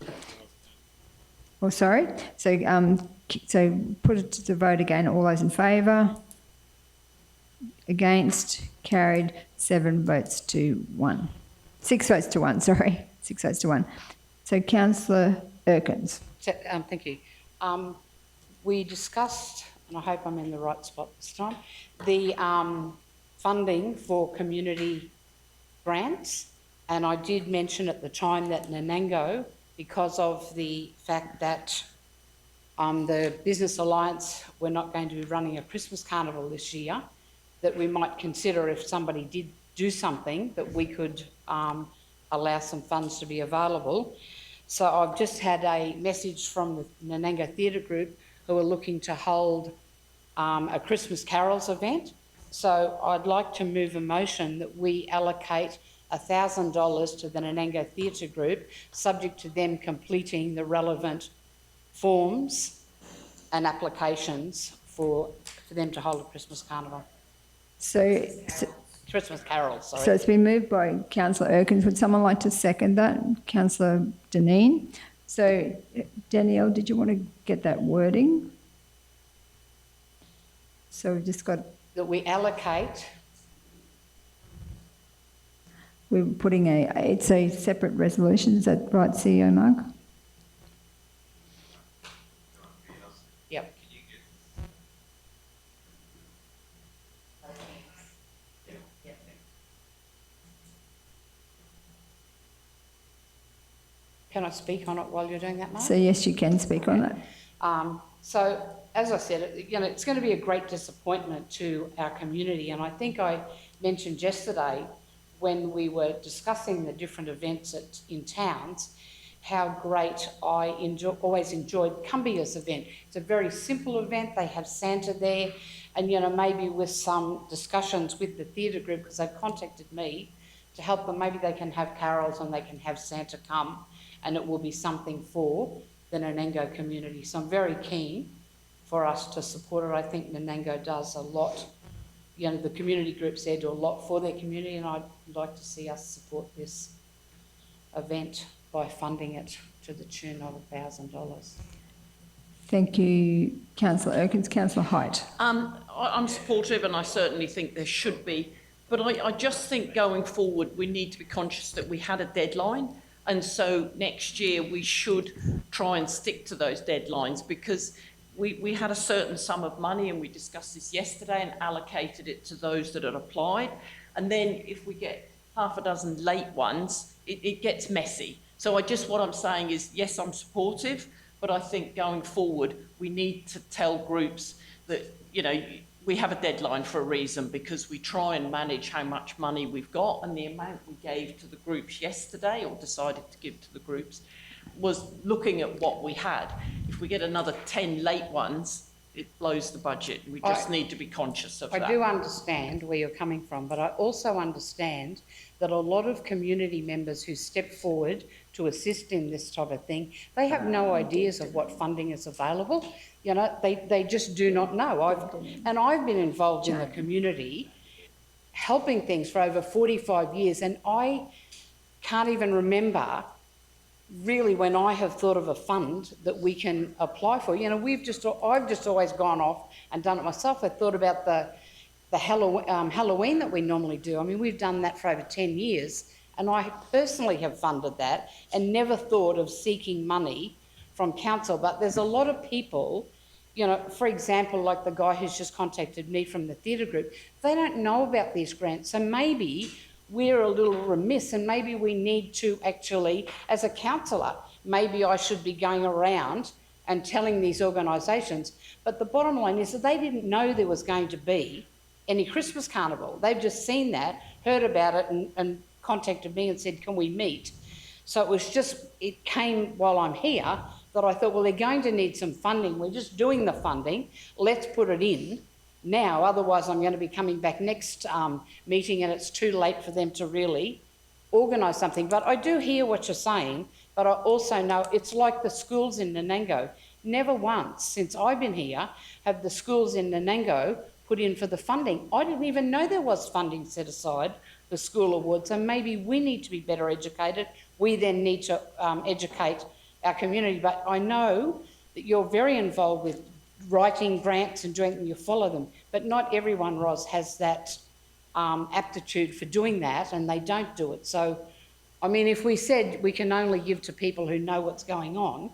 Oh, sorry. So put it to the vote again. All those in favour? Against? Carried. 7 votes to 1. 6 votes to 1, sorry. 6 votes to 1. So Councillor Erkins. Thank you. We discussed, and I hope I'm in the right spot this time, the funding for community grants, and I did mention at the time that Nanango, because of the fact that the Business Alliance were not going to be running a Christmas carnival this year, that we might consider, if somebody did do something, that we could allow some funds to be available. So I've just had a message from the Nanango Theatre Group who are looking to hold a Christmas carols event. So I'd like to move a motion that we allocate $1,000 to the Nanango Theatre Group, subject to them completing the relevant forms and applications for them to hold a Christmas carnival. Christmas carols, sorry. So it's been moved by Councillor Erkins. Would someone like to second that? Councillor Deneen. So Danielle, did you want to get that wording? So we've just got... That we allocate... We're putting it's a separate resolution, is that right, CEO Mark? Yep. Can I speak on it while you're doing that, Mark? So yes, you can speak on that. So, as I said, it's going to be a great disappointment to our community, and I think I mentioned yesterday when we were discussing the different events in towns, how great I always enjoyed Cumbia's event. It's a very simple event. They have Santa there, and maybe with some discussions with the theatre group, because they've contacted me to help them, maybe they can have carols and they can have Santa come, and it will be something for the Nanango community. So I'm very keen for us to support it. I think Nanango does a lot. The community groups there do a lot for their community, and I'd like to see us support this event by funding it to the tune of $1,000. Thank you, Councillor Erkins. Councillor Height. I'm supportive, and I certainly think there should be. But I just think going forward, we need to be conscious that we had a deadline. And so next year we should try and stick to those deadlines, because we had a certain sum of money, and we discussed this yesterday, and allocated it to those that had applied. And then if we get half a dozen late ones, it gets messy. So what I'm saying is, yes, I'm supportive, but I think going forward, we need to tell groups that, we have a deadline for a reason, because we try and manage how much money we've got, and the amount we gave to the groups yesterday, or decided to give to the groups, was looking at what we had. If we get another 10 late ones, it blows the budget. We just need to be conscious of that. I do understand where you're coming from, but I also understand that a lot of community members who step forward to assist in this type of thing, they have no ideas of what funding is available. They just do not know. I've been involved in the community helping things for over 45 years, and I can't even remember really when I have thought of a fund that we can apply for. I've just always gone off and done it myself. I thought about the Halloween that we normally do. I mean, we've done that for over 10 years, and I personally have funded that and never thought of seeking money from council. But there's a lot of people, for example, like the guy who's just contacted me from the theatre group, they don't know about these grants. So maybe we're a little remiss, and maybe we need to actually, as a councillor, maybe I should be going around and telling these organisations. But the bottom line is that they didn't know there was going to be any Christmas carnival. They've just seen that, heard about it, and contacted me and said, can we meet? So it came while I'm here that I thought, well, they're going to need some funding. We're just doing the funding. Let's put it in now, otherwise I'm going to be coming back next meeting and it's too late for them to really organise something. But I do hear what you're saying, but I also know it's like the schools in Nanango. Never once since I've been here have the schools in Nanango put in for the funding. I didn't even know there was funding set aside for school awards, so maybe we need to be better educated. We then need to educate our community. But I know that you're very involved with writing grants and doing, you follow them. But not everyone, Ros, has that aptitude for doing that, and they don't do it. So, I mean, if we said we can only give to people who know what's going on,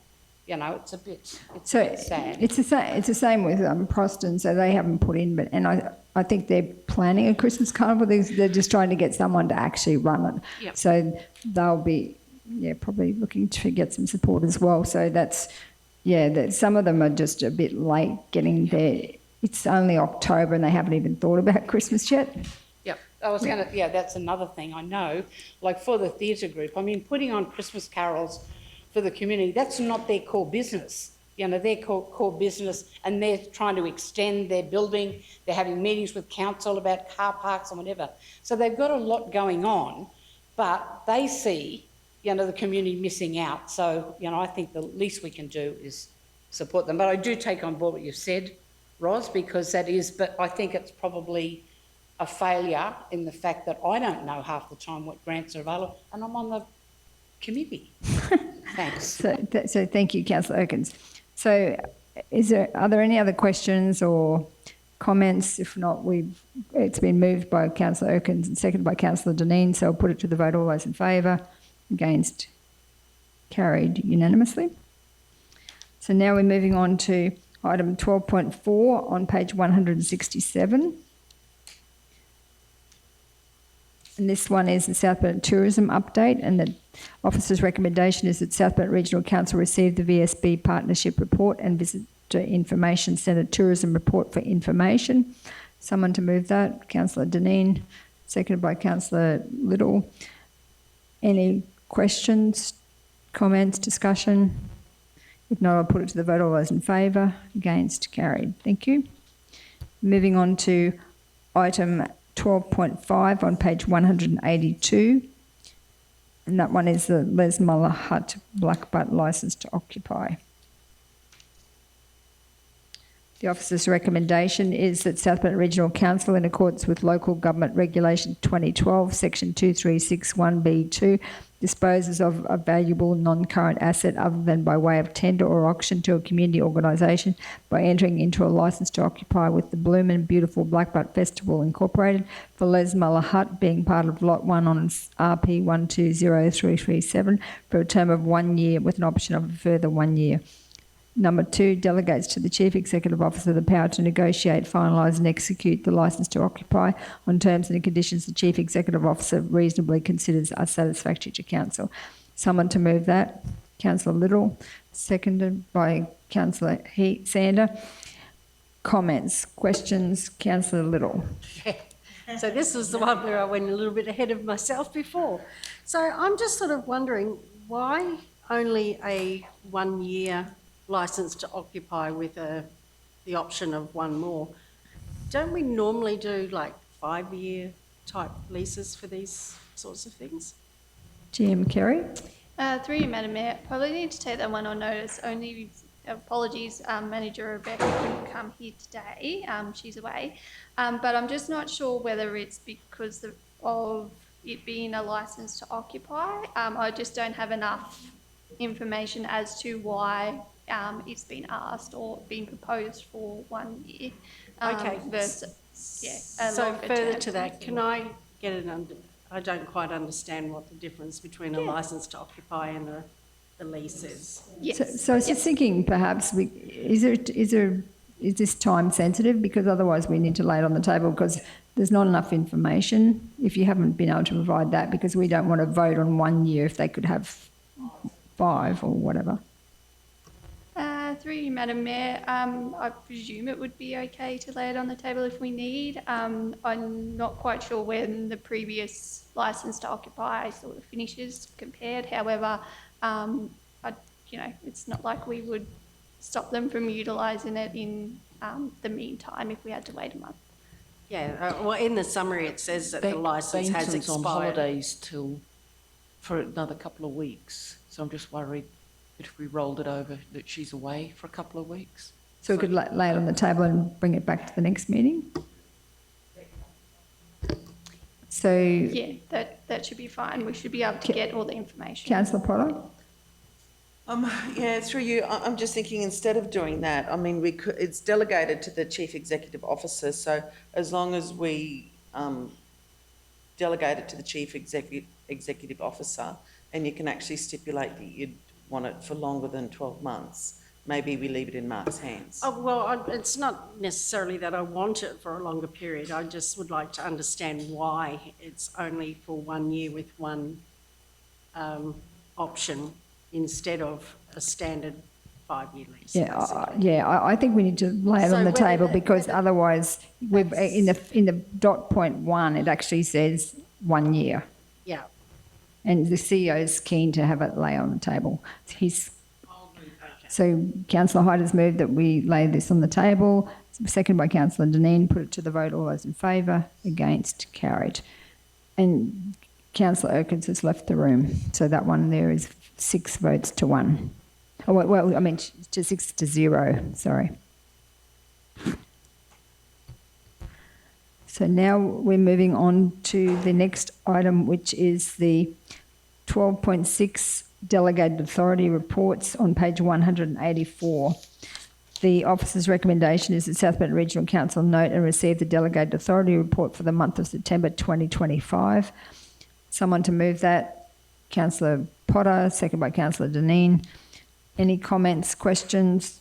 you know, it's a bit sad. It's the same with Proston, so they haven't put in, and I think they're planning a Christmas carnival. They're just trying to get someone to actually run it. Yep. So they'll be, probably looking to get some support as well. So that's, some of them are just a bit late getting there. It's only October and they haven't even thought about Christmas yet. Yep, that's another thing I know. Like for the theatre group, I mean, putting on Christmas carols for the community, that's not their core business. You know, their core business, and they're trying to extend their building. They're having meetings with council about car parks and whatever. So they've got a lot going on, but they see, you know, the community missing out. So, you know, I think the least we can do is support them. But I do take on board what you've said, Ros, because that is, but I think it's probably a failure in the fact that I don't know half the time what grants are available, and I'm on the committee. Thanks. So thank you, Councillor Erkins. So are there any other questions or comments? If not, it's been moved by Councillor Erkins and seconded by Councillor Dineen, so I'll put it to the vote. All those in favour? Against? Carried unanimously. So now we're moving on to item 12.4 on page 167. And this one is the South Burnett Tourism Update, and the officer's recommendation is that South Burnett Regional Council receive the VSB Partnership Report and Visitor Information Centre Tourism Report for information. Someone to move that? Councillor Dineen, seconded by Councillor Little. Any questions, comments, discussion? If not, I'll put it to the vote. All those in favour? Against? Carried. Thank you. Moving on to item 12.5 on page 182. And that one is the Les Muller Hut Black Butt licence to occupy. The officer's recommendation is that South Burnett Regional Council, in accordance with Local Government Regulation 2012, Section 2361B2, disposes of a valuable non-current asset other than by way of tender or auction to a community organisation by entering into a licence to occupy with the Bloomin' Beautiful Blackbutt Festival Incorporated for Les Muller Hut, being part of Lot 1 on RP 120337 for a term of 1 year with an option of a further 1 year. Number 2, delegates to the Chief Executive Officer the power to negotiate, finalise and execute the licence to occupy on terms and conditions the Chief Executive Officer reasonably considers are satisfactory to Council. Someone to move that? Councillor Little, seconded by Councillor Sander. Comments, questions? Councillor Little. So this was the one where I went a little bit ahead of myself before. So I'm just sort of wondering, why only a 1 year licence to occupy with the option of one more? Don't we normally do like 5 year type leases for these sorts of things? GM Kerry. Through you, Madam Mayor, probably need to take that one on notice. Only apologies, Manager Rebecca couldn't come here today. She's away. But I'm just not sure whether it's because of it being a licence to occupy. I just don't have enough information as to why it's been asked or been proposed for 1 year. Okay. Versus, So further to that, can I get I don't quite understand what the difference between a licence to occupy and the lease is. Yes. So I was just thinking, perhaps, is this time sensitive? Because otherwise we need to lay it on the table, because there's not enough information if you haven't been able to provide that, because we don't want to vote on 1 year if they could have 5 or whatever. Through you, Madam Mayor, I presume it would be okay to lay it on the table if we need. I'm not quite sure when the previous licence to occupy sort of finishes compared. However, it's not like we would stop them from utilising it in the meantime if we had to wait a month. Yeah, well, in the summary it says that the licence has Bainton's expired. on holidays for another couple of weeks, so I'm just worried that if we rolled it over that she's away for a couple of weeks. So we could lay it on the table and bring it back to the next meeting? So... Yeah, that should be fine. We should be able to get all the information. Councillor Potter? Yeah, through you, I'm just thinking instead of doing that, I mean, it's delegated to the Chief Executive Officer, so as long as we delegate it to the Chief Executive Officer, and you can actually stipulate that you'd want it for longer than 12 months, maybe we leave it in Mark's hands. Oh, well, it's not necessarily that I want it for a longer period. I just would like to understand why it's only for 1 year with one option instead of a standard 5-year lease. Yeah, I think we need to lay it So on the whether table that- because whether otherwise, we've, in the dot point 1, it actually says 1 year. Yeah. And the CEO's keen to have it lay on the table. So Councillor Hyde has moved that we lay this on the table. Seconded by Councillor Dineen. Put it to the vote. All those in favour? Against? Carried. And Councillor Erkins has left the room. So that one there is 6 votes to 1. Oh, well, I mean to 6 to 0. Sorry. So now we're moving on to the next item, which is the 12.6 Delegated Authority Reports on page 184. The officer's recommendation is that South Bennett Regional Council note and receive the Delegated Authority Report for the month of September 2025. Someone to move that? Councillor Potter, second by Councillor Dineen. Any comments, questions?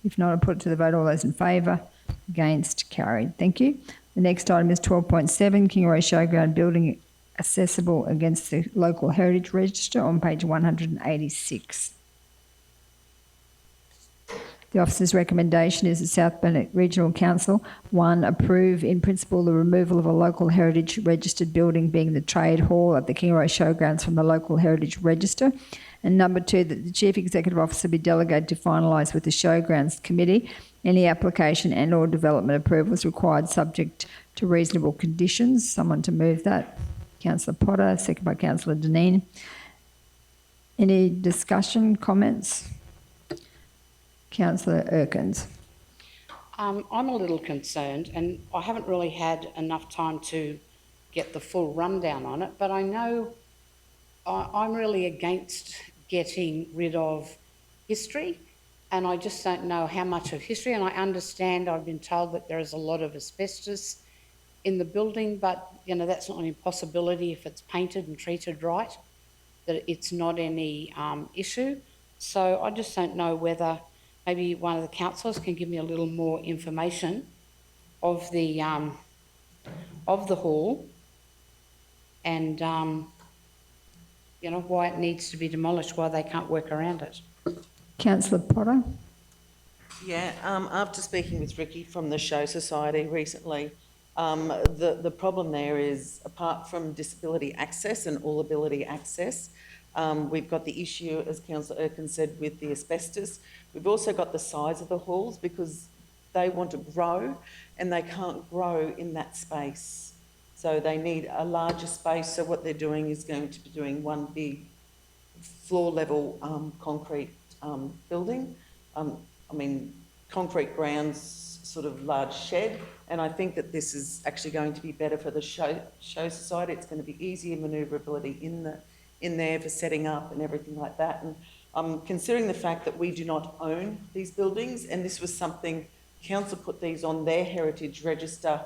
If not, I'll put it to the vote. All those in favour? Against? Carried. Thank you. The next item is 12.7, Kingaroy Showground Building accessible against the local heritage register on page 186. The officer's recommendation is that South Bennett Regional Council, 1, approve in principle the removal of a local heritage registered building being the Trade Hall at the Kingaroy Showgrounds from the local heritage register, and number 2, that the Chief Executive Officer be delegated to finalise with the Showgrounds Committee any application and or development approvals required subject to reasonable conditions. Someone to move that? Councillor Potter, second by Councillor Dineen. Any discussion, comments? Councillor Erkins. I'm a little concerned, and I haven't really had enough time to get the full rundown on it, but I know I'm really against getting rid of history, and I just don't know how much of history, and I understand I've been told that there is a lot of asbestos in the building, but, you know, that's not an impossibility if it's painted and treated right, that it's not any issue. So I just don't know whether maybe one of the councillors can give me a little more information of the hall and, you know, why it needs to be demolished, why they can't work around it. Councillor Potter. Yeah, after speaking with Ricky from the Show Society recently, the problem there is, apart from disability access and all ability access, we've got the issue, as Councillor Erkin said, with the asbestos. We've also got the size of the halls because they want to grow and they can't grow in that space. So they need a larger space. So what they're doing is going to be doing one big floor level concrete building. I mean, concrete grounds, sort of large shed. And I think that this is actually going to be better for the show society. It's going to be easier manoeuvrability in there for setting up and everything like that. And considering the fact that we do not own these buildings, and this was something council put these on their heritage register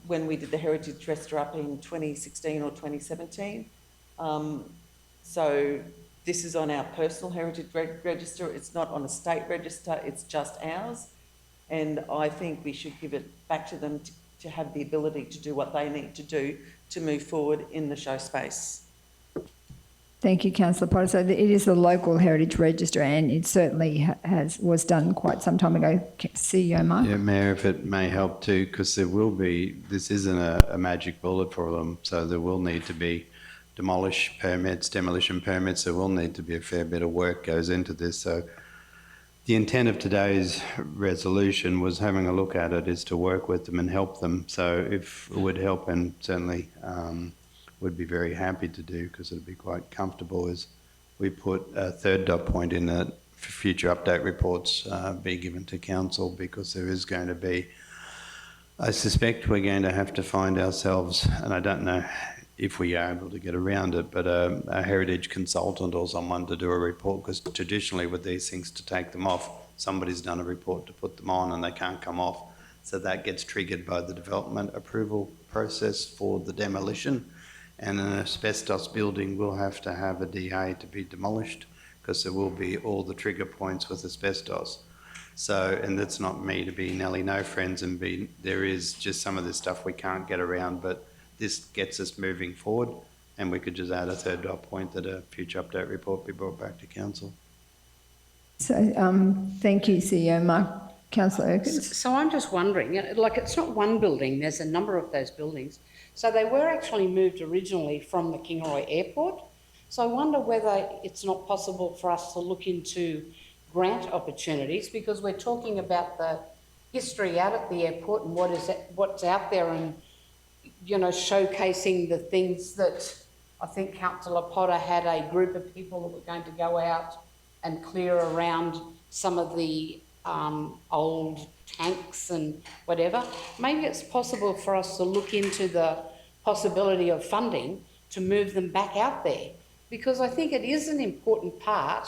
when we did the heritage register up in 2016 or 2017. So this is on our personal heritage register. It's not on a state register, it's just ours. And I think we should give it back to them to have the ability to do what they need to do to move forward in the show space. Thank you, Councillor Potter. So it is a local heritage register and it certainly was done quite some time ago. CEO Mark? Yeah, Mayor, if it may help too, because this isn't a magic bullet for them, so there will need to be demolition permits, there will need to be a fair bit of work goes into this. So the intent of today's resolution was having a look at it is to work with them and help them. So if it would help, and certainly would be very happy to do, because it'd be quite comfortable, is we put a third dot point in that for future update reports be given to council, because there is going to be, I suspect we're going to have to find ourselves, and I don't know if we are able to get around it, but a heritage consultant or someone to do a report, because traditionally with these things, to take them off, somebody's done a report to put them on and they can't come off. So that gets triggered by the development approval process for the demolition. And an asbestos building will have to have a DA to be demolished, because there will be all the trigger points with asbestos. So, and that's not me to be Nelly no friends and be, there is just some of this stuff we can't get around, but this gets us moving forward, and we could just add a third dot point that a future update report be brought back to council. So, thank you, CEO Mark. Councillor Erkins. So I'm just wondering, like, it's not one building, there's a number of those buildings. So they were actually moved originally from the Kingaroy Airport. So I wonder whether it's not possible for us to look into grant opportunities, because we're talking about the history out at the airport and what's out there, and, you know, showcasing the things that I think Councillor Potter had a group of people that were going to go out and clear around some of the old tanks and whatever. Maybe it's possible for us to look into the possibility of funding to move them back out there, because I think it is an important part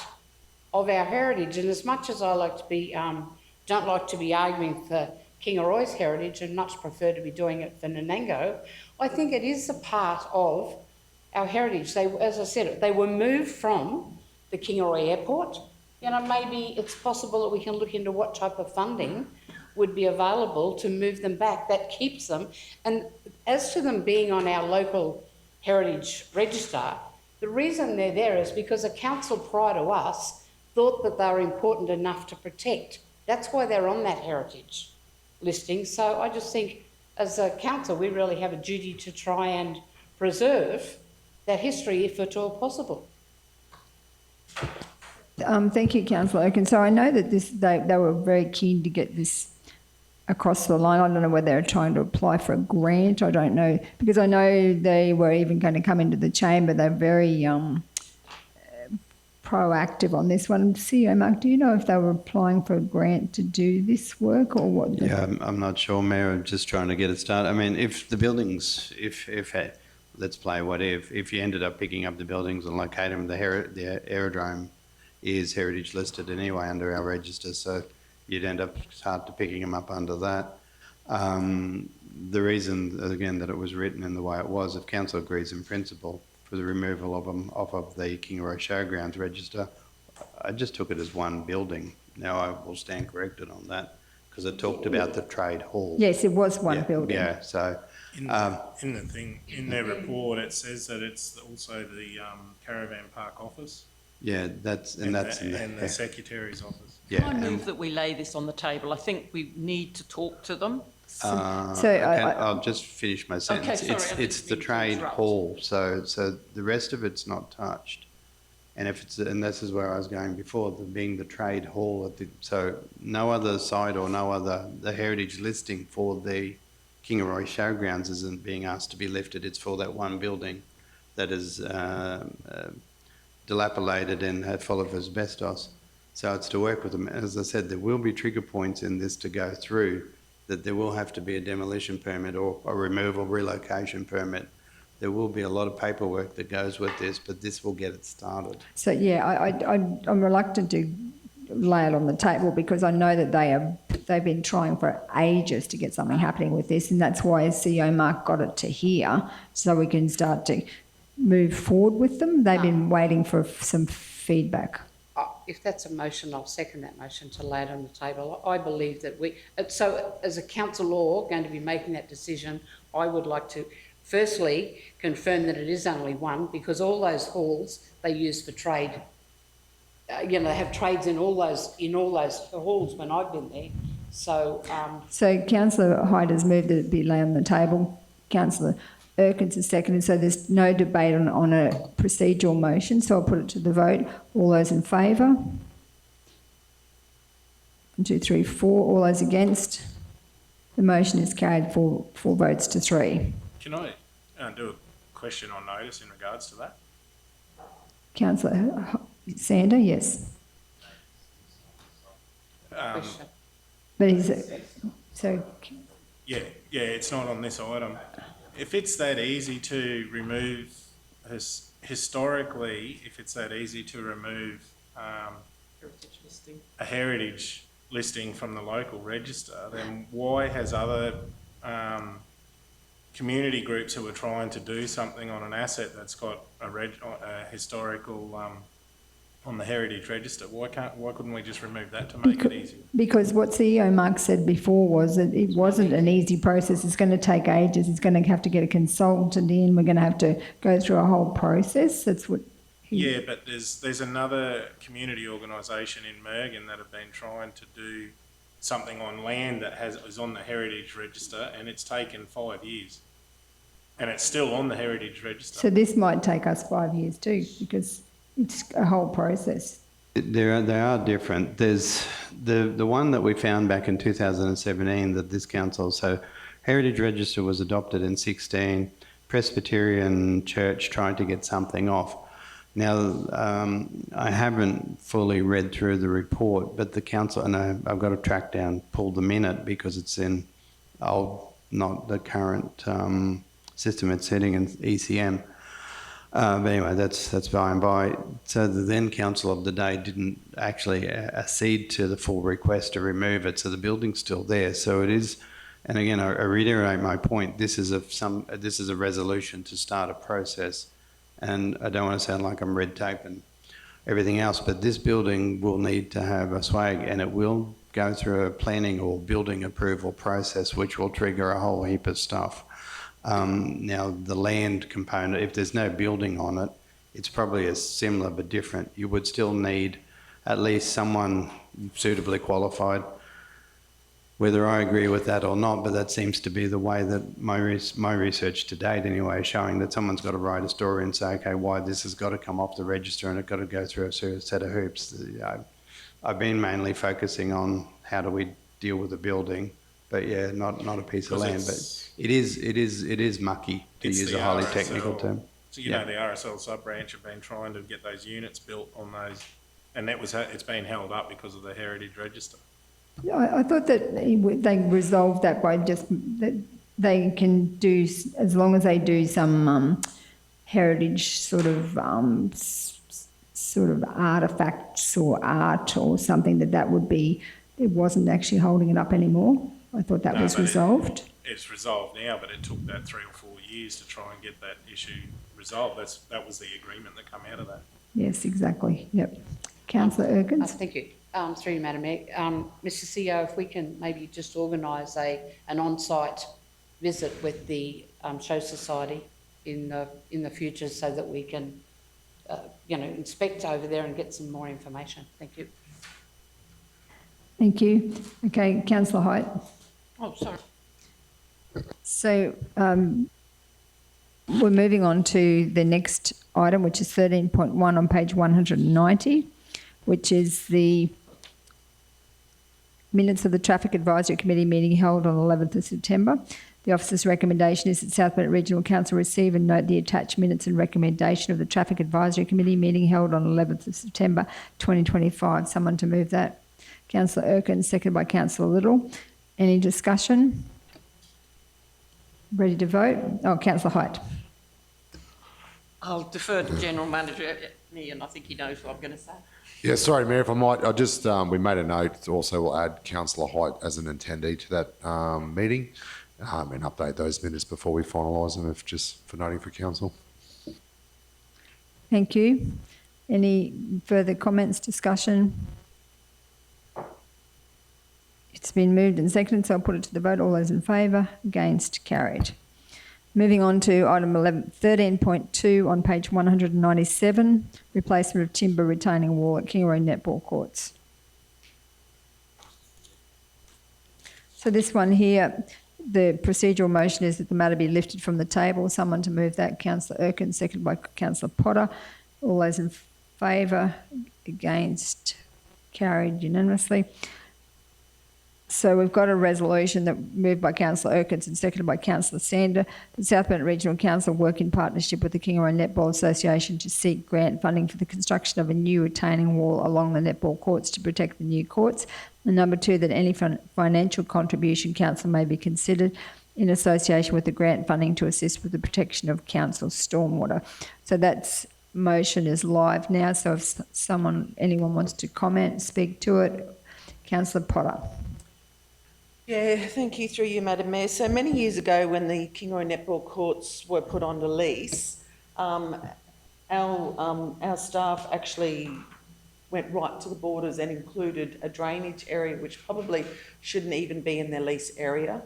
of our heritage. And as much as I like to be, don't like to be arguing for Kingaroy's heritage and much prefer to be doing it for Nanango, I think it is a part of our heritage. They, as I said, they were moved from the Kingaroy Airport. You know, maybe it's possible that we can look into what type of funding would be available to move them back. That keeps them. And as to them being on our local heritage register, the reason they're there is because a council prior to us thought that they were important enough to protect. That's why they're on that heritage listing. So I just think as a council, we really have a duty to try and preserve that history if at all possible. Thank you, Councillor Erkins. So I know that they were very keen to get this across the line. I don't know whether they're trying to apply for a grant. I don't know, because I know they were even going to come into the chamber. They're very proactive on this one. CEO Mark, do you know if they were applying for a grant to do this work or what? Yeah, I'm not sure, Mayor. I'm just trying to get it started. I mean, if the buildings, let's play what if you ended up picking up the buildings and locating them, the aerodrome is heritage listed anyway under our register, so you'd end up start to picking them up under that. The reason, again, that it was written in the way it was, if council agrees in principle for the removal of them off of the Kingaroy Showgrounds register, I just took it as one building. Now I will stand corrected on that, because it talked about the trade hall. Yes, it was one building. Yeah, so... In their report, it says that it's also the caravan park office. Yeah, that's in the secretary's office. Yeah, I move that we lay this on the table. I think we need to talk to them. I'll just finish my sentence. Okay, sorry, it's the trade hall, so the rest of it's not touched. And and this is where I was going before, being the trade hall so no other site or the heritage listing for the Kingaroy Showgrounds isn't being asked to be lifted. It's for that one building that is dilapidated and full of asbestos. So it's to work with them. As I said, there will be trigger points in this to go through, that there will have to be a demolition permit or a removal relocation permit. There will be a lot of paperwork that goes with this, but this will get it started. So yeah, I'm reluctant to lay it on the table, because I know that they've been trying for ages to get something happening with this, and that's why CEO Mark got it to here, so we can start to move forward with them. They've been waiting for some feedback. If that's a motion, I'll second that motion to lay it on the table. I believe that so as a council law going to be making that decision, I would like to firstly confirm that it is only one, because all those halls they use for trade. They have trades in all those halls when I've been there. So Councillor Hyde has moved that it be laid on the table. Councillor Erkins has seconded, so there's no debate on a procedural motion, so I'll put it to the vote. All those in favour? 1, 2, 3, 4. All those against? The motion is carried 4 votes to 3. Can I do a question on notice in regards to that? Councillor Sander, yes. question. But is it, so... Yeah, it's not on this item. if it's that easy to remove, historically, if it's that easy to remove Heritage listing. a heritage listing from the local register, then why has other community groups who are trying to do something on an asset that's got a historical on the heritage register, why couldn't we just remove that to make it easier? Because what CEO Mark said before was that it wasn't an easy process. It's going to take ages. It's going to have to get a consultant in. We're going to have to go through a whole process. That's what Yeah, but there's another community organisation in Mergen that have been trying to do something on land that is on the heritage register, and it's taken 5 years, and it's still on the heritage register. So this might take us 5 years too, because it's a whole process. They are different. There's the one that we found back in 2017 that this council, so Heritage Register was adopted in 16, Presbyterian Church tried to get something off. Now, I haven't fully read through the report, but the council, and I've got to track down, pull the minute because it's in not the current system it's setting in ECM. But anyway, that's by and by. So the then council of the day didn't actually accede to the full request to remove it, so the building's still there. So it is, and again, I reiterate my point. This is a resolution to start a process, and I don't want to sound like I'm red taping everything else, but this building will need to have a swag, and it will go through a planning or building approval process, which will trigger a whole heap of stuff. Now, the land component, if there's no building on it, it's probably as similar but different. You would still need at least someone suitably qualified, whether I agree with that or not, but that seems to be the way that my research to date anyway is showing that someone's got to write a story and say, okay, why this has got to come off the register and it's got to go through a set of hoops. I've been mainly focusing on how do we deal with the building, but yeah, not a piece of land, but it is mucky, to use a highly technical term. So you know the RSL sub-branch have been trying to get those units built on those, and it's been held up because of the heritage register. I thought that they resolved that by just that they can do, as long as they do some heritage sort of artifacts or art or something, that would be, it wasn't actually holding it up anymore. I thought that was resolved. It's resolved now, but it took that 3 or 4 years to try and get that issue resolved. That was the agreement that came out of that. Yes, exactly. Yep. Councillor Erkins. Thank you. Through you, Madam Mayor. Mr CEO, if we can maybe just organise an on-site visit with the Show Society in the future so that we can, inspect over there and get some more information. Thank you. Thank you. Okay, Councillor Height. Oh, sorry. So we're moving on to the next item, which is 13.1 on page 190, which is the minutes of the Traffic Advisory Committee meeting held on 11th of September. The officer's recommendation is that South Burnett Regional Council receive and note the attached minutes and recommendation of the Traffic Advisory Committee meeting held on 11th of September 2025. Someone to move that. Councillor Erkins, seconded by Councillor Little. Any discussion? Ready to vote? Oh, Councillor Height. I'll defer to General Manager and I think he knows what I'm going to say. Yeah, sorry, Mayor, if I might, we made a note, also we'll add Councillor Height as an attendee to that meeting and update those minutes before we finalise them, just for noting for Council. Thank you. Any further comments, discussion? It's been moved and seconded, so I'll put it to the vote. All those in favour? Against? Carried. Moving on to item 13.2 on page 197, replacement of timber retaining wall at Kingaroy Netball Courts. So this one here, the procedural motion is that the matter be lifted from the table. Someone to move that. Councillor Erkins, seconded by Councillor Potter. All those in favour? Against? Carried unanimously. So we've got a resolution that moved by Councillor Erkins and seconded by Councillor Sander. The South Burnett Regional Council work in partnership with the Kingaroy Netball Association to seek grant funding for the construction of a new retaining wall along the netball courts to protect the new courts. And number two, that any financial contribution council may be considered in association with the grant funding to assist with the protection of council stormwater. So that's motion is live now. So if anyone wants to comment, speak to it, Councillor Potter. Yeah, thank you, through you, Madam Mayor. So many years ago, when the Kingaroy netball courts were put on lease, our staff actually went right to the borders and included a drainage area which probably shouldn't even be in their lease area.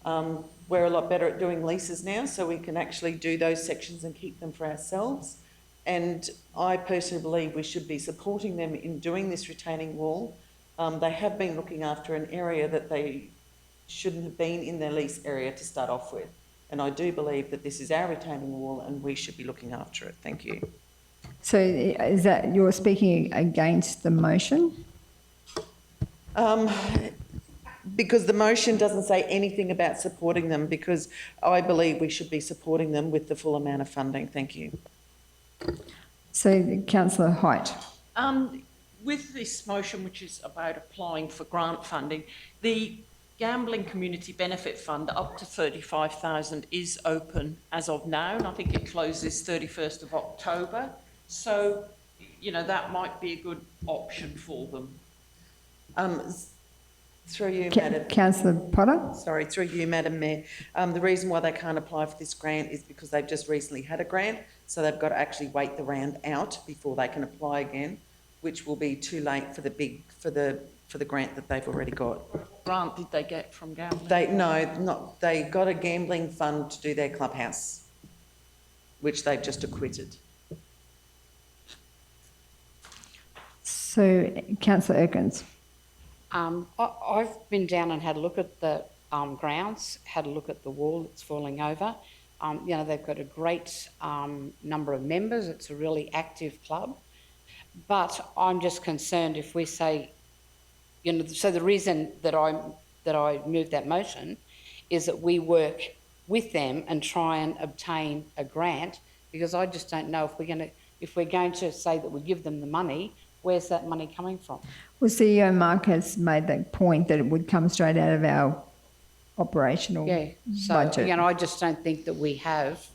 We're a lot better at doing leases now, so we can actually do those sections and keep them for ourselves. And I personally believe we should be supporting them in doing this retaining wall. They have been looking after an area that they shouldn't have been in their lease area to start off with. And I do believe that this is our retaining wall and we should be looking after it. Thank you. So is that you're speaking against the motion? Because the motion doesn't say anything about supporting them, because I believe we should be supporting them with the full amount of funding. Thank you. So Councillor Height. With this motion, which is about applying for grant funding, the Gambling Community Benefit Fund up to 35,000 is open as of now, and I think it closes 31st of October. So, you know, that might be a good option for them. Through you, Madam. Councillor Potter. Sorry, through you, Madam Mayor. The reason why they can't apply for this grant is because they've just recently had a grant, so they've got to actually wait the round out before they can apply again, which will be too late for the grant that they've already got. What grant did they get from gambling? They got a gambling fund to do their clubhouse, which they've just acquitted. So Councillor Erkins. I've been down and had a look at the grounds, had a look at the wall that's falling over. You know, they've got a great number of members. It's a really active club. But I'm just concerned if we say, you know, so the reason that I moved that motion is that we work with them and try and obtain a grant, because I just don't know if we're going to say that we give them the money, where's that money coming from? Well, CEO Mark has made that point that it would come straight out of our operational budget. You know, I just don't think that we have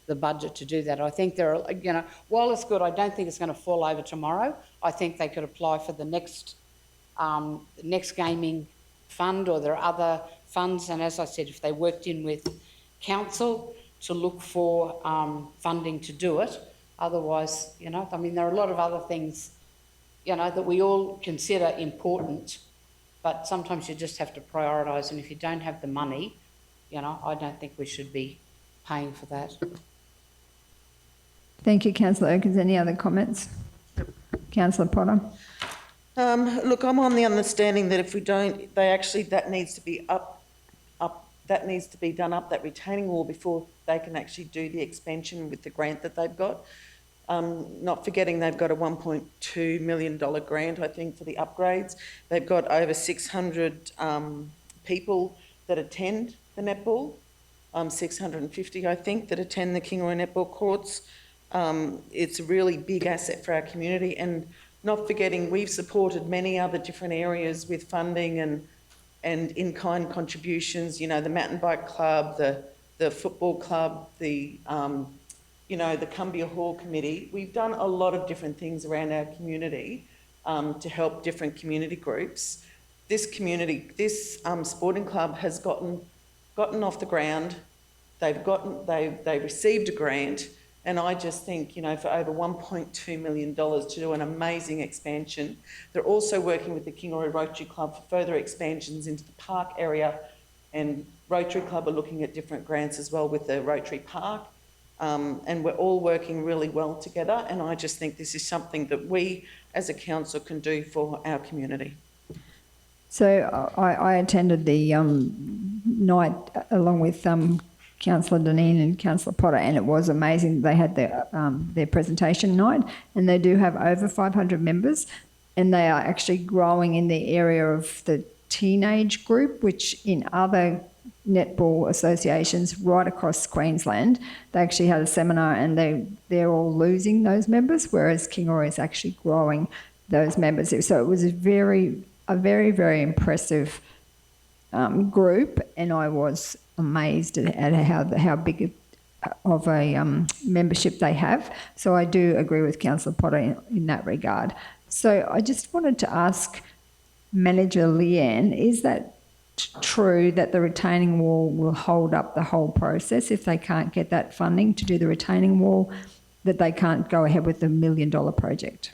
the budget to do that. I think while it's good, I don't think it's going to fall over tomorrow. I think they could apply for the next gaming fund, or there are other funds. And as I said, if they worked in with council to look for funding to do it, otherwise, you know, I mean, there are a lot of other things, you know, that we all consider important, but sometimes you just have to prioritise, and if you don't have the money, you know, I don't think we should be paying for that. Thank you, Councillor Erkins. Any other comments? Councillor Potter. Look, I'm on the understanding that if we don't, that needs to be that needs to be done up, that retaining wall, before they can actually do the expansion with the grant that they've got. Not forgetting they've got a $1.2 million grant, I think, for the upgrades. They've got over 600 people that attend the netball, 650, I think, that attend the Kingaroy netball courts. It's a really big asset for our community, and not forgetting we've supported many other different areas with funding and in-kind contributions, you know, the mountain bike club, the football club, you know, the Cumbia Hall Committee. We've done a lot of different things around our community to help different community groups. This sporting club has gotten off the ground. They've received a grant, and I just think, you know, for over $1.2 million to do an amazing expansion. They're also working with the Kingaroy Rotary Club for further expansions into the park area, and Rotary Club are looking at different grants as well with the Rotary Park. And we're all working really well together, and I just think this is something that we as a council can do for our community. So I attended the night along with Councillor Deneen and Councillor Potter, and it was amazing. They had their presentation night, and they do have over 500 members, and they are actually growing in the area of the teenage group, which in other netball associations right across Queensland, they actually had a seminar, and they're all losing those members, whereas Kingaroy is actually growing those members. So it was a very, very impressive group, and I was amazed at how big of a membership they have. So I do agree with Councillor Potter in that regard. So I just wanted to ask Manager Leanne, is that true that the retaining wall will hold up the whole process if they can't get that funding to do the retaining wall, that they can't go ahead with the $1 million project?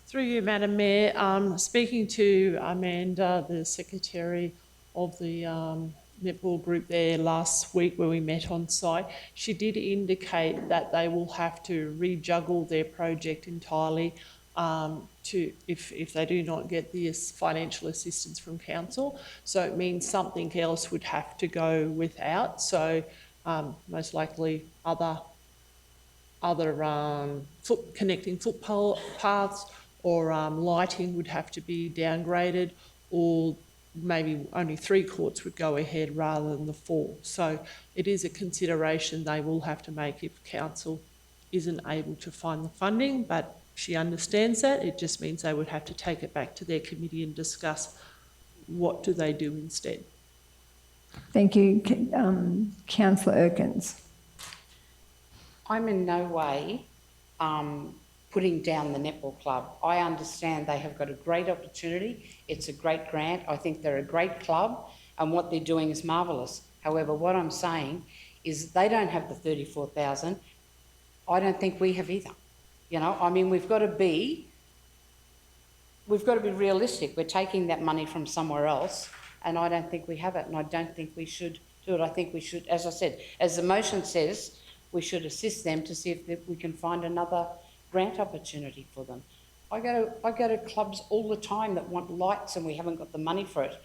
Through you, Madam Mayor, speaking to Amanda, the Secretary of the netball group there last week where we met on site, she did indicate that they will have to rejuggle their project entirely if they do not get the financial assistance from council. So it means something else would have to go without. So most likely other connecting footpaths or lighting would have to be downgraded, or maybe only 3 courts would go ahead rather than the 4. So it is a consideration they will have to make if council isn't able to find the funding, but she understands that. It just means they would have to take it back to their committee and discuss what do they do instead. Thank you. Councillor Erkins. I'm in no way putting down the netball club. I understand they have got a great opportunity. It's a great grant. I think they're a great club and what they're doing is marvellous. However, what I'm saying is they don't have the 34,000. I don't think we have either. You know, I mean, we've got to be realistic. We're taking that money from somewhere else and I don't think we have it and I don't think we should do it. I think we should, as I said, as the motion says, we should assist them to see if we can find another grant opportunity for them. I go to clubs all the time that want lights and we haven't got the money for it.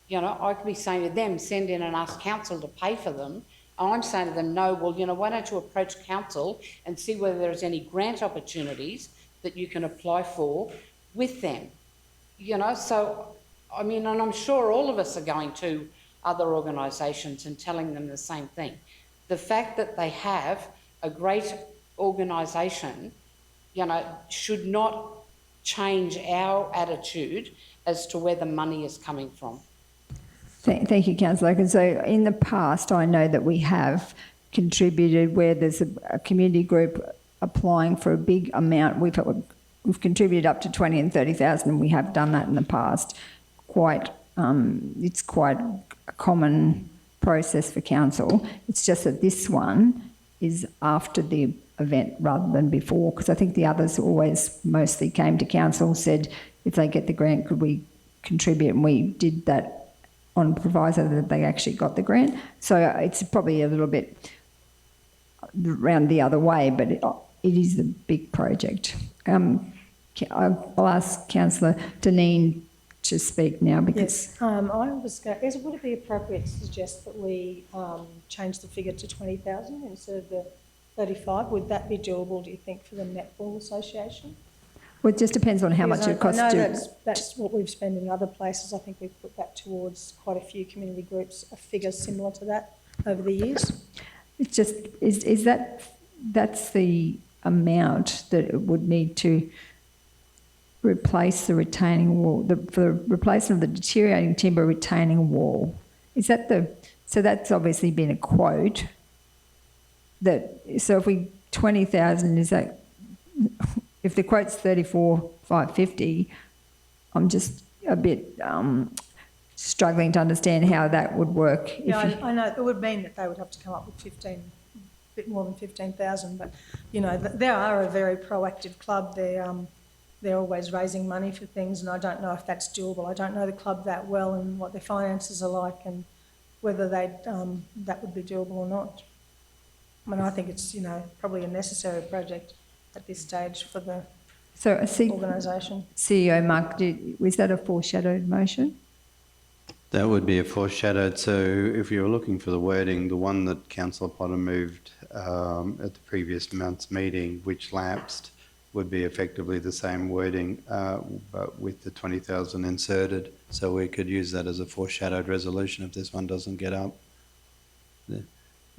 You know, I could be saying to them, send in and ask council to pay for them. I'm saying to them, no, well, you know, why don't you approach council and see whether there's any grant opportunities that you can apply for with them. You know, so, I mean, and I'm sure all of us are going to other organisations and telling them the same thing. The fact that they have a great organisation, you know, should not change our attitude as to where the money is coming from. Thank you, Councillor Erkins. So in the past, I know that we have contributed where there's a community group applying for a big amount. We've contributed up to 20 and 30,000 and we have done that in the past. It's quite a common process for council. It's just that this one is after the event rather than before, because I think the others always mostly came to council, said if they get the grant, could we contribute? And we did that on proviso that they actually got the grant. So it's probably a little bit round the other way, but it is a big project. I'll ask Councillor Deneen to speak now because... Yes, I was going to... Would it be appropriate to suggest that we change the figure to 20,000 instead of the 35? Would that be doable, do you think, for the Netball Association? Well, it just depends on how much it costs to... I know that's what we've spent in other places. I think we've put that towards quite a few community groups, a figure similar to that over the years. It's just, that's the amount that it would need to replace the retaining wall, for the replacement of the deteriorating timber retaining wall. Is that so that's obviously been a quote. So if 20,000, is that, if the quote's 34,550, I'm just a bit struggling to understand how that would work. Yeah, I know, it would mean that they would have to come up with a bit more than 15,000, but, you know, they are a very proactive club. They're always raising money for things, and I don't know if that's doable. I don't know the club that well and what their finances are like and whether that would be doable or not. I mean, I think it's, you know, probably a necessary project at this stage for the organisation. CEO Mark, was that a foreshadowed motion? That would be a foreshadowed. So if you're looking for the wording, the one that Councillor Potter moved at the previous month's meeting, which lapsed, would be effectively the same wording, but with the 20,000 inserted. So we could use that as a foreshadowed resolution if this one doesn't get up.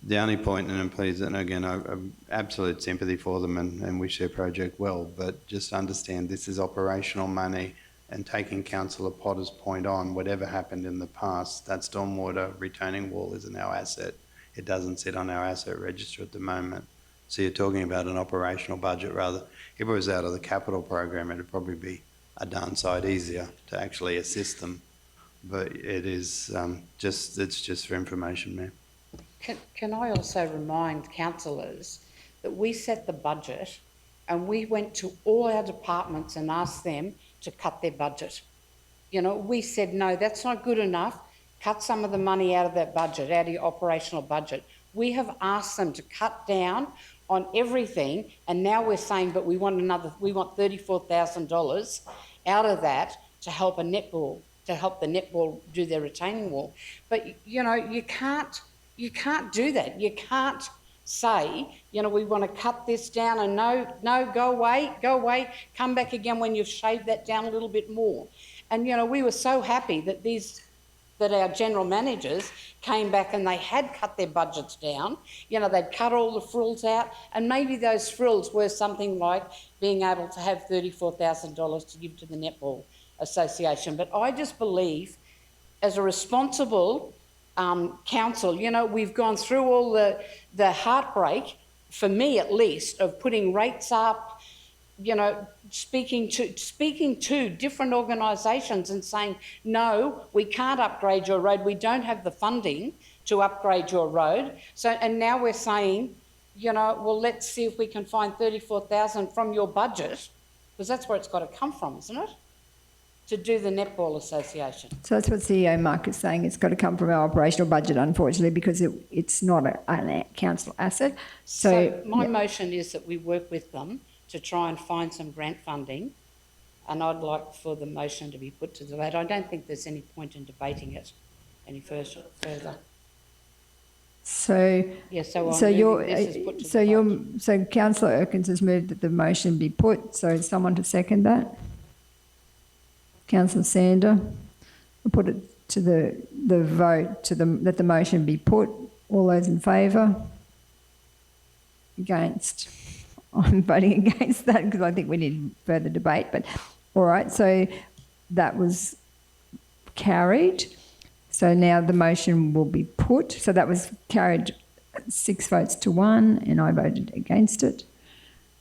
The only point, and please, and again, I have absolute sympathy for them and wish their project well, but just understand this is operational money And taking Councillor Potter's point on, whatever happened in the past, that stormwater retaining wall isn't our asset. It doesn't sit on our asset register at the moment. So you're talking about an operational budget rather. If it was out of the capital program, it'd probably be a darn sight easier to actually assist them. But it is it's just for information, Mayor. Can I also remind councillors that we set the budget and we went to all our departments and asked them to cut their budget. You know, we said, no, that's not good enough. Cut some of the money out of that budget, out of your operational budget. We have asked them to cut down on everything, and now we're saying, but we want $34,000 out of that to help the netball do their retaining wall. But you know, you can't do that. You can't say, you know, we want to cut this down and no, go away, come back again when you've shaved that down a little bit more. And, you know, we were so happy that our general managers came back and they had cut their budgets down. You know, they'd cut all the frills out, and maybe those frills were something like being able to have $34,000 to give to the Netball Association. But I just believe, as a responsible council, you know, we've gone through all the heartbreak, for me at least, of putting rates up, you know, speaking to different organisations and saying, no, we can't upgrade your road, we don't have the funding to upgrade your road. So, and now we're saying, you know, well, let's see if we can find 34,000 from your budget, because that's where it's got to come from, isn't it? To do the Netball Association. So that's what CEO Mark is saying. It's got to come from our operational budget, unfortunately, because it's not a council asset. So my motion is that we work with them to try and find some grant funding, and I'd like for the motion to be put to the vote. I don't think there's any point in debating it any further. So Councillor Erkins has moved that the motion be put. So is someone to second that? Councillor Sander, I'll put it to the vote that the motion be put. All those in favour? Against? I'm voting against that because I think we need further debate. But all right, so that was carried. So now the motion will be put. So that was carried 6 votes to 1, and I voted against it.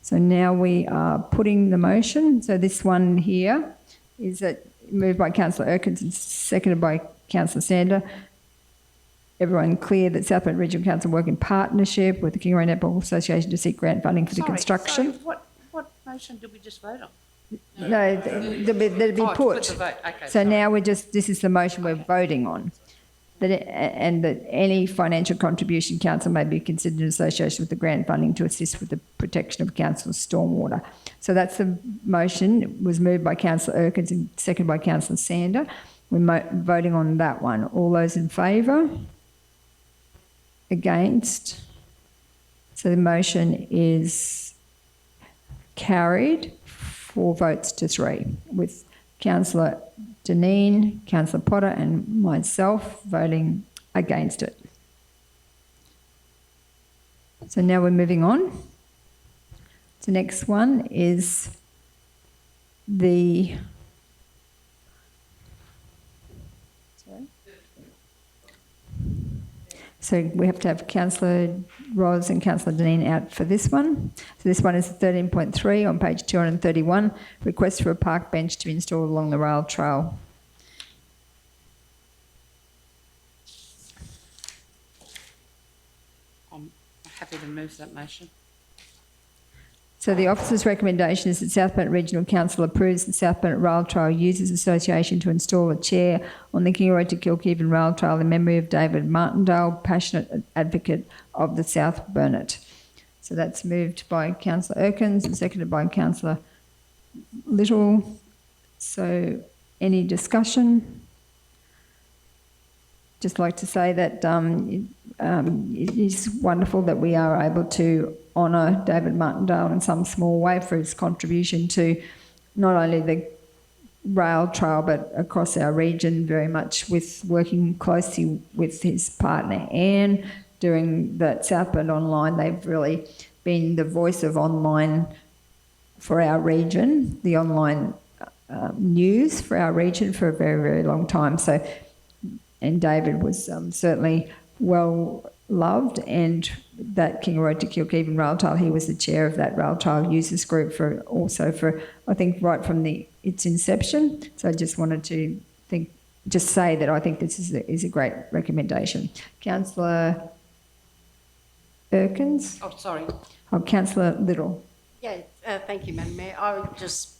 So now we are putting the motion. So this one here is that moved by Councillor Erkins and seconded by Councillor Sander. Everyone clear that South Bend Regional Council work in partnership with the Kingaroy Netball Association to seek grant funding for the construction. So what motion did we just vote on? No, that'd be put. To vote. Okay, so sorry. now this is the motion we're voting on. And that any financial contribution council may be considered in association with the grant funding to assist with the protection of council's stormwater. So that's the motion. It was moved by Councillor Erkins and seconded by Councillor Sander. We're voting on that one. All those in favour? Against? So the motion is carried 4 votes to 3 with Councillor Deneen, Councillor Potter and myself voting against it. So now we're moving on. The next one is the... So we have to have Councillor Ros and Councillor Deneen out for this one. So this one is 13.3 on page 231, request for a park bench to be installed along the rail trail. I'm happy to move that motion. So the officer's recommendation is that South Bennett Regional Council approves the South Bennett Rail Trail Users Association to install a chair on the Kingaroy to Kilkevin Rail Trail in memory of David Martindale, passionate advocate of the South Bennett. So that's moved by Councillor Erkins and seconded by Councillor Little. So any discussion? Just like to say that it is wonderful that we are able to honour David Martindale in some small way for his contribution to not only the rail trail but across our region, very much with working closely with his partner Anne doing the South Bend Online. They've really been the voice of online for our region, the online news for our region for a very, very long time. So, and David was certainly well loved, and that Kingaroy to Kilkeven Rail Trail, he was the chair of that rail trail users group for I think right from its inception. So I just wanted to say that I think this is a great recommendation. Councillor Erkins? Oh, sorry. Oh, Councillor Little. Yeah, thank you, Madam Mayor. I would just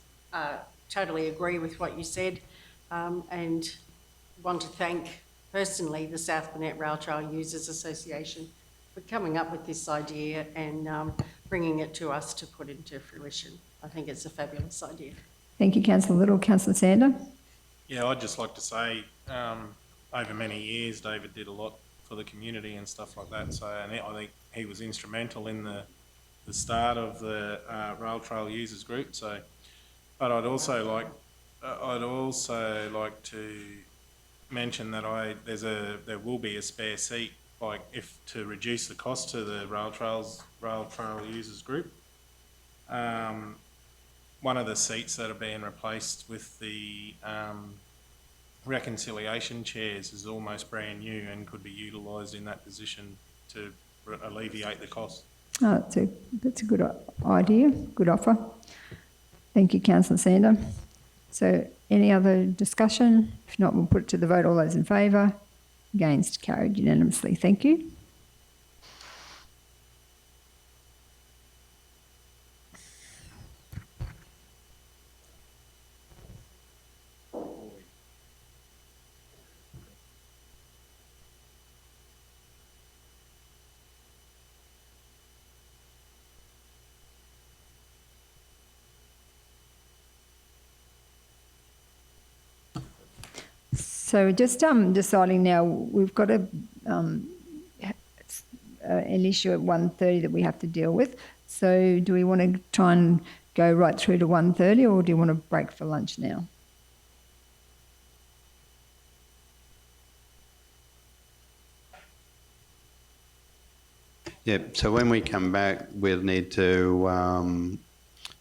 totally agree with what you said, and want to thank personally the South Burnett Rail Trail Users Association for coming up with this idea and bringing it to us to put into fruition. I think it's a fabulous idea. Thank you, Councillor Little. Councillor Sander? Yeah, I'd just like to say, over many years, David did a lot for the community and stuff like that. So, and I think he was instrumental in the start of the Rail Trail Users Group. So, but I'd also like to mention that there will be a spare seat, like if to reduce the cost to the Rail Trail Users Group. One of the seats that are being replaced with the reconciliation chairs is almost brand new and could be utilised in that position to alleviate the cost. Oh, that's a good idea, good offer. Thank you, Councillor Sander. So any other discussion? If not, we'll put it to the vote. All those in favour? Against? Carried unanimously. Thank you. So just deciding now, we've got an issue at 1:30 that we have to deal with. So do we want to try and go right through to 1:30, or do you want to break for lunch now? Yep, so when we come back, we'll need to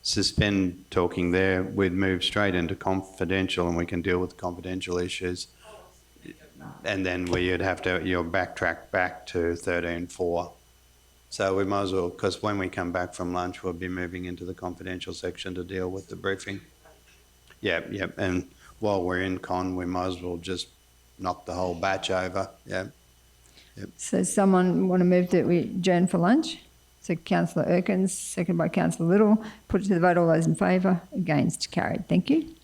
suspend talking there. We'd move straight into confidential and we can deal with confidential issues. And then you'd have to, backtrack back to 13.4. So we might as well, because when we come back from lunch, we'll be moving into the confidential section to deal with the briefing. Yep. And while we're in con, we might as well just knock the whole batch over. Yep. So someone want to move that we adjourn for lunch? So Councillor Erkins, seconded by Councillor Little. Put it to the vote. All those in favour? Against? Carried. Thank you.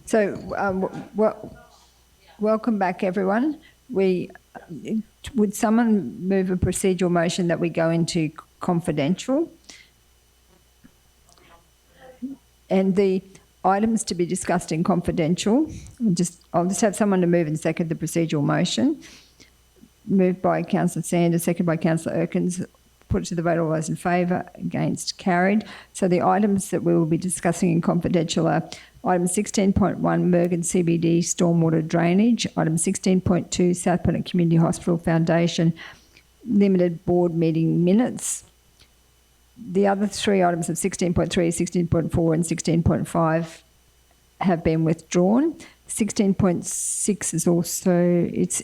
So, welcome back, everyone. Would someone move a procedural motion that we go into confidential? And the items to be discussed in confidential, I'll just have someone to move and second the procedural motion. Moved by Councillor Sanders, seconded by Councillor Erkins. Put to the vote. All those in favour, against, carried. So the items that we will be discussing in confidential are item 16.1, Mergen CBD stormwater drainage. Item 16.2, South Planet Community Hospital Foundation limited board meeting minutes. The other three items of 16.3, 16.4 and 16.5 have been withdrawn. 16.6 is also, it's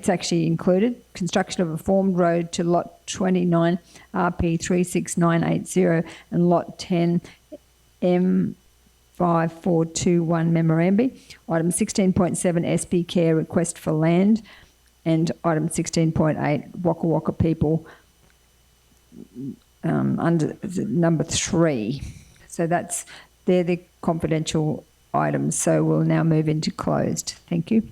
actually included. Construction of a formed road to lot 29 RP 36980 and lot 10 M5421 memorandum. Item 16.7 SP Care request for land, and item 16.8 Waka Waka people under number 3. So they're the confidential items. So we'll now move into closed. Thank you.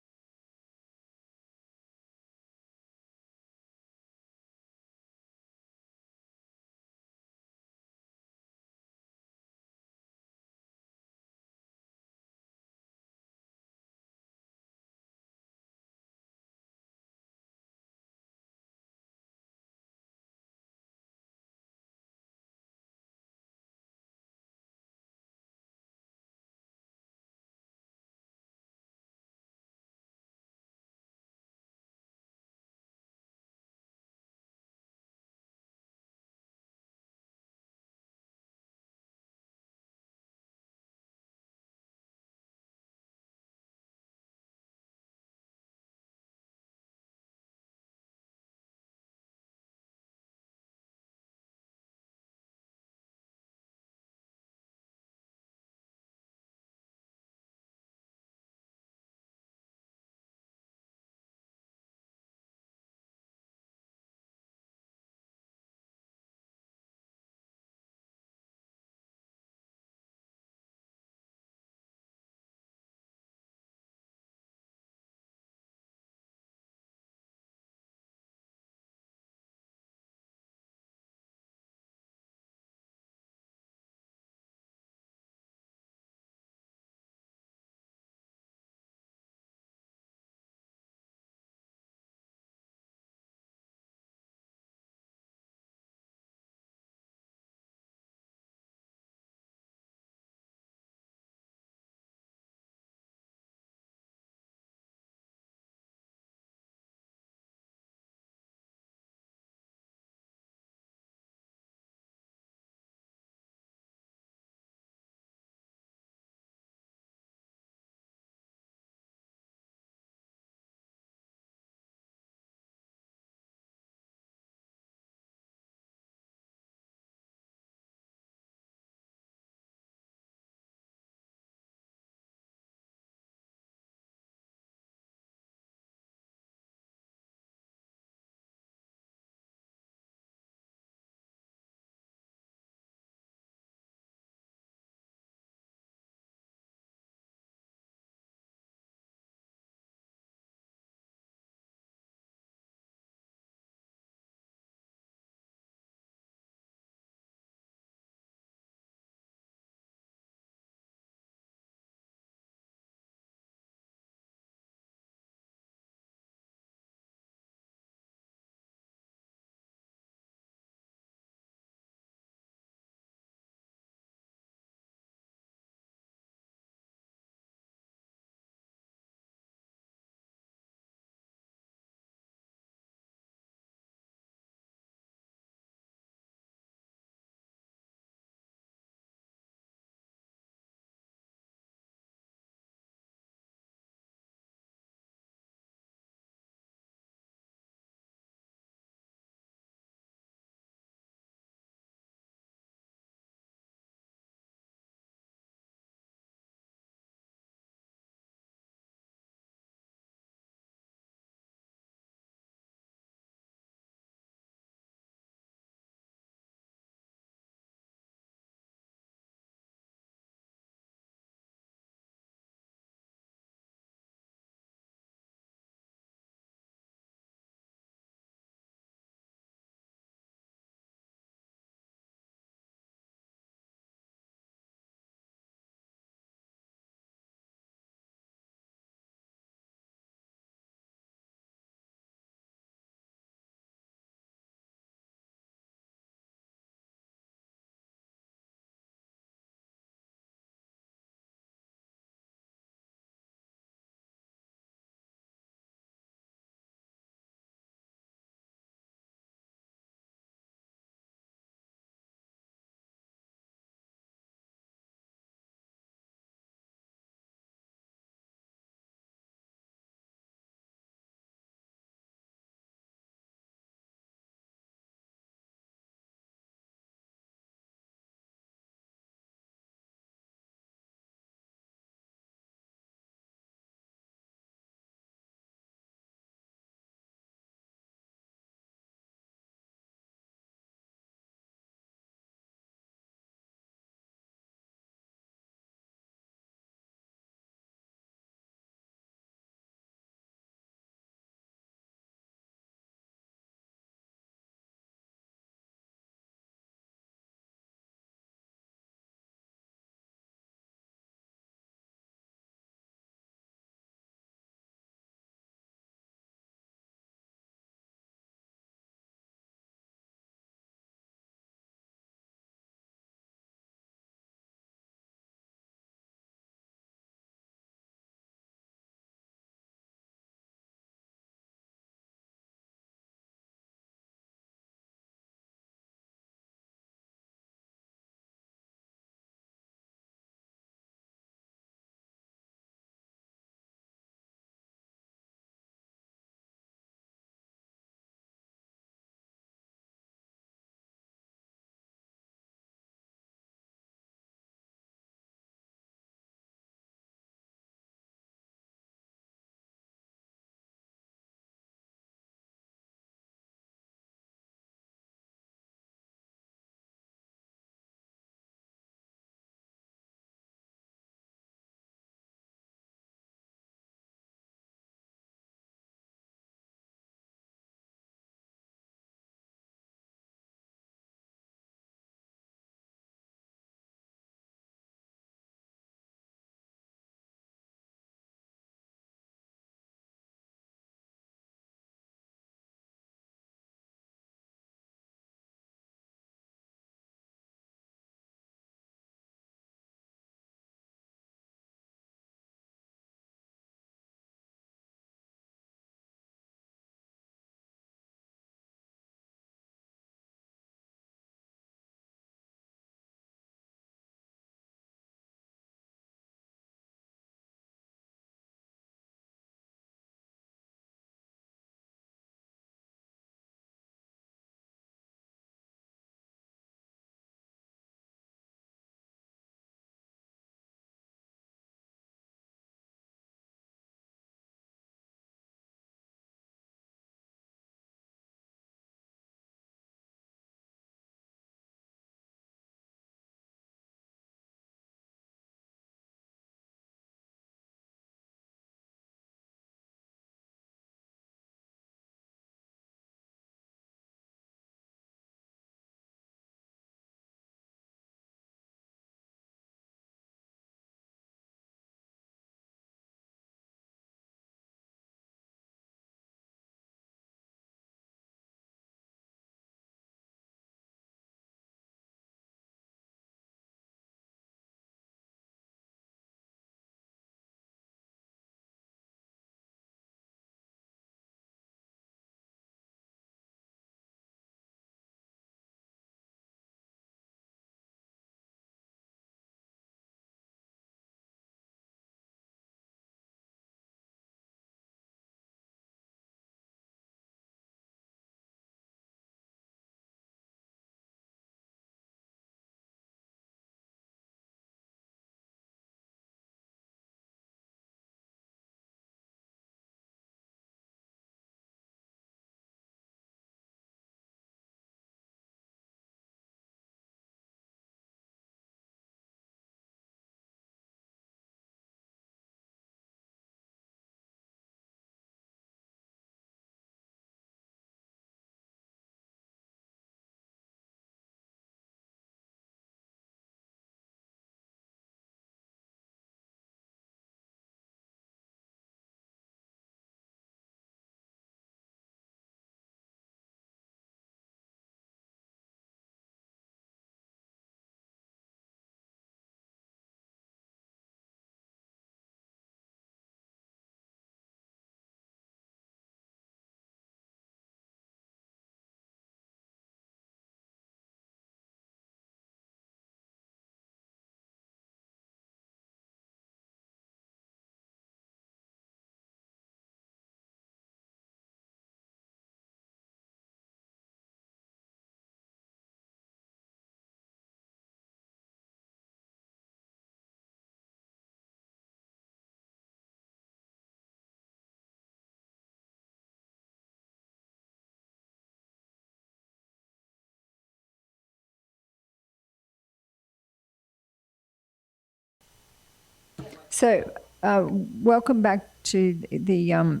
So, welcome back to the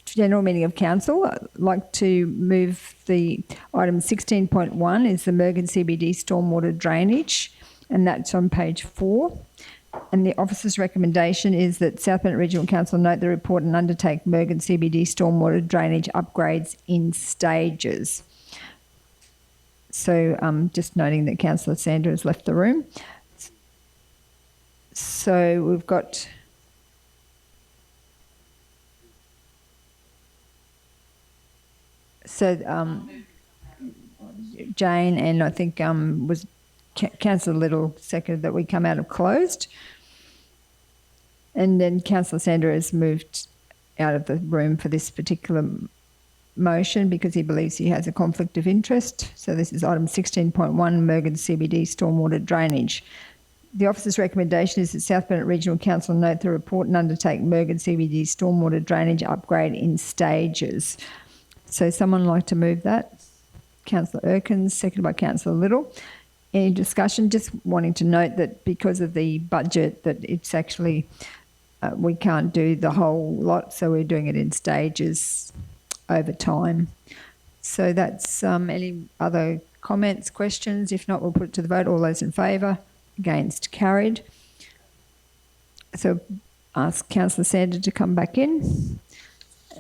general meeting of council. I'd like to move the item 16.1 is the Mergen CBD stormwater drainage, and that's on page 4. And the officer's recommendation is that South Bennett Regional Council note the report and undertake Mergen CBD stormwater drainage upgrades in stages. So just noting that Councillor Sandra has left the room. So we've got Jane and I think was Councillor Little seconded that we come out of closed. And then Councillor Sandra has moved out of the room for this particular motion because he believes he has a conflict of interest. So this is item 16.1, Mergen CBD stormwater drainage. The officer's recommendation is that South Bennett Regional Council note the report and undertake Mergen CBD stormwater drainage upgrade in stages. So someone like to move that? Councillor Erkins, seconded by Councillor Little. Any discussion? Just wanting to note that because of the budget that it's actually, we can't do the whole lot, so we're doing it in stages over time. So that's any other comments, questions? If not, we'll put it to the vote. All those in favour? Against? Carried. So ask Councillor Sandra to come back in.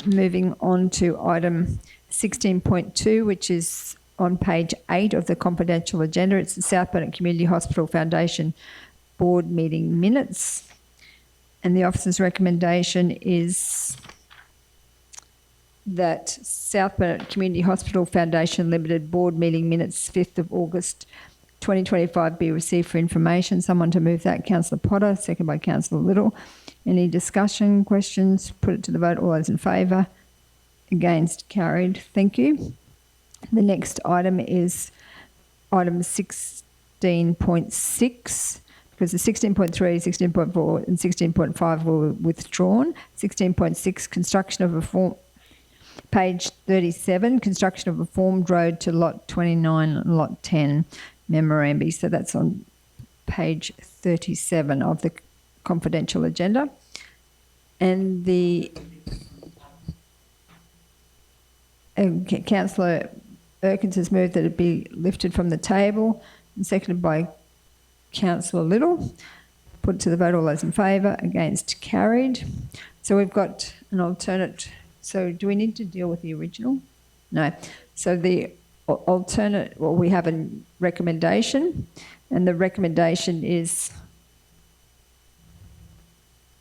Moving on to item 16.2, which is on page 8 of the confidential agenda. It's the South Bennett Community Hospital Foundation board meeting minutes. And the officer's recommendation is that South Bennett Community Hospital Foundation Limited board meeting minutes 5th of August 2025 be received for information. Someone to move that. Councillor Potter, second by Councillor Little. Any discussion, questions? Put it to the vote. All those in favour? Against? Carried. Thank you. The next item is item 16.6, because the 16.3, 16.4 and 16.5 were withdrawn. 16.6, construction of a form, page 37, construction of a formed road to lot 29 and lot 10, Memorandum. So that's on page 37 of the confidential agenda. And the Councillor Erkins has moved that it be lifted from the table, and seconded by Councillor Little. Put it to the vote. All those in favour? Against? Carried. So we've got an alternate. So do we need to deal with the original? No. So the alternate, well, we have a recommendation, and the recommendation is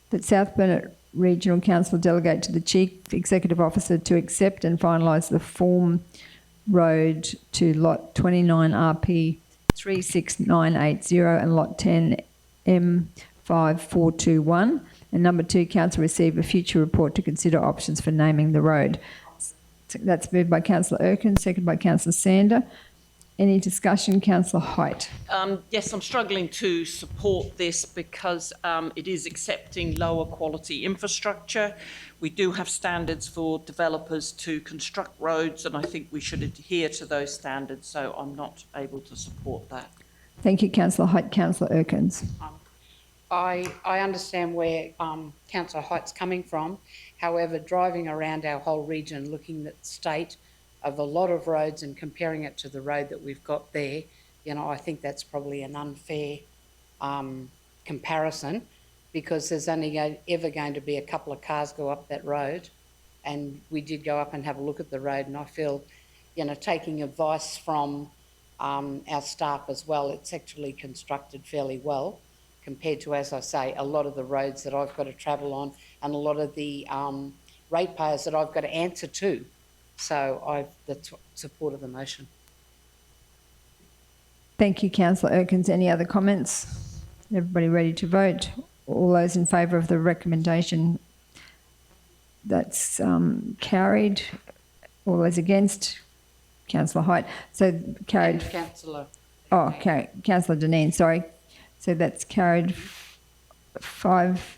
that South Bennett Regional Council delegate to the Chief Executive Officer to accept and finalise the form road to lot 29 RP 36980 and lot 10 M5421. And number 2, council receive a future report to consider options for naming the road. So that's moved by Councillor Erkins, seconded by Councillor Sander. Any discussion? Councillor Height. Yes, I'm struggling to support this because it is accepting lower quality infrastructure. We do have standards for developers to construct roads, and I think we should adhere to those standards, so I'm not able to support that. Thank you, Councillor Height. Councillor Erkins. I understand where Councillor Height's coming from. However, driving around our whole region, looking at the state of a lot of roads and comparing it to the road that we've got there, I think that's probably an unfair comparison, because there's only ever going to be a couple of cars go up that road. And we did go up and have a look at the road, and I feel, taking advice from our staff as well, it's actually constructed fairly well compared to, as I say, a lot of the roads that I've got to travel on and a lot of the ratepayers that I've got to answer to. So that's support of the motion. Thank you, Councillor Erkins. Any other comments? Everybody ready to vote? All those in favour of the recommendation? That's carried. All those against? Councillor Height. So carried. And Councillor. Oh, carried. Councillor Deneen, sorry. So that's carried 5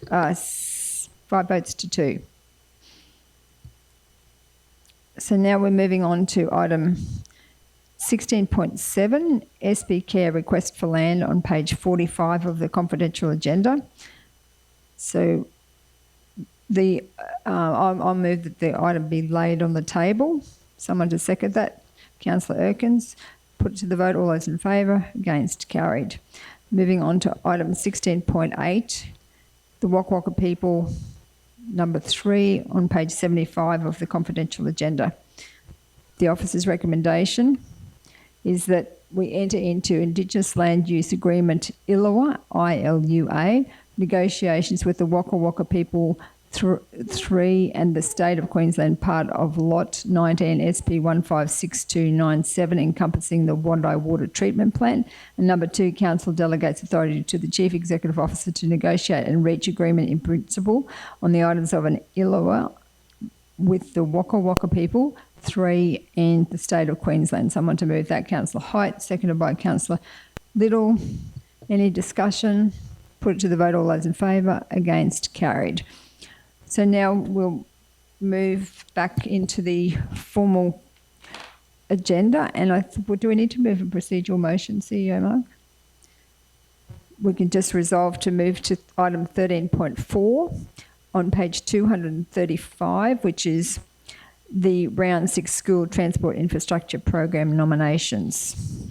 votes to 2. So now we're moving on to item 16.7, SB Care request for land on page 45 of the confidential agenda. So I'll move that the item be laid on the table. Someone to second that? Councillor Erkins. Put it to the vote. All those in favour? Against? Carried. Moving on to item 16.8, the Waka Waka people, number 3 on page 75 of the confidential agenda. The officer's recommendation is that we enter into Indigenous Land Use Agreement ILUA, I-L-U-A, negotiations with the Waka Waka people 3 and the State of Queensland part of Lot 19 SP 156297 encompassing the Wandai Water Treatment Plant. And number 2, Council delegates authority to the Chief Executive Officer to negotiate and reach agreement in principle on the items of an ILUA with the Waka Waka people 3 and the State of Queensland. Someone to move that. Councillor Height, seconded by Councillor Little. Any discussion? Put it to the vote. All those in favour? Against? Carried. So now we'll move back into the formal agenda. And do we need to move a procedural motion, CEO Mark? We can just resolve to move to item 13.4 on page 235, which is the Round 6 School Transport Infrastructure Program nominations.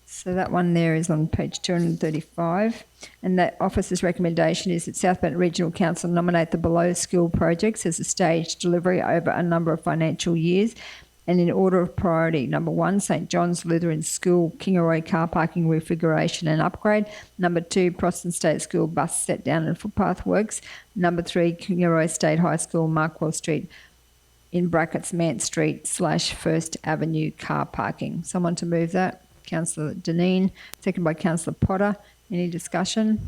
So that one there is on page 235. And that officer's recommendation is that South Bank Regional Council nominate the below school projects as a staged delivery over a number of financial years. And in order of priority, number 1, St John's Lutheran School, Kingaroy car parking refiguration and upgrade. Number 2, Proston State School bus set down and footpath works. Number 3, Kingaroy State High School, Markwell Street, in brackets, Mant Street / First Avenue car parking. Someone to move that? Councillor Deneen, second by Councillor Potter. Any discussion?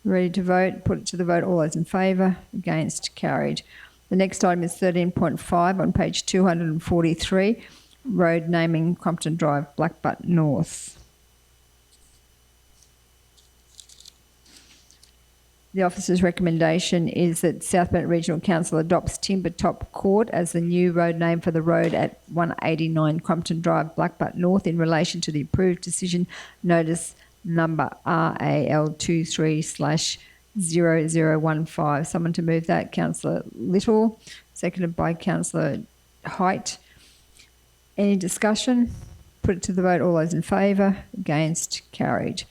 Ready to vote? Put it to the vote. All those in favour? Against? Carried. The next item is 13.5 on page 243, road naming Crompton Drive, Blackbutt North. The officer's recommendation is that South Bank Regional Council adopts Timbertop Court as the new road name for the road at 189 Crompton Drive, Blackbutt North, in relation to the approved decision notice number RAL 23/0015. Someone to move that? Councillor Little, seconded by Councillor Height. Any discussion? Put it to the vote. All those in favour? Against? Carried.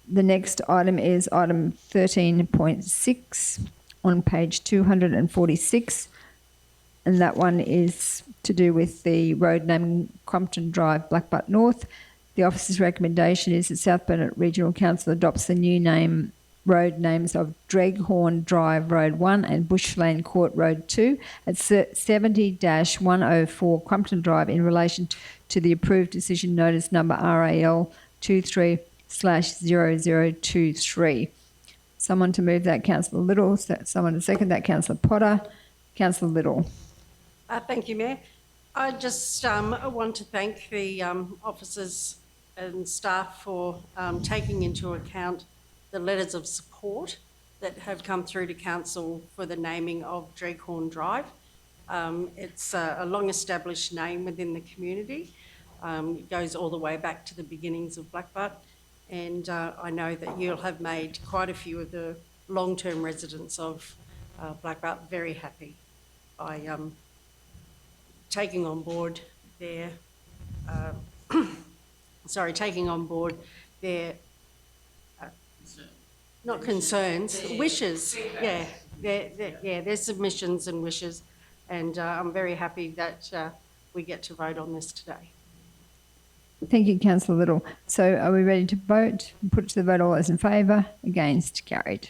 The next item is item 13.6 on page 246, and that one is to do with the road name Crompton Drive, Blackbutt North. The officer's recommendation is that South Burnett Regional Council adopts the new road names of Dreghorn Drive Road 1 and Bushland Court Road 2 at 70-104 Crompton Drive in relation to the approved decision notice number RAL 23/0023. Someone to move that? Councillor Little. Someone to second that? Councillor Potter. Councillor Little. Thank you, Mayor. I just want to thank the officers and staff for taking into account the letters of support that have come through to Council for the naming of Dreghorn Drive. It's a long-established name within the community. It goes all the way back to the beginnings of Blackbutt, and I know that you'll have made quite a few of the long-term residents of Blackbutt very happy by taking on board their not concerns, wishes. Yeah, their submissions and wishes, and I'm very happy that we get to vote on this today. Thank you, Councillor Little. So are we ready to vote? Put it to the vote. All those in favour? Against? Carried.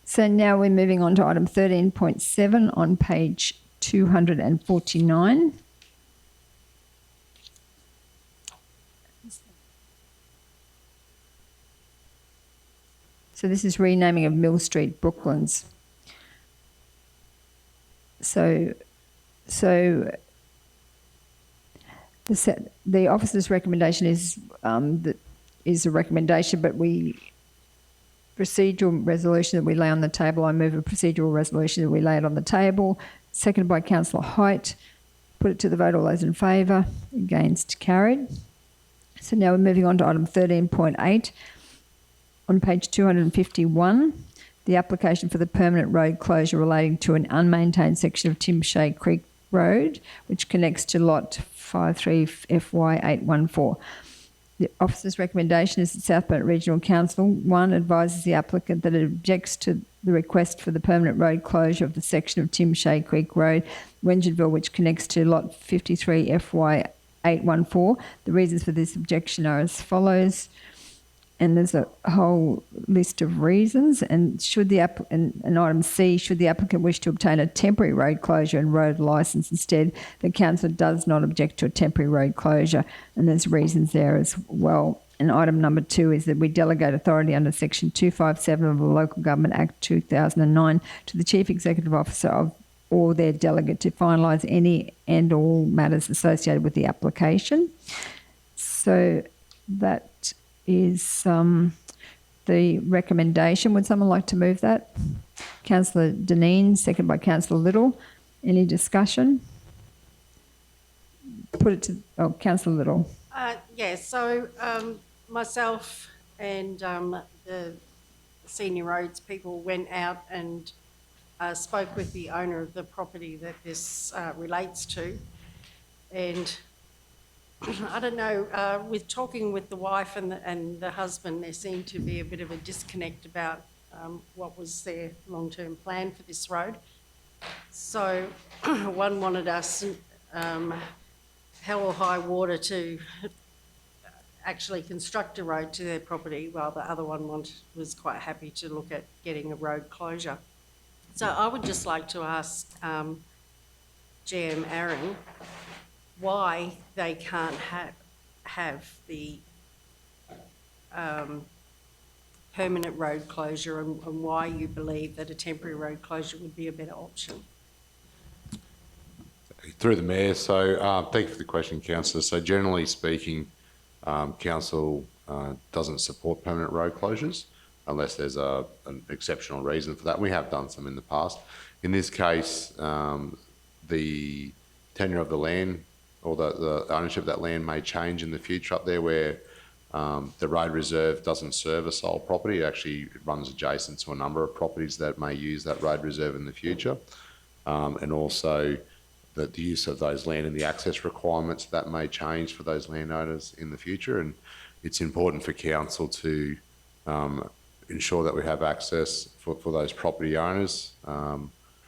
So now we're moving on to item 13.7 on page 249. So this is renaming of Mill Street, Brooklands. So the officer's recommendation is a recommendation, but we procedural resolution that we lay on the table. I move a procedural resolution that we lay it on the table. Seconded by Councillor Height. Put it to the vote. All those in favour? Against? Carried. So now we're moving on to item 13.8. On page 251, the application for the permanent road closure relating to an unmaintained section of Timshay Creek Road, which connects to lot 53FY814. The officer's recommendation is that South Burnett Regional Council, 1, advises the applicant that it objects to the request for the permanent road closure of the section of Timshay Creek Road, Wengenville, which connects to lot 53FY814. The reasons for this objection are as follows, and there's a whole list of reasons. And and item C, should the applicant wish to obtain a temporary road closure and road licence instead, the council does not object to a temporary road closure, and there's reasons there as well. And item number 2 is that we delegate authority under section 257 of the Local Government Act 2009 to the Chief Executive Officer or their delegate to finalise any and all matters associated with the application. So that is the recommendation. Would someone like to move that? Councillor Dineen, second by Councillor Little. Any discussion? Put it to, Councillor Little. So myself and the senior roads people went out and spoke with the owner of the property that this relates to. And I don't know, with talking with the wife and the husband, there seemed to be a bit of a disconnect about what was their long-term plan for this road. So one wanted us hell or high water to actually construct a road to their property, while the other one was quite happy to look at getting a road closure. So I would just like to ask GM Aaron why they can't have the permanent road closure, and why you believe that a temporary road closure would be a better option. Through the Mayor, so thank you for the question, Councillor. So generally speaking, Council doesn't support permanent road closures unless there's an exceptional reason for that. We have done some in the past. In this case, the tenure of the land or the ownership of that land may change in the future up there, where the road reserve doesn't serve a sole property. It actually runs adjacent to a number of properties that may use that road reserve in the future. And also the use of those land and the access requirements that may change for those landowners in the future. And it's important for council to ensure that we have access for those property owners,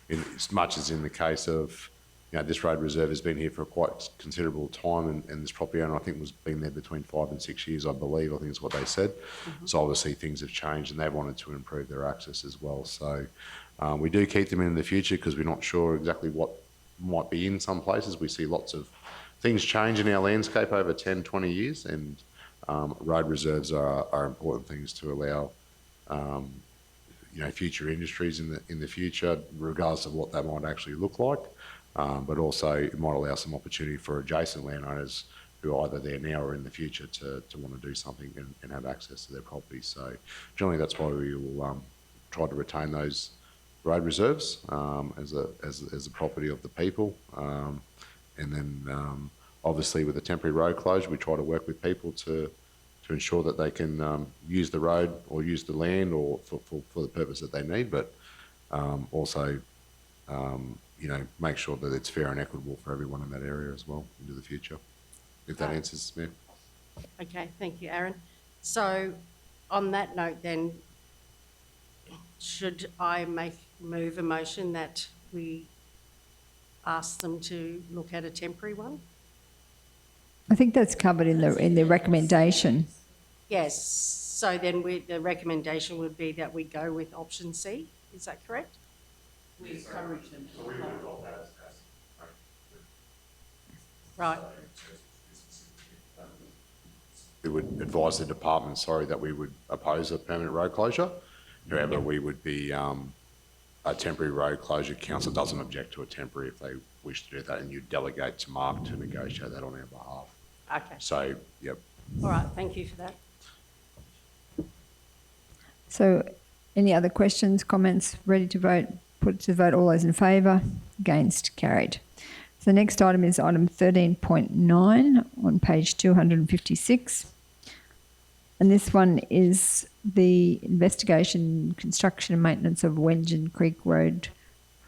in as much as in the case of, you know, this road reserve has been here for quite considerable time, and this property owner, I think, was been there between 5 and 6 years, I believe. I think is what they said. Mm-hmm. So obviously things have changed, and they wanted to improve their access as well. So we do keep them in the future because we're not sure exactly what might be in some places. We see lots of things change in our landscape over 10, 20 years, and road reserves are important things to allow future industries in the future, regardless of what that might actually look like. But also it might allow some opportunity for adjacent landowners who are either there now or in the future to want to do something and have access to their property. So generally that's why we will try to retain those road reserves as a property of the people. And then obviously with a temporary road closure, we try to work with people to ensure that they can use the road or use the land or for the purpose that they need, but also make sure that it's fair and equitable for everyone in that area as well into the future, if that answers me. Okay, thank you, Aaron. So on that note then, should I move a motion that we ask them to look at a temporary one? I think that's covered in the recommendation. Yes, so then the recommendation would be that we go with option C, is that correct? We encourage them to Right. We would advise the department, that we would oppose a permanent road closure. However, we would be a temporary road closure. Council doesn't object to a temporary if they wish to do that, and you delegate to Mark to negotiate that on our behalf. Okay. So, yep. All right, thank you for that. So any other questions, comments, ready to vote? Put to vote. All those in favour? Against? Carried. So the next item is item 13.9 on page 256. And this one is the investigation, construction and maintenance of Wengen Creek Road,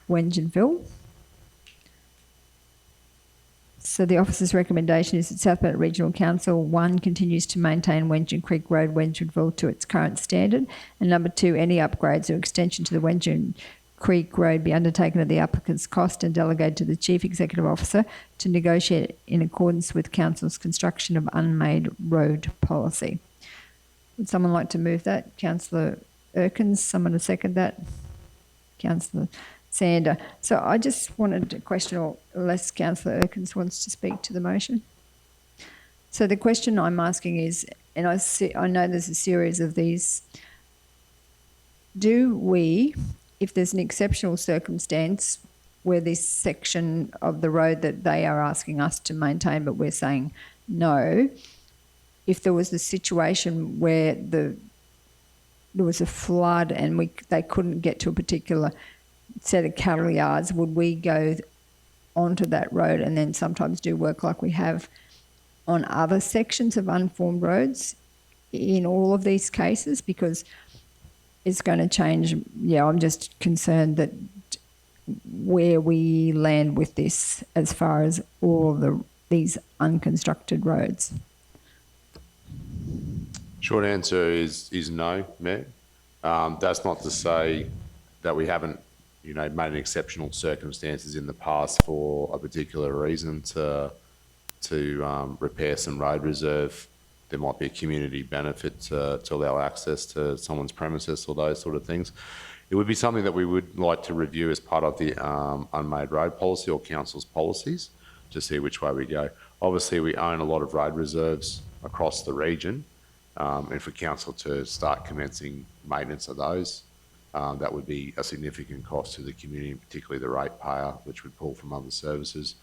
Wengenville. So the officer's recommendation is that South Burnett Regional Council, 1, continues to maintain Wengen Creek Road, Wengenville to its current standard, and number 2, any upgrades or extension to the Wengen Creek Road be undertaken at the applicant's cost and delegated to the Chief Executive Officer to negotiate in accordance with Council's construction of unmade road policy. Would someone like to move that? Councillor Erkins, someone to second that? Councillor Sander. So I just wanted to question, or unless Councillor Erkins wants to speak to the motion. So the question I'm asking is, and I know there's a series of these, do we, if there's an exceptional circumstance where this section of the road that they are asking us to maintain, but we're saying no, if there was a situation where there was a flood and they couldn't get to a particular set of cattle yards, would we go onto that road and then sometimes do work like we have on other sections of unformed roads in all of these cases? Because it's going to change. Yeah, I'm just concerned that where we land with this as far as all of these unconstructed roads. Short answer is no, Mayor. That's not to say that we haven't, made an exceptional circumstances in the past for a particular reason to repair some road reserve. There might be a community benefit to allow access to someone's premises or those sort of things. It would be something that we would like to review as part of the unmade road policy or council's policies to see which way we go. Obviously, we own a lot of road reserves across the region, and for council to start commencing maintenance of those, that would be a significant cost to the community, particularly the ratepayer, which would pull from other services.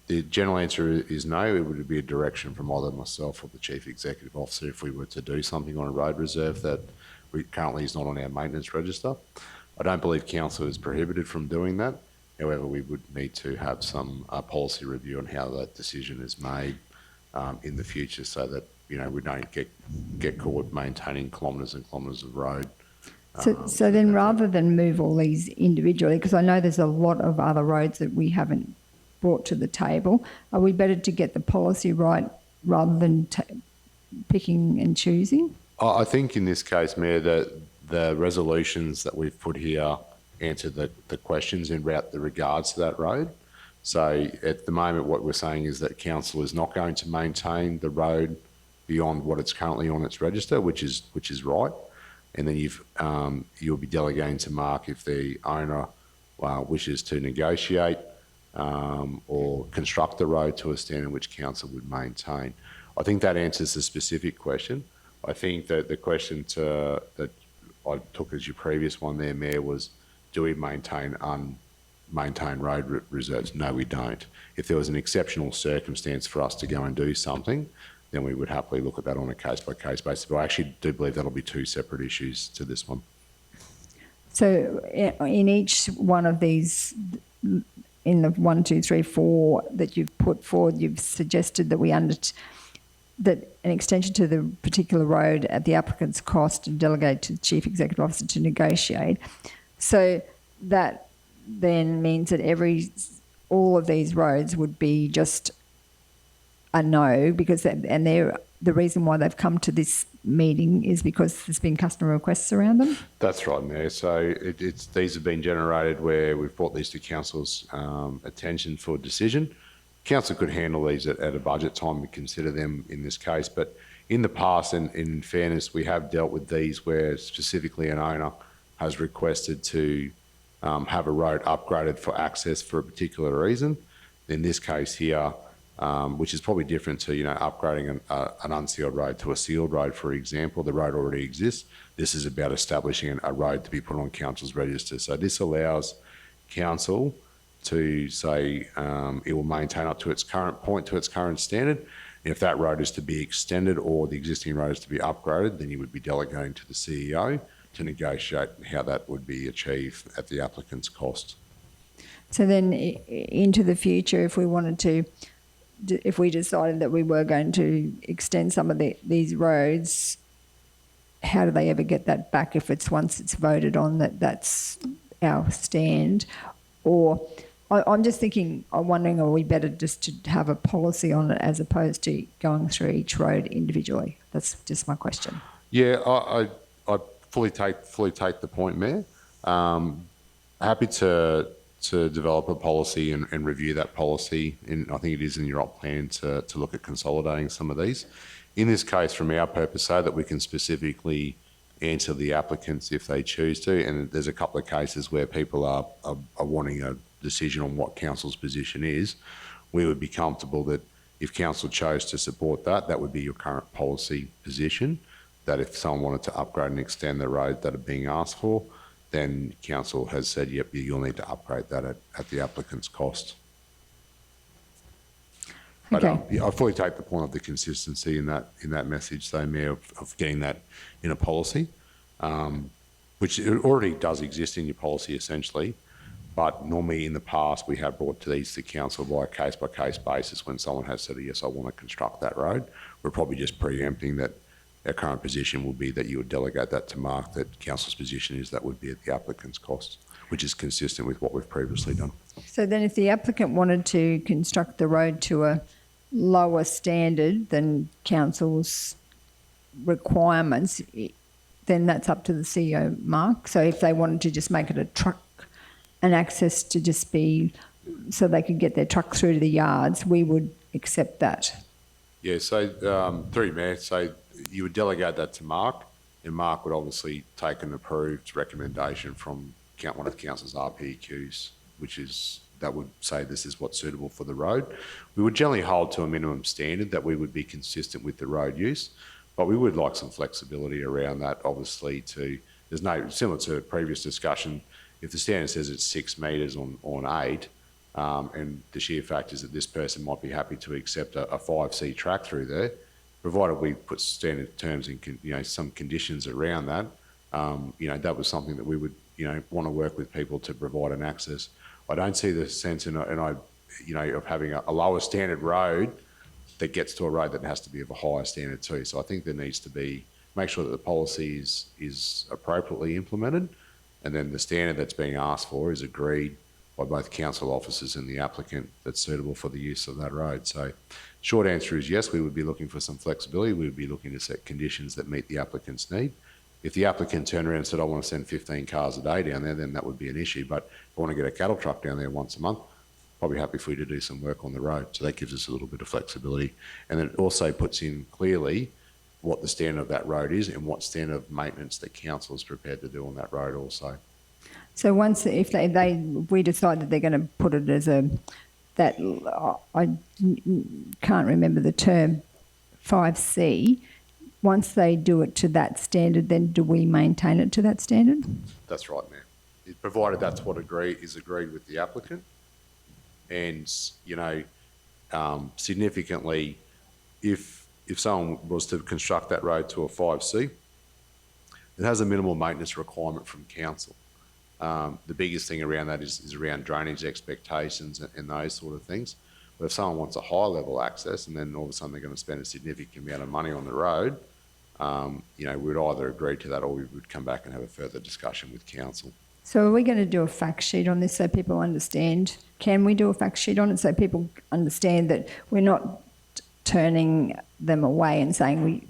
The general answer is no. It would be a direction from either myself or the Chief Executive Officer if we were to do something on a road reserve that currently is not on our maintenance register. I don't believe council is prohibited from doing that. However, we would need to have some policy review on how that decision is made in the future, so that we don't get caught maintaining kilometres and kilometres of road. So then, rather than move all these individually, because I know there's a lot of other roads that we haven't brought to the table, are we better to get the policy right rather than picking and choosing? I think in this case, Mayor, that the resolutions that we've put here answer the questions in regards to that road. So at the moment, what we're saying is that council is not going to maintain the road beyond what it's currently on its register, which is right. And then you'll be delegating to Mark if the owner wishes to negotiate or construct the road to a standard which council would maintain. I think that answers the specific question. I think that the question that I took as your previous one there, Mayor, was do we maintain unmaintained road reserves? No, we don't. If there was an exceptional circumstance for us to go and do something, then we would happily look at that on a case-by-case basis. But I actually do believe that'll be two separate issues to this one. So in each one of these, in the 1, 2, 3, 4 that you've put forward, you've suggested that that an extension to the particular road at the applicant's cost and delegate to the Chief Executive Officer to negotiate. So that then means that all of these roads would be just a no, because the reason why they've come to this meeting is because there's been customer requests around them? That's right, Mayor. So these have been generated where we've brought these to council's attention for decision. Council could handle these at a budget time and consider them in this case, but in the past, and in fairness, we have dealt with these where specifically an owner has requested to have a road upgraded for access for a particular reason. In this case here, which is probably different to upgrading an unsealed road to a sealed road, for example. The road already exists. This is about establishing a road to be put on council's register. So this allows council to say it will maintain up to its current standard, If that road is to be extended or the existing road is to be upgraded, then you would be delegating to the CEO to negotiate how that would be achieved at the applicant's cost. So then into the future, if we wanted to, if we decided that we were going to extend some of these roads, how do they ever get that back if it's once it's voted on that's our stand? Or I'm just thinking, I'm wondering, are we better just to have a policy on it as opposed to going through each road individually? That's just my question. Yeah, I fully take the point, Mayor. Happy to develop a policy and review that policy. And I think it is in your op plan to look at consolidating some of these. In this case, from our purpose, so that we can specifically answer the applicants if they choose to. And there's a couple of cases where people are wanting a decision on what council's position is. We would be comfortable that if council chose to support that, that would be your current policy position, that if someone wanted to upgrade and extend the road that are being asked for, then council has said, yep, you'll need to upgrade that at the applicant's cost. But Okay. I fully take the point of the consistency in that message, though, Mayor, of getting that in a policy, which it already does exist in your policy essentially. But normally in the past, we have brought these to council by a case-by-case basis when someone has said, yes, I want to construct that road. We're probably just preempting that. Our current position will be that you would delegate that to Mark, that council's position is that would be at the applicant's cost, which is consistent with what we've previously done. So then if the applicant wanted to construct the road to a lower standard than council's requirements, then that's up to the CEO, Mark. So if they wanted to just make it a truck and access to just be so they could get their truck through to the yards, we would accept that. Yeah, so through you, Mayor, so you would delegate that to Mark, and Mark would obviously take an approved recommendation from one of the council's RPQs, which is, that would say this is what's suitable for the road. We would generally hold to a minimum standard that we would be consistent with the road use, but we would like some flexibility around that, obviously, there's no, similar to a previous discussion, if the standard says it's 6 metres on 8, and the sheer fact is that this person might be happy to accept a 5C track through there, provided we put standard terms and some conditions around that, that was something that we would want to work with people to provide an access. I don't see the sense of having a lower standard road that gets to a road that has to be of a higher standard too. So I think there needs to be, make sure that the policy is appropriately implemented, and then the standard that's being asked for is agreed by both council officers and the applicant that's suitable for the use of that road. So short answer is yes, we would be looking for some flexibility. We would be looking to set conditions that meet the applicant's need. If the applicant turned around and said, I want to send 15 cars a day down there, then that would be an issue. But if I want to get a cattle truck down there once a month, probably happy for you to do some work on the road. So that gives us a little bit of flexibility. And it also puts in clearly what the standard of that road is and what standard of maintenance that council is prepared to do on that road also. So once, if we decide that they're going to put it as I can't remember the term, 5C, once they do it to that standard, then do we maintain it to that standard? That's right, Mayor. Provided that's what is agreed with the applicant. And, significantly, if someone was to construct that road to a 5C, it has a minimal maintenance requirement from council. The biggest thing around that is around drainage expectations and those sort of things. But if someone wants a high level access and then all of a sudden they're going to spend a significant amount of money on the road, we'd either agree to that or we would come back and have a further discussion with council. So are we going to do a fact sheet on this so people understand? Can we do a fact sheet on it so people understand that we're not turning them away and saying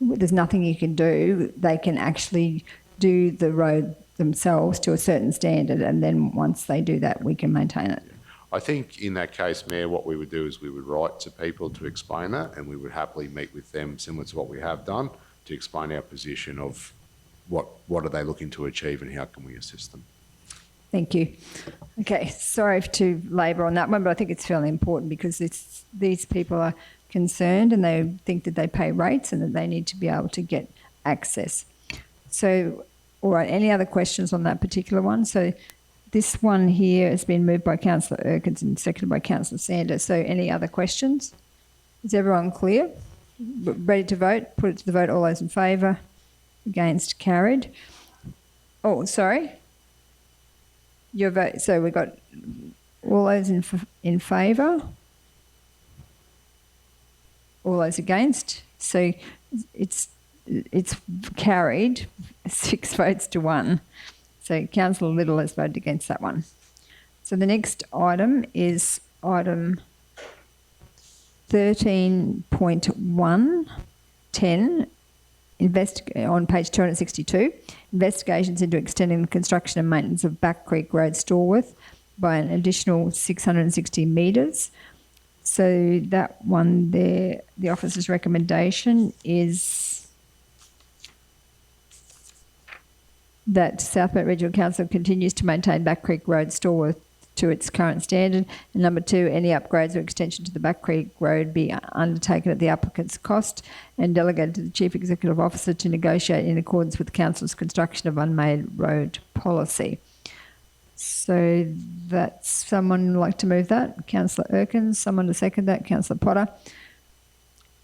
there's nothing you can do? They can actually do the road themselves to a certain standard, and then once they do that, we can maintain it. I think in that case, Mayor, what we would do is we would write to people to explain that, and we would happily meet with them, similar to what we have done, to explain our position of what are they looking to achieve and how can we assist them. Thank you. Okay, sorry to labour on that one, but I think it's fairly important because these people are concerned and they think that they pay rates and that they need to be able to get access. So, all right, any other questions on that particular one? So this one here has been moved by Councillor Erkins and seconded by Councillor Sanders. So any other questions? Is everyone clear? Ready to vote? Put it to the vote. All those in favour? Against? Carried. Oh, sorry. Your vote. So we've got all those in favour. All those against. So it's carried 6 votes to 1. So Councillor Little has voted against that one. So the next item is item 13.110, on page 262, investigations into extending the construction and maintenance of Back Creek Road, Storworth, by an additional 660 metres. So that one there, the officer's recommendation is that South Bend Regional Council continues to maintain Back Creek Road, Storworth, to its current standard. And number 2, any upgrades or extension to the Back Creek Road be undertaken at the applicant's cost and delegated to the Chief Executive Officer to negotiate in accordance with the Council's construction of unmade road policy. So that's someone like to move that? Councillor Erkins, someone to second that? Councillor Potter.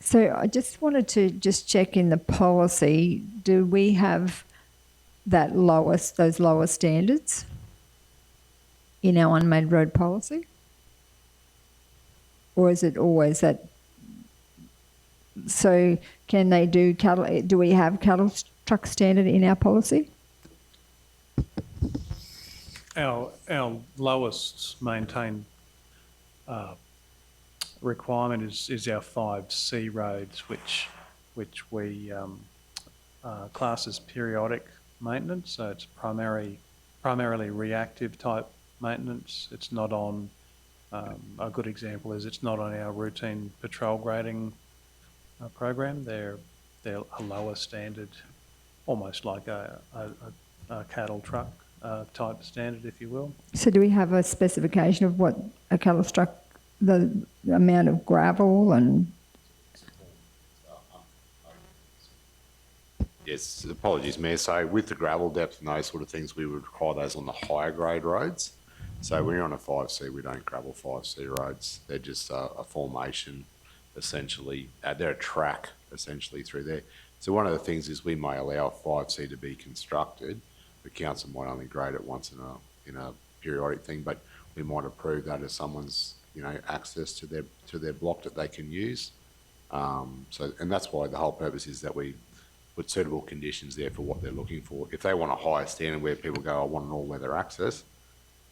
So I just wanted to just check in the policy, do we have those lower standards in our unmade road policy? Or is it always that? So can they do cattle? Do we have cattle truck standard in our policy? Our lowest maintained requirement is our 5C roads, which we class as periodic maintenance. So it's primarily reactive type maintenance. It's not on, a good example is it's not on our routine patrol grading program. They're a lower standard, almost like a cattle truck type standard, if you will. So do we have a specification of what a cattle truck, the amount of gravel and? Yes, apologies, Mayor. So with the gravel depth and those sort of things, we would require those on the higher grade roads. So when you're on a 5C, we don't gravel 5C roads. They're just a formation, essentially. They're a track, essentially, through there. So one of the things is we may allow 5C to be constructed. The council might only grade it once in a periodic thing, but we might approve that as someone's, access to their block that they can use. And that's why the whole purpose is that we put suitable conditions there for what they're looking for. If they want a higher standard where people go, I want an all-weather access,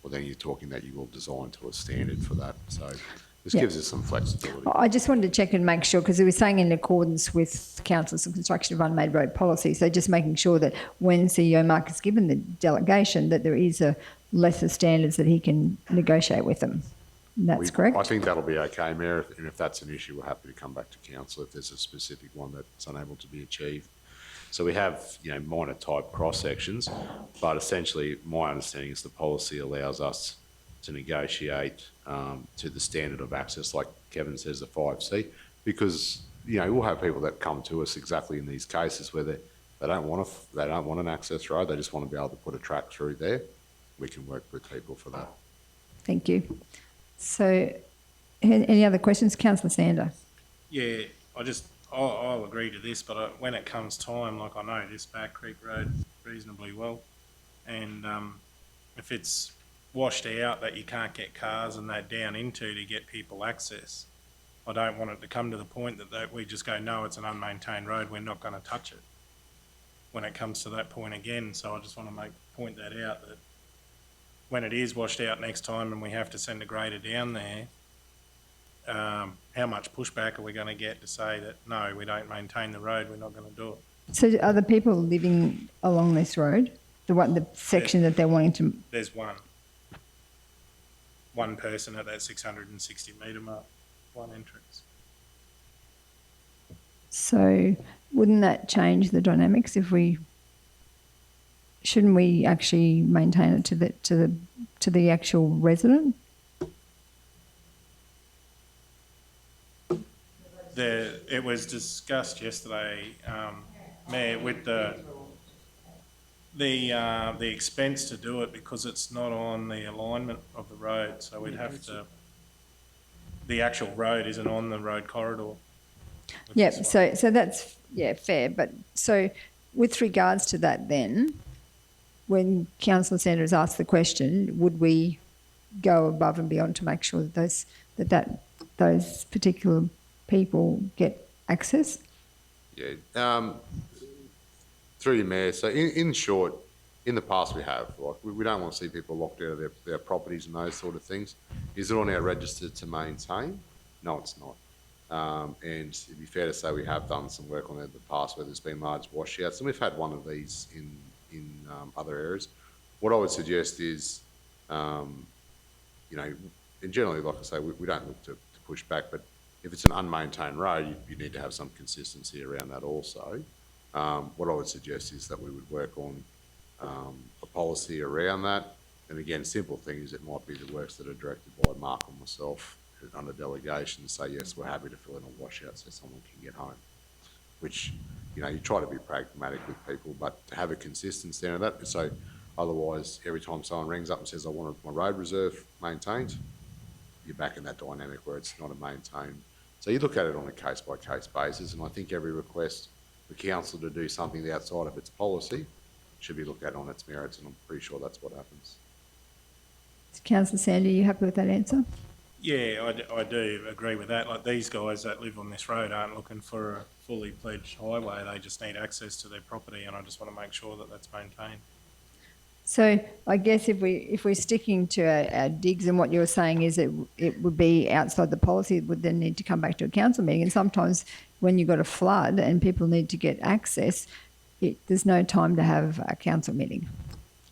well, then you're talking that you will design to a standard for that. So this gives us some flexibility. I just wanted to check and make sure, because it was saying in accordance with Council's construction of unmade road policy, so just making sure that when CEO Mark is given the delegation, that there is a lesser standards that he can negotiate with them. That's correct? I think that'll be okay, Mayor, and if that's an issue, we're happy to come back to council if there's a specific one that's unable to be achieved. So we have, minor type cross sections, but essentially my understanding is the policy allows us to negotiate to the standard of access, like Kevin says, the 5C, because, we'll have people that come to us exactly in these cases where they don't want an access road, they just want to be able to put a track through there. We can work with people for that. Thank you. So any other questions? Councillor Sander. Yeah, I'll agree to this, but when it comes time, like I know this Back Creek Road reasonably well, and if it's washed out that you can't get cars and that down into to get people access, I don't want it to come to the point that we just go, no, it's an unmaintained road, we're not going to touch it when it comes to that point again. So I just want to point that out, that when it is washed out next time and we have to send a grader down there, how much pushback are we going to get to say that, no, we don't maintain the road, we're not going to do it? So are the people living along this road, the section that they're wanting to? There's one person at that 660 metre mark, one entrance. So wouldn't that change the dynamics if shouldn't we actually maintain it to the actual resident? It was discussed yesterday, Mayor, with the expense to do it, because it's not on the alignment of the road, so we'd have to the actual road isn't on the road corridor. with Yeah, this one. so that's, yeah, fair, but so with regards to that then, when Councillor Sanders asked the question, would we go above and beyond to make sure that those particular people get access? Yeah. Through you, Mayor. So in short, in the past we have, like, we don't want to see people locked out of their properties and those sort of things. Is it on our register to maintain? No, it's not. And it'd be fair to say we have done some work on it in the past where there's been large washouts, and we've had one of these in other areas. What I would suggest is, you know, and generally, like I say, we don't look to push back, but if it's an unmaintained road, you need to have some consistency around that also. What I would suggest is that we would work on a policy around that. And again, simple things, it might be the works that are directed by Mark or myself under delegation to say, yes, we're happy to fill in a washout so someone can get home. Which, you know, you try to be pragmatic with people, but to have a consistency in that. So otherwise, every time someone rings up and says, I want my road reserve maintained, you're back in that dynamic where it's not a maintained. So you look at it on a case-by-case basis, and I think every request for council to do something outside of its policy should be looked at on its merits, and I'm pretty sure that's what happens. Councillor Sandy, are you happy with that answer? Yeah, I do agree with that. Like, these guys that live on this road aren't looking for a fully pledged highway. They just need access to their property, and I just want to make sure that that's maintained. So I guess if we're sticking to our digs, and what you're saying is it would be outside the policy, it would then need to come back to a council meeting. And sometimes when you've got a flood and people need to get access, there's no time to have a council meeting.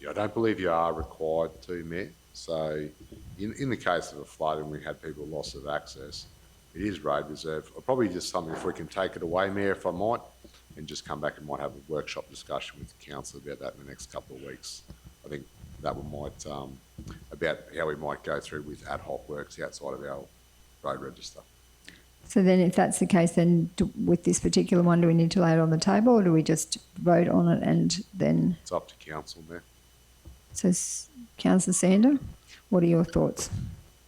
Yeah, I don't believe you are required to, Mayor. So in the case of a flood and we had people loss of access, it is road reserve. Probably just something, if we can take it away, Mayor, if I might, and just come back and might have a workshop discussion with the council about that in the next couple of weeks. I think that might, about how we might go through with ad hoc works outside of our road register. So then if that's the case, then with this particular one, do we need to lay it on the table, or do we just vote on it and then... It's up to council, Mayor. So Councillor Sander, what are your thoughts?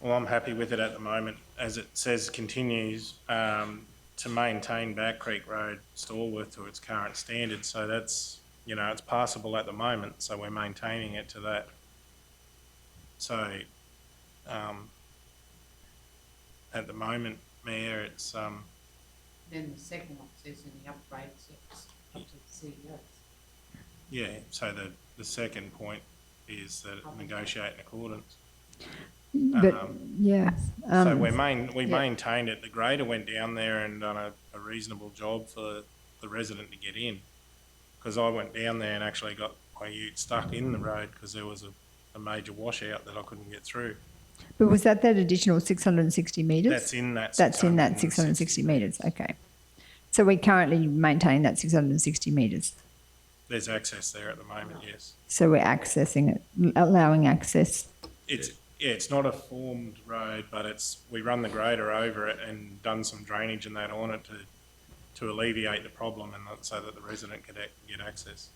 Well, I'm happy with it at the moment. As it says, continues to maintain Back Creek Road, Stallworth to its current standards. So that's, you know, it's passable at the moment, so we're maintaining it to that. So at the moment, Mayor, it's... Then the second one says any upgrades, it's up to the CEOs. Yeah, so the second point is that it negotiate in accordance. But, yeah. So we maintained it. The grader went down there and done a reasonable job for the resident to get in. Because I went down there and actually got my ute stuck in the road because there was a major washout that I couldn't get through. But was that additional 660 metres? That's in that 660 metres, okay. So we currently maintain that 660 metres? There's access there at the moment, yes. So we're accessing it, allowing access? It's not a formed road, but we run the grader over it and done some drainage and that on it to alleviate the problem and so that the resident could get access.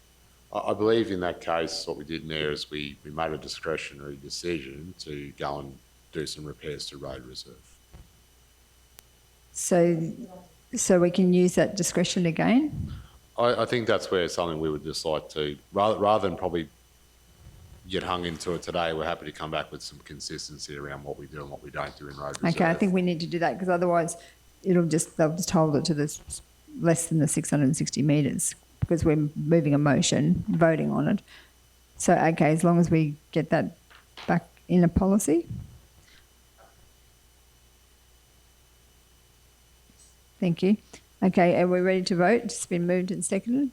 I believe in that case, what we did, Mayor, is we made a discretionary decision to go and do some repairs to road reserve. So we can use that discretion again? I think that's where something we would decide to, rather than probably get hung into it today, we're happy to come back with some consistency around what we do and what we don't do in road reserve. Okay, I think we need to do that because otherwise they'll just hold it to this less than the 660 metres because we're moving a motion, voting on it. So, okay, as long as we get that back in a policy. Thank you. Okay, are we ready to vote? It's been moved and seconded.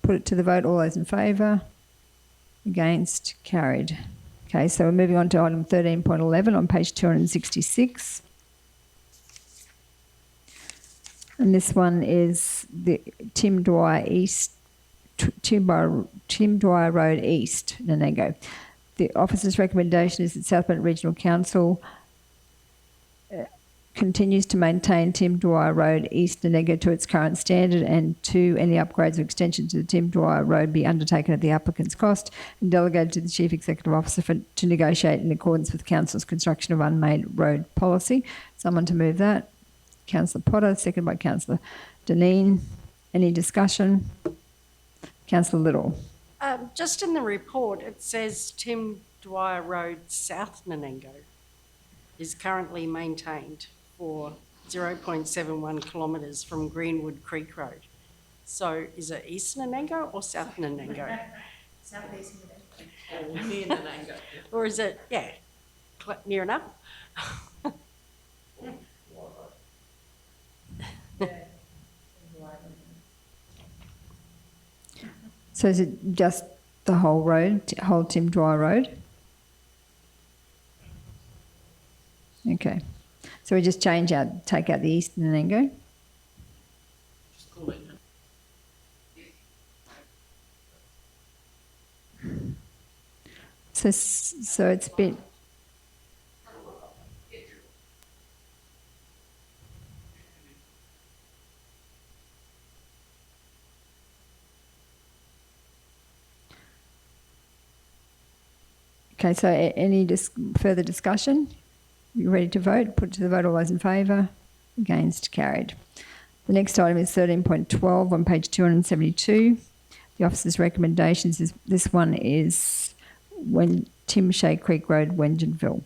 Put it to the vote. All those in favour? Against? Carried. Okay, so we're moving on to item 13.11 on page 266. And this one is the Tim Dwyer Road East, Nanego. The officer's recommendation is that South Bend Regional Council continues to maintain Tim Dwyer Road East Nanega to its current standard, and 2, any upgrades or extensions to the Tim Dwyer Road be undertaken at the applicant's cost and delegated to the Chief Executive Officer to negotiate in accordance with Council's construction of unmade road policy. Someone to move that? Councillor Potter, second by Councillor Deneen. Any discussion? Councillor Little. Just in the report, it says Tim Dwyer Road South Nanango is currently maintained for 0.71 kilometres from Greenwood Creek Road. So is it East Nanango or South Nanango? Southeast Near Nanango. Or is it, near enough? So is it just the whole road, whole Tim Dwyer Road? Okay. So we just take out the East Nanango? Just call it. So it's a bit... Okay, so any further discussion? You ready to vote? Put to the vote. All those in favour? Against? Carried. The next item is 13.12 on page 272. The officer's recommendations is this one is Tim Shea Creek Road, Wengenville.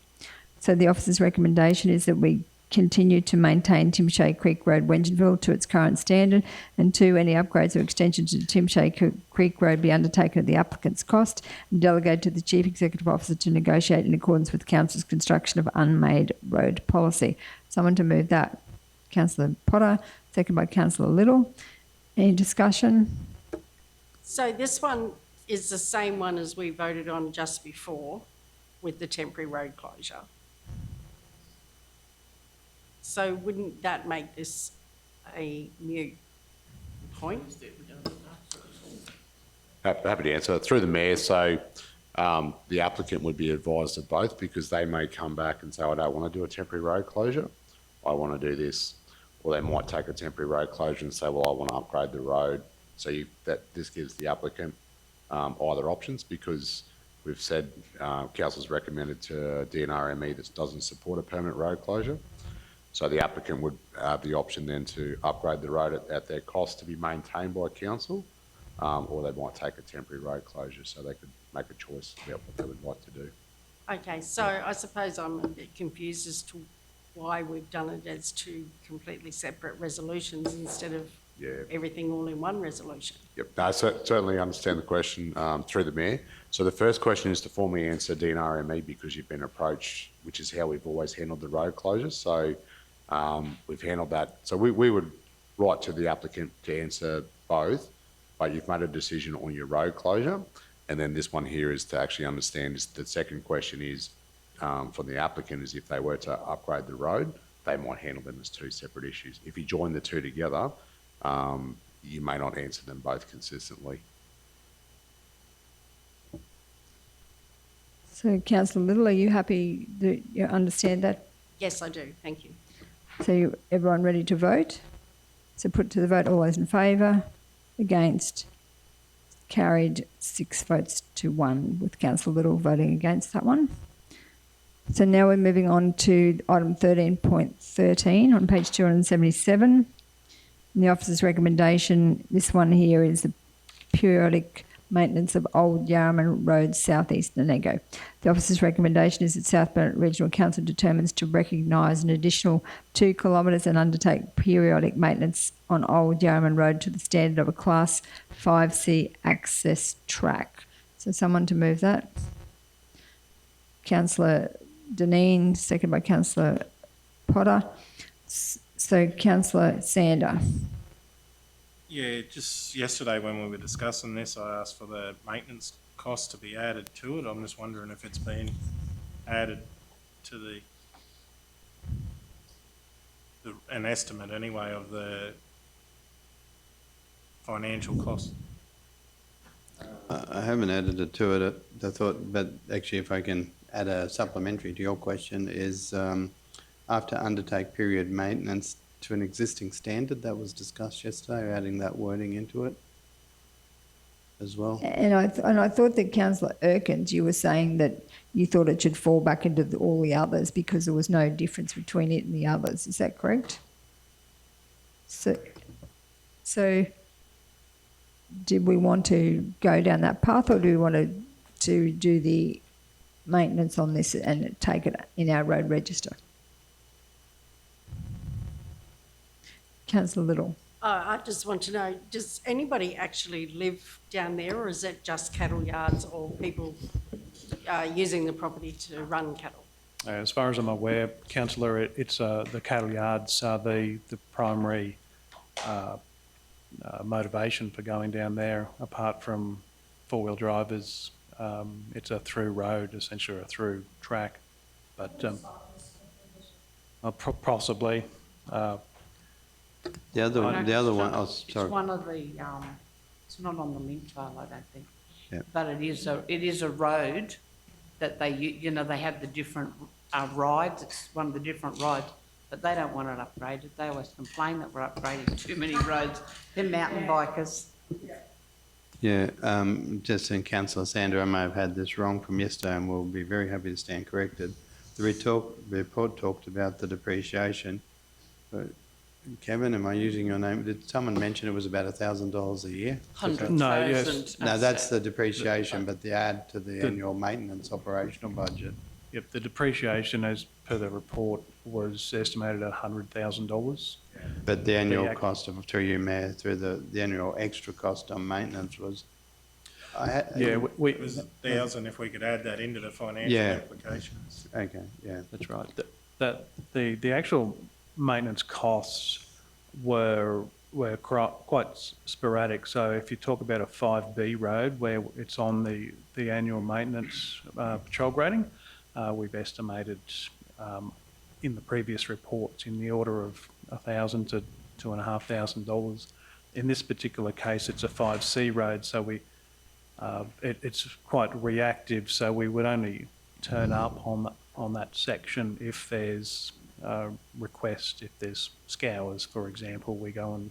So the officer's recommendation is that we continue to maintain Tim Shea Creek Road, Wengenville to its current standard, and 2, any upgrades or extensions to Tim Shea Creek Road be undertaken at the applicant's cost and delegated to the Chief Executive Officer to negotiate in accordance with Council's construction of unmade road policy. Someone to move that? Councillor Potter, second by Councillor Little. Any discussion? So this one is the same one as we voted on just before with the temporary road closure. So wouldn't that make this a moot point? Happy to answer. Through the Mayor, so the applicant would be advised of both, because they may come back and say, I don't want to do a temporary road closure, I want to do this. Or they might take a temporary road closure and say, well, I want to upgrade the road. So this gives the applicant either options, because we've said Council's recommended to DNRME that doesn't support a permanent road closure. So the applicant would have the option then to upgrade the road at their cost to be maintained by Council, or they might take a temporary road closure, so they could make a choice about what they would like to do. Okay, so I suppose I'm a bit confused as to why we've done it as 2 completely separate resolutions instead of everything all in one resolution. Yep, no, I certainly understand the question through the Mayor. So the first question is to formally answer DNRME, because you've been approached, which is how we've always handled the road closures. So we've handled that. So we would write to the applicant to answer both, but you've made a decision on your road closure. And then this one here is to actually understand is the second question is from the applicant is if they were to upgrade the road, they might handle them as 2 separate issues. If you join the 2 together, you may not answer them both consistently. So Councillor Little, are you happy that you understand that? Yes, I do. Thank you. So everyone ready to vote? So put to the vote. All those in favour? Against? Carried 6 votes to 1, with Councillor Little voting against that one. So now we're moving on to item 13.13 on page 277. And the officer's recommendation, this one here is the periodic maintenance of Old Yarraman Road, South East Nanango. The officer's recommendation is that South Burnett Regional Council determines to recognise an additional 2 kilometres and undertake periodic maintenance on Old Yarraman Road to the standard of a Class 5C access track. So someone to move that? Councillor Deneen, second by Councillor Potter. So Councillor Sander. Yeah, just yesterday when we were discussing this, I asked for the maintenance cost to be added to it. I'm just wondering if it's been added to an estimate anyway of the financial cost. I haven't added it to it. I thought, but actually if I can add a supplementary to your question is, after undertake period maintenance to an existing standard. That was discussed yesterday, adding that wording into it as well. And I thought that Councillor Erkins, you were saying that you thought it should fall back into all the others because there was no difference between it and the others. Is that correct? So did we want to go down that path, or do we want to do the maintenance on this and take it in our road register? Councillor Little. I just want to know, does anybody actually live down there, or is it just cattle yards or people using the property to run cattle? As far as I'm aware, Councillor, it's the cattle yards are the primary motivation for going down there. Apart from four-wheel drivers, it's a through road, essentially a through track. But possibly. The other one, oh, It's sorry. one of the, it's not on the link file, I don't think. Yep. But it is a road that they have the different rides. It's one of the different rides, but they don't want it upgraded. They always complain that we're upgrading too many roads. They're mountain bikers. Yeah, just in Councillor Sander, I may have had this wrong from yesterday, and we'll be very happy to stand corrected. The report talked about the depreciation, but Kevin, am I using your name? Did someone mention it was about $1,000 a year? 100,000. No, yes. No, that's the depreciation, but the add to the annual maintenance operational budget. Yep, the depreciation as per the report was estimated at $100,000. But the annual The- cost of, through you, Mayor, through the annual extra cost on maintenance was, Yeah, we It was 1,000 if we could add that into the financial Yeah. implications. okay, yeah. that's right. The actual maintenance costs were quite sporadic. So if you talk about a 5B road where it's on the annual maintenance patrol grading, we've estimated in the previous reports in the order of $1,000 to $2,500. In this particular case, it's a 5C road, so it's quite reactive. So we would only turn up on that section if there's request. If there's scours, for example, we go and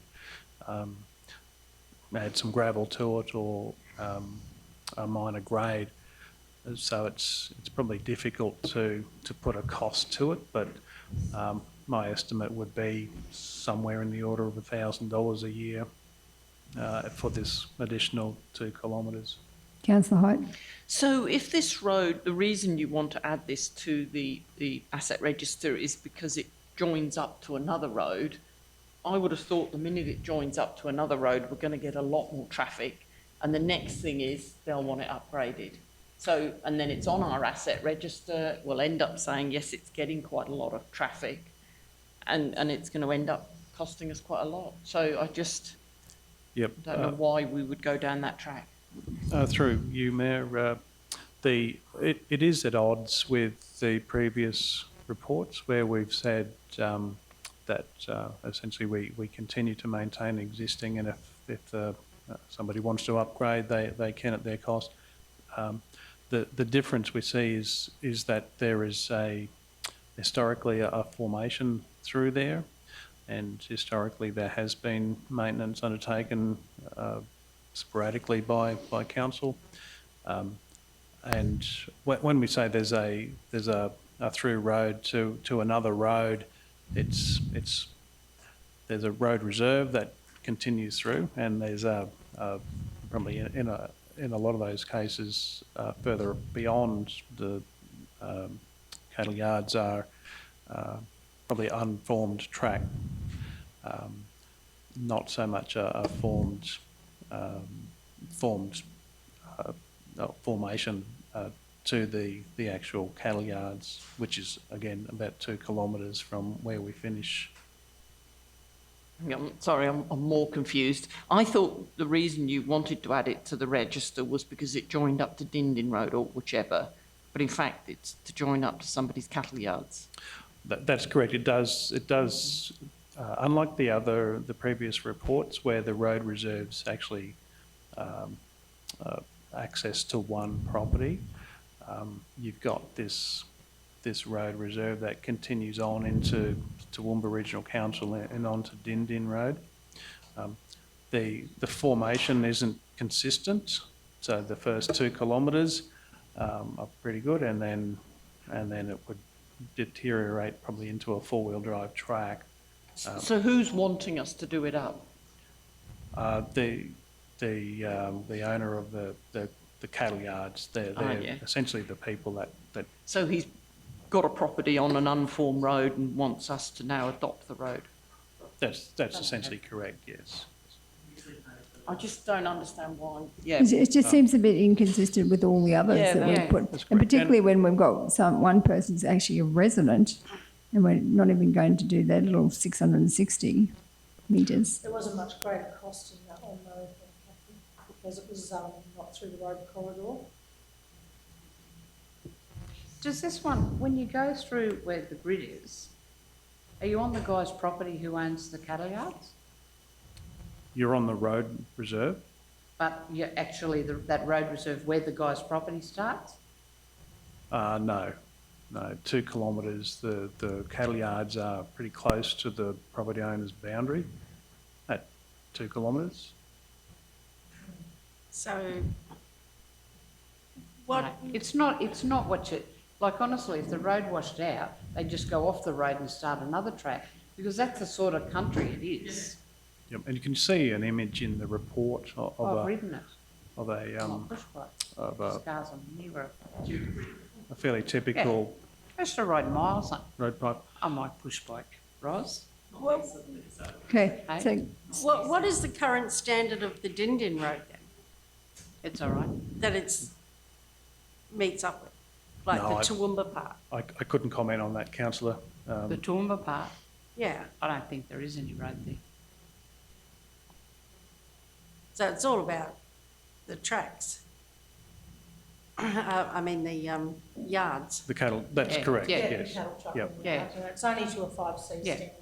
add some gravel to it, or a minor grade. So it's probably difficult to put a cost to it, but my estimate would be somewhere in the order of $1,000 a year for this additional 2 kilometres. Councillor Hyde. So if this road, the reason you want to add this to the asset register is because it joins up to another road, I would have thought the minute it joins up to another road, we're going to get a lot more traffic. And the next thing is they'll want it upgraded. So, and then it's on our asset register. We'll end up saying, yes, it's getting quite a lot of traffic, and it's going to end up costing us quite a lot. So I just don't know why we would go down that track. Through you, Mayor, it is at odds with the previous reports where we've said that essentially we continue to maintain existing, and if somebody wants to upgrade, they can at their cost. The difference we see is that there is historically a formation through there, and historically there has been maintenance undertaken sporadically by council, and when we say there's a through road to another road, there's a road reserve that continues through, and there's probably in a lot of those cases further beyond the cattle yards are probably unformed track, not so much a formed formation to the actual cattle yards, which is again about 2 kilometres from where we finish. I'm more confused. I thought the reason you wanted to add it to the register was because it joined up to Dindin Road or whichever, but in fact it's to join up to somebody's cattle yards. That's correct. It does. Unlike the previous reports where the road reserves actually access to one property, you've got this this road reserve that continues on into Toowoomba Regional Council and onto Din Din Road. The formation isn't consistent, so the first 2 kilometres are pretty good, and then it would deteriorate probably into a 4-wheel drive track. So who's wanting us to do it up? The owner of the cattle yards, they're Yeah. essentially the people that So he's got a property on an unformed road and wants us to now adopt the road. that's essentially correct, yes. I just don't understand why. Yeah. It just seems a bit inconsistent with all the others Yeah, that yeah. we've put. That's And correct. particularly when we've got one person's actually a resident and we're not even going to do that little 660 metres. There wasn't much greater cost in that one though, because it was not through the road corridor. Does this one, when you go through where the grid is, are you on the guy's property who owns the cattle yards? You're on the road reserve? But you're actually that road reserve where the guy's property starts? No, 2 kilometres. The cattle yards are pretty close to the property owner's boundary at 2 kilometres. So what, Right. It's not what you, like honestly, if the road washed out, they just go off the road and start another track, because that's the sort of country it is. Yep, and you can see an image in the report I've of ridden it. a Push bike. of a Scars on the knee where a fairly typical Used to ride miles road pipe. on my push bike, Roz. Okay, Hey. so what is the current standard of the Din Din Road then, It's all right. that it's meets up with? Like No, the I- Toowoomba part? I couldn't comment on that, councillor. The Toowoomba part, Yeah, I don't think there is any road there. so it's all about the tracks. I mean, the yards. The cattle, that's Yeah, correct, yeah. yes. Cattle truck Yep. and Yeah. that, and it's only to a 5C Yeah. standard.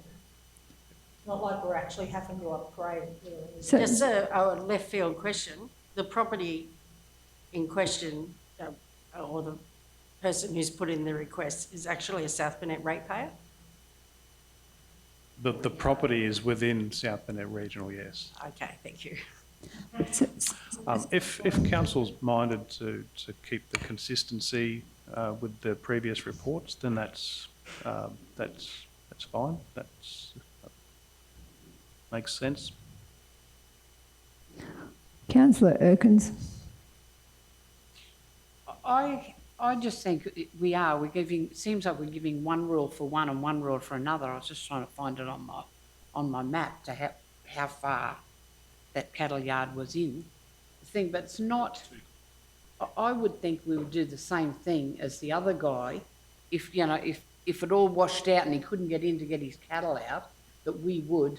Not like we're actually having to upgrade it really, is So- it? Just a left field question, the property in question, or the person who's put in the request is actually a South Burnett ratepayer? The property is within South Burnett Regional, yes. Okay, thank you. If council's minded to keep the consistency with the previous reports, then that's fine. Makes sense. Councillor Erkins. I just think we're giving, seems like we're giving one rule for one and one rule for another. I was just trying to find it on my map to how far that cattle yard was in the thing, but it's not, I would think we would do the same thing as the other guy. If it all washed out and he couldn't get in to get his cattle out, that we would,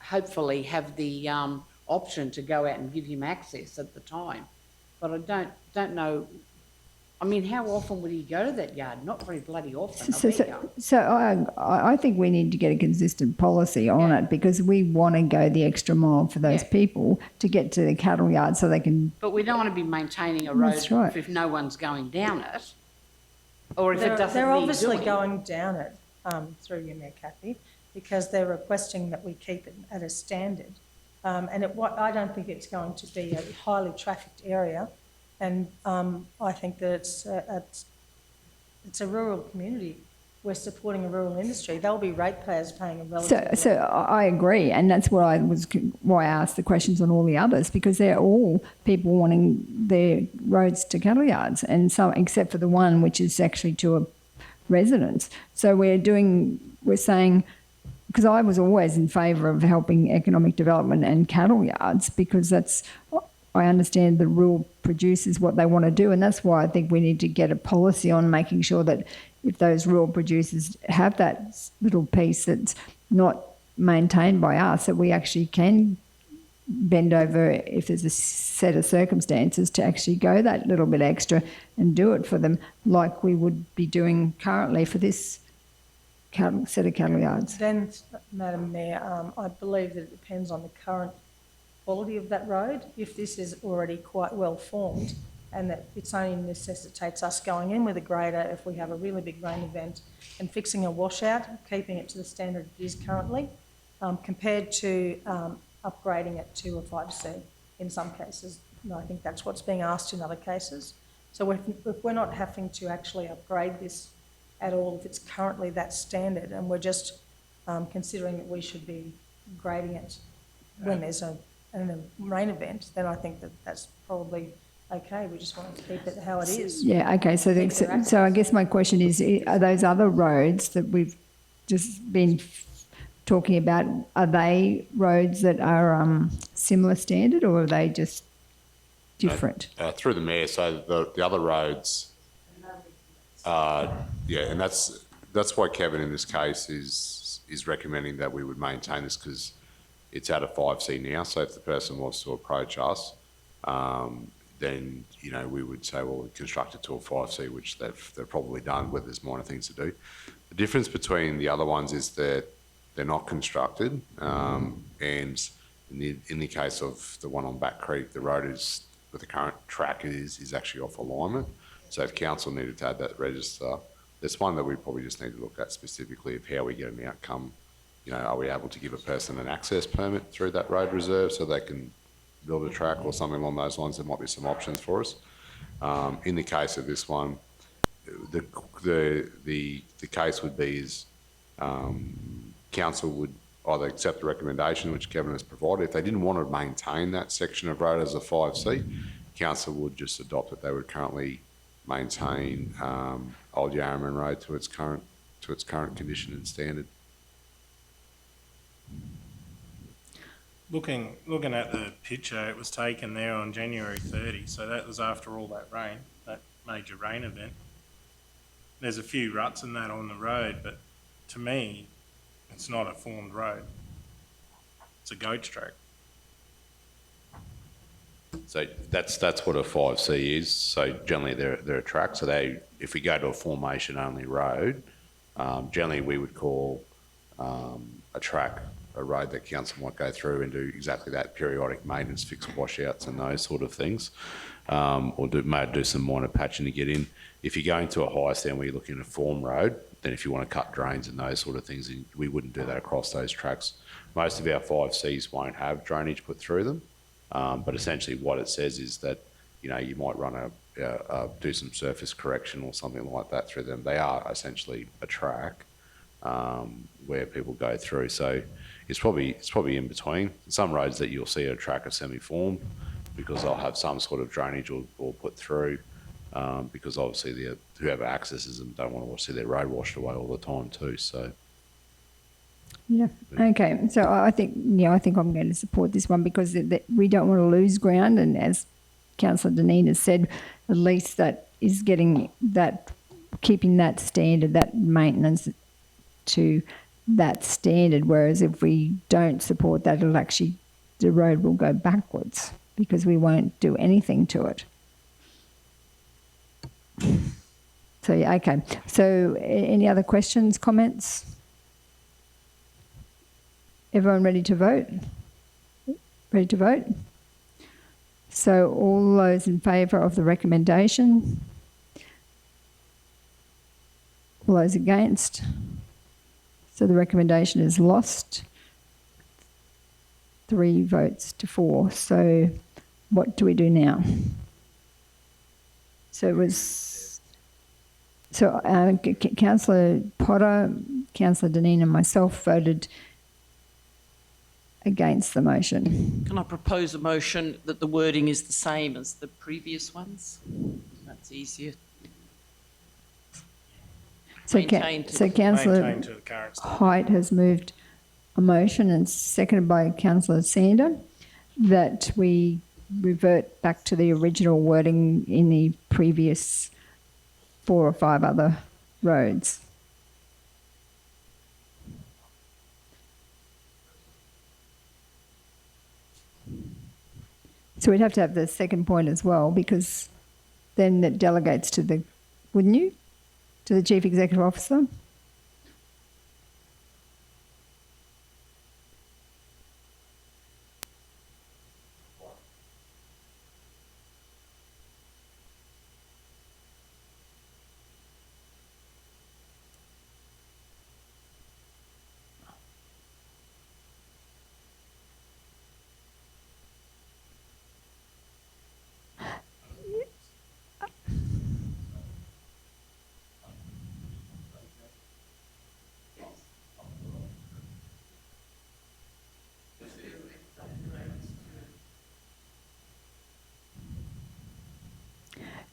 hopefully have the option to go out and give him access at the time. But I don't know. I mean, how often would he go to that yard? Not very bloody often. I bet you. So I think we need to get a consistent policy on Yeah. it because we want to go the extra mile for those Yeah. people to get to the cattle yard so they can. But we don't want to be maintaining a road That's right. if no one's going down it, or if it doesn't They're need obviously doing. going down it, through you, Mayor Kathy, because they're requesting that we keep it at a standard. I don't think it's going to be a highly trafficked area, and I think that it's a rural community. We're supporting a rural industry. There'll be ratepayers paying a relatively. So I agree, and that's why I asked the questions on all the others because they're all people wanting their roads to cattle yards, and some except for the one which is actually to a residence. So we're saying. Because I was always in favour of helping economic development and cattle yards because I understand the rural producers what they want to do, and that's why I think we need to get a policy on making sure that if those rural producers have that little piece that's not maintained by us, that we actually can bend over if there's a set of circumstances to actually go that little bit extra and do it for them like we would be doing currently for this set of cattle yards. Then, Madam Mayor, I believe that it depends on the current quality of that road. If this is already quite well formed, and that it's only necessitates us going in with a grader if we have a really big rain event and fixing a washout, keeping it to the standard it is currently, compared to upgrading it to a 5C in some cases. And I think that's what's being asked in other cases. So if we're not having to actually upgrade this at all, if it's currently that standard, and we're just considering that we should be grading it when there's a rain event, then I think that that's probably okay. We just want to keep it how it is. Yeah, okay, so, so I guess my question is, are those other roads that we've just been talking about, are they roads that are similar standard, or are they just different? Through the mayor, so the other roads, yeah, and that's why Kevin in this case is recommending that we would maintain this, because it's at a 5C now. So if the person wants to approach us, then, you know, we would say, well, we construct it to a 5C, which they've probably done, where there's minor things to do. The difference between the other ones is that they're not constructed, and in the case of the one on Back Creek, the road is, with the current track, is actually off alignment. So if council needed to add that register, there's one that we probably just need to look at specifically of how we get an outcome. You know, are we able to give a person an access permit through that road reserve so they can build a track or something along those lines? There might be some options for us. In the case of this one, the case would be is council would either accept the recommendation which Kevin has provided. If they didn't want to maintain that section of road as a 5C, council would just adopt it. They would currently maintain Old Yarraman Road to its current condition and standard. Looking at the picture, it was taken there on January 30, so that was after all that rain, that major rain event. There's a few ruts in that on the road, but to me, it's not a formed road. It's a goat track. So that's what a 5C is. So generally they're a track. So if we go to a formation only road, generally we would call a track a road that council might go through and do exactly that, periodic maintenance, fix washouts and those sort of things, or may do some minor patching to get in. If you're going to a higher stand where you're looking at a form road, then if you want to cut drains and those sort of things, we wouldn't do that across those tracks. Most of our 5Cs won't have drainage put through them, but essentially what it says is that, you know, you might run do some surface correction or something like that through them. They are essentially a track where people go through. So it's probably in between. Some roads that you'll see a track are semi-formed because they'll have some sort of drainage or put through, because obviously whoever accesses them don't want to see their road washed away all the time too. So yeah, okay. So I think I'm going to support this one because we don't want to lose ground, and as Councillor Deneen has said, at least that is keeping that standard, that maintenance to that standard. Whereas if we don't support that, the road will go backwards because we won't do anything to it. So yeah, okay. So any other questions, comments? Everyone ready to vote? Ready to vote? So all those in favour of the recommendation? All those against? So the recommendation is lost. 3 votes to 4. So what do we do now? So it was... So Councillor Potter, Councillor Deneen and myself voted against the motion. Can I propose a motion that the wording is the same as the previous ones? That's easier. So Maintain Councillor to the current state. Height has moved a motion and seconded by Councillor Sander that we revert back to the original wording in the previous 4 or 5 other roads. So we'd have to have the second point as well, because then that delegates to the, wouldn't you? To the Chief Executive Officer?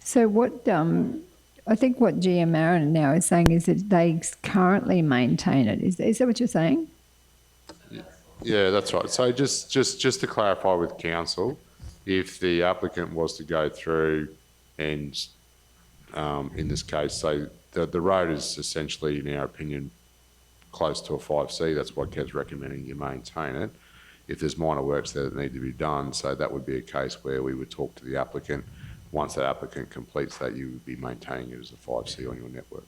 So what, I think what GM Aaron now is saying is that they currently maintain it. Is that what you're saying? Yeah, that's right. So just to clarify with council, if the applicant was to go through and, in this case, so the road is essentially, in our opinion, close to a 5C, that's why Kev's recommending you maintain it. If there's minor works there that need to be done, so that would be a case where we would talk to the applicant. Once that applicant completes that, you would be maintaining it as a 5C on your network.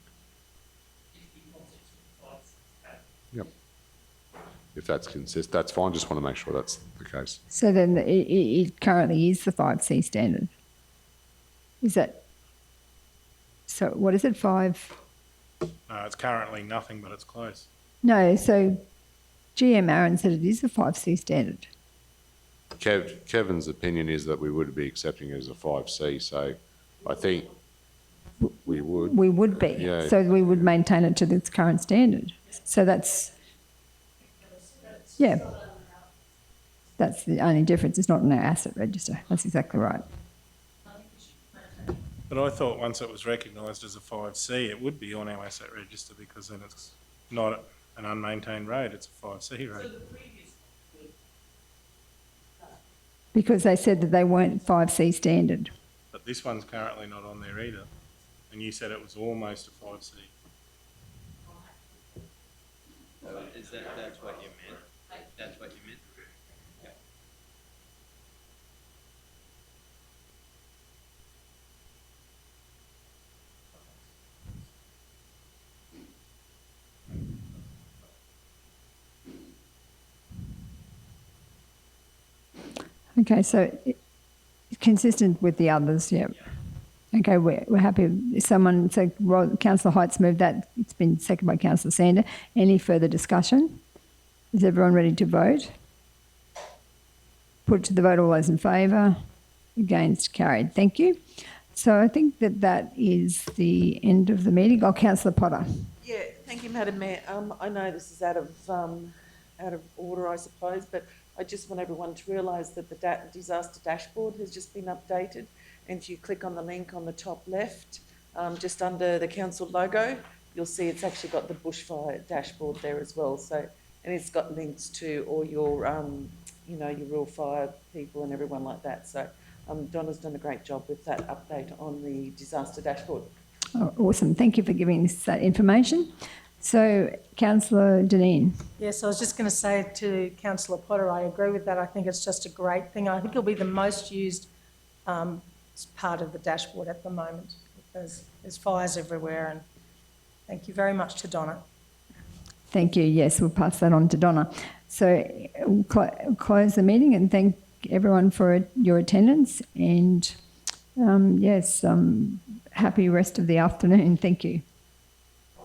Yep. If that's consistent, that's fine. Just want to make sure that's the case. So then it currently is the 5C standard. Is that, so what is it, 5? It's currently nothing, but it's close. No, so GM Aaron said it is a 5C standard. Kevin's opinion is that we would be accepting it as a 5C, so I think we would. We would be. Yeah. So we would maintain it to its current standard. So that's, yeah. That's the only difference. It's not on our asset register. That's exactly right. But I thought once it was recognised as a 5C, it would be on our asset register because then it's not an unmaintained road, it's a 5C road. Because they said that they weren't 5C standard. But this one's currently not on there either. And you said it was almost a 5C. Is that's what you meant? That's what you meant? Okay, so consistent with the others, yeah. Okay, we're happy. Someone, so Councillor Heights moved that. It's been seconded by Councillor Sander. Any further discussion? Is everyone ready to vote? Put to the vote, all those in favour. Against, carried. Thank you. So I think that is the end of the meeting. Oh, Councillor Potter. Yeah, thank you, Madam Mayor. I know this is out of order, I suppose, but I just want everyone to realise that the disaster dashboard has just been updated. And if you click on the link on the top left, just under the council logo, you'll see it's actually got the bushfire dashboard there as well. So, and it's got links to all your, you know, your real fire people and everyone like that. So, Donna's done a great job with that update on the disaster dashboard. Oh, awesome. Thank you for giving us that information. So, Councillor Deneen. Yes, I was just going to say to Councillor Potter, I agree with that. I think it's just a great thing. I think it'll be the most used part of the dashboard at the moment because there's fires everywhere. And thank you very much to Donna. Thank you. Yes, we'll pass that on to Donna. So we'll close the meeting and thank everyone for your attendance and yes, happy rest of the afternoon. Thank you.